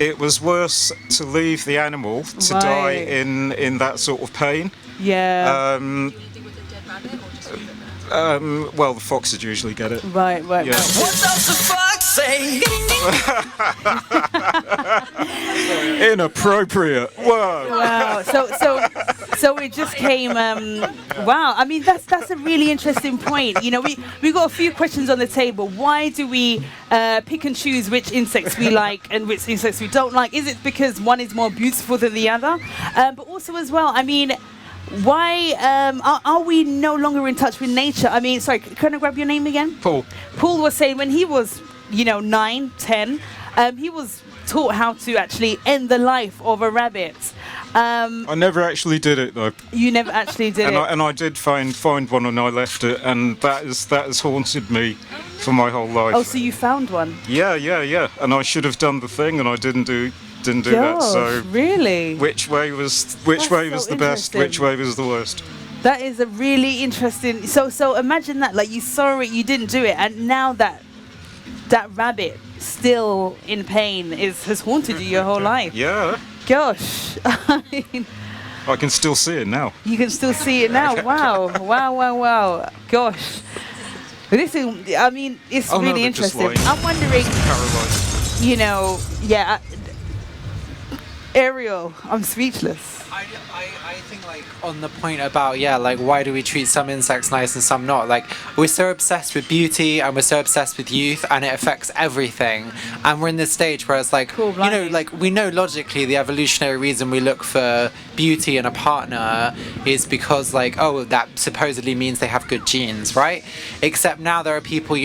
it was worse to leave the animal to die in that sort of pain. Well, the foxes usually get it. Right. What does the fox say? Inappropriate. Whoa. Wow. So it just came. Wow. I mean, that's a really interesting point. We got a few questions on the table. Why do we pick and choose which insects we like and which insects we don't like? Is it because one is more beautiful than the other? But also as well, I mean, why are we no longer in touch with nature? I mean, sorry, can I grab your name again? Paul. Paul was saying when he was, 9, 10, he was taught how to actually end the life of a rabbit. I never actually did it, though. You never actually did it? And I did find one, and I left it, and that has haunted me for my whole life. Oh, so you found one? Yeah. And I should have done the thing, and I didn't do that. So really, which way was the best? Which way was the worst? That is a really interesting. So imagine that, like, you saw it, you didn't do it, and now that rabbit still in pain has haunted you your whole life. Yeah. Gosh. I can still see it now. You can still see it now. Wow. Gosh. This is, I mean, it's really interesting. I'm wondering, Ariel, I'm speechless. I think like on the point about like why do we treat some insects nice and some not, like we're so obsessed with beauty and we're so obsessed with youth and it affects everything, and we're in this stage where it's like like we know logically the evolutionary reason we look for beauty in a partner is because like that supposedly means they have good genes, right? Except now there are people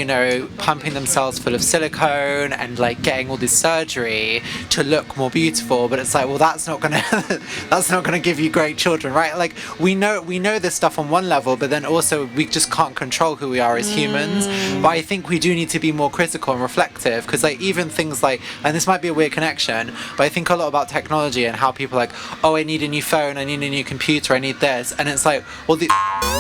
pumping themselves full of silicone and like getting all this surgery to look more beautiful, but it's like, well, that's not gonna give you great children, right? Like we know this stuff on one level, but then also we just can't control who we are as humans. But I think we do need to be more critical and reflective, because like even things like, and this might be a weird connection, but I think a lot about technology and how people are like, oh, I need a new phone, I need a new computer, I need this, and it's like, well,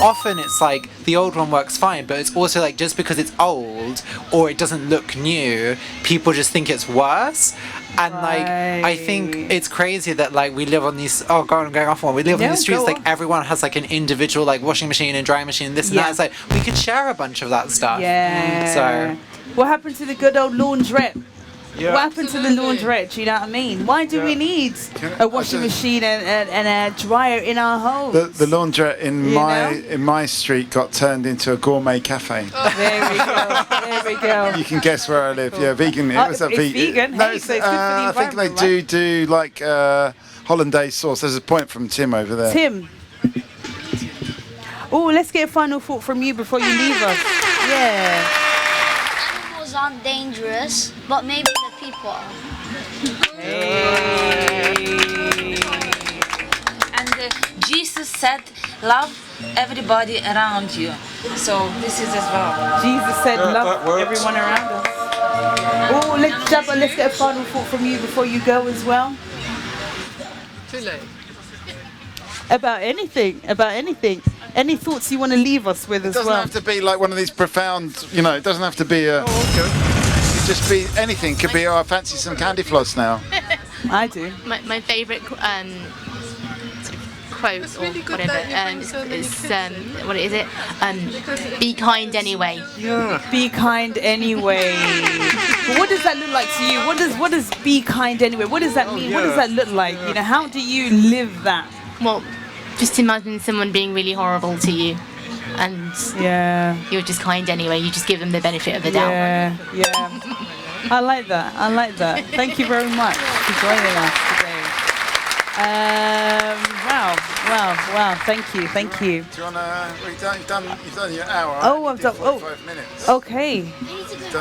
often it's like the old one works fine, but it's also like just because it's old or it doesn't look new, people just think it's worse. And like I think it's crazy that like we live on these I'm going off one. We live on these streets like everyone has like an individual like washing machine and drying machine, this and that. It's like we could share a bunch of that stuff. Yeah. So what happened to the good old laundrette? Yeah. What happened to the laundrette? Do you know what I mean? Why do we need a washing machine and a dryer in our home? The laundrette in my street got turned into a gourmet cafe. Oh. There we go. There we go. You can guess where I live. Yeah, vegan. It was a vegan. No, so it's good for the I think they do like hollandaise sauce. There's a point from Tim over there. Tim. Oh, let's get a final thought from you before you leave us. Yeah. Animals aren't dangerous, but maybe the people are. And Jesus said, love everybody around you. So this is as well. Jesus said, love everyone around us. Oh, let's get a final thought from you before you go as well. Too late. About anything. Any thoughts you want to leave us with as well? It doesn't have to be like one of these profound, it doesn't have to be a... It could just be anything. It could be, I fancy some candy floss now. I do. My favourite quote really or whatever is what is it? Be kind anyway. Yeah. Be kind anyway. But what does that look like to you? What does be kind anyway? What does that mean? What does that look like? How do you live that? Well, just imagine someone being really horrible to you, and you're just kind anyway. You just give them the benefit of the doubt. Yeah. I like that. Thank you very much for joining us today. Wow. Thank you. Do you wanna? You've done your hour. Oh, I've done. 45 minutes. Okay.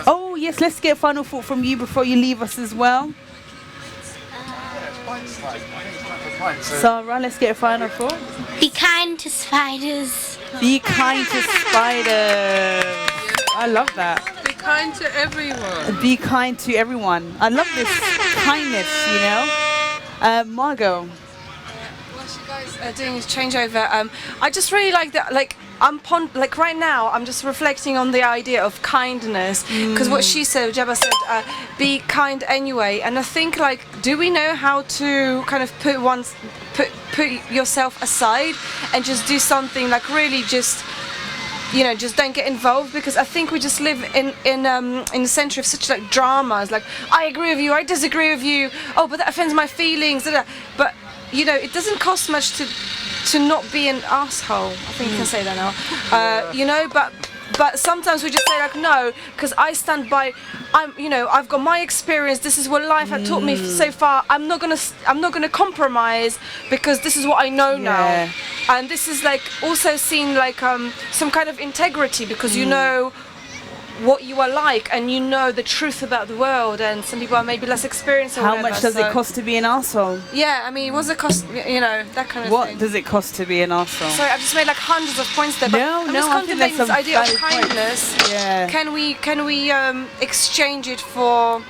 Oh yes, let's get a final thought from you before you leave us as well. Sarah, let's get a final thought. Be kind to spiders. Be kind to spiders. I love that. Be kind to everyone. Be kind to everyone. I love this kindness, Margot. What you guys are doing is changeover. I just really like that. Like right now, I'm just reflecting on the idea of kindness, because what she said, Jabba said, be kind anyway. And I think, like, do we know how to kind of put yourself aside and just do something like really just don't get involved? Because I think we just live in the centre of such like dramas. Like, I agree with you, I disagree with you. Oh, but that offends my feelings. But it doesn't cost much to not be an asshole. I think you can say that now. But sometimes we just say like, no, because I stand by. I've got my experience. This is what life had taught me so far. I'm not gonna compromise, because this is what I know now. And this is like also seen like some kind of integrity, because you know what you are like, and you know the truth about the world, and some people are maybe less experienced or How whatever, much does it cost to be an arsehole? Yeah, I mean, what's it cost, that kind of What thing. does it cost to be an arsehole? Sorry, I've just made like hundreds of points there, but I'm just contemplating this idea of kindness. Yeah. Can we exchange it for...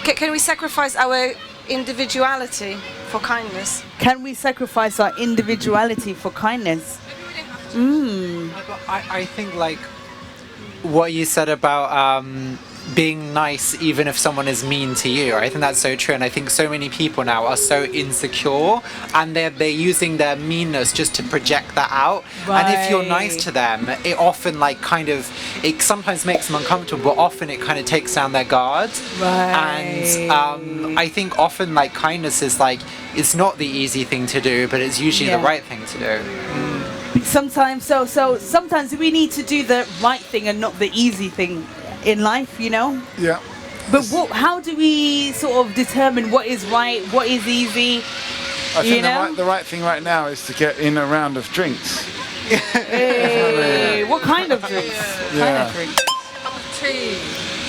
Can we sacrifice our individuality for kindness? Can we sacrifice our individuality for kindness? I think like what you said about being nice even if someone is mean to you, I think that's so true. And I think so many people now are so insecure, and they're using their meanness just to project that out. And if you're nice to them, it often it sometimes makes them uncomfortable, but often it kind of takes down their guard. And I think often like kindness is like, it's not the easy thing to do, but it's usually the right thing to do. Sometimes, sometimes we need to do the right thing and not the easy thing in life, you know? Yeah. But how do we sort of determine what is right, what is easy? I think the right thing right now is to get in a round of drinks. Hey, what kind of drinks? What kind of drinks? Cup of tea.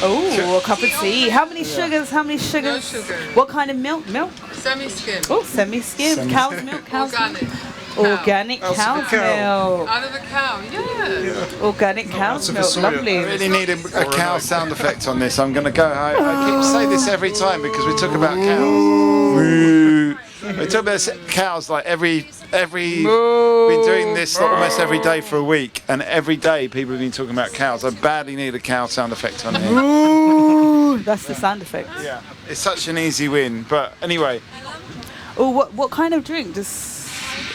Oh, a cup of tea. How many sugars? How many sugars? No sugar. What kind of milk? Milk? Semi-skim. Oh, semi-skim. Cow's milk. Cow's Organic. milk. Organic cow's milk. Out of the cow, yeah. Organic cow's milk. Lovely. I really need a cow sound effect on this. I'm going to go. I keep saying this every time because we talk about cows. We talk about cows like every been doing this almost every day for a week, and every day people have been talking about cows. I badly need a cow sound effect on here. Ooh, that's the sound effect. Yeah, it's such an easy win. But anyway. Oh, what kind of drink?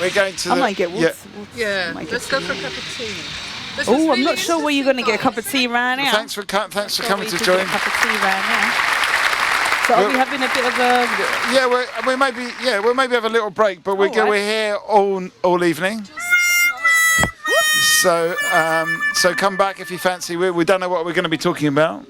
We're going to. I might get water. Yeah, let's go for a cup of tea. Oh, I'm not sure where you're going to get a cup of tea right now. Thanks for coming to join. A cup of tea right now. So are we having a bit of a? Yeah, we'll maybe have a little break, but we're here all evening. So come back if you fancy. We don't know what we're going to be talking about.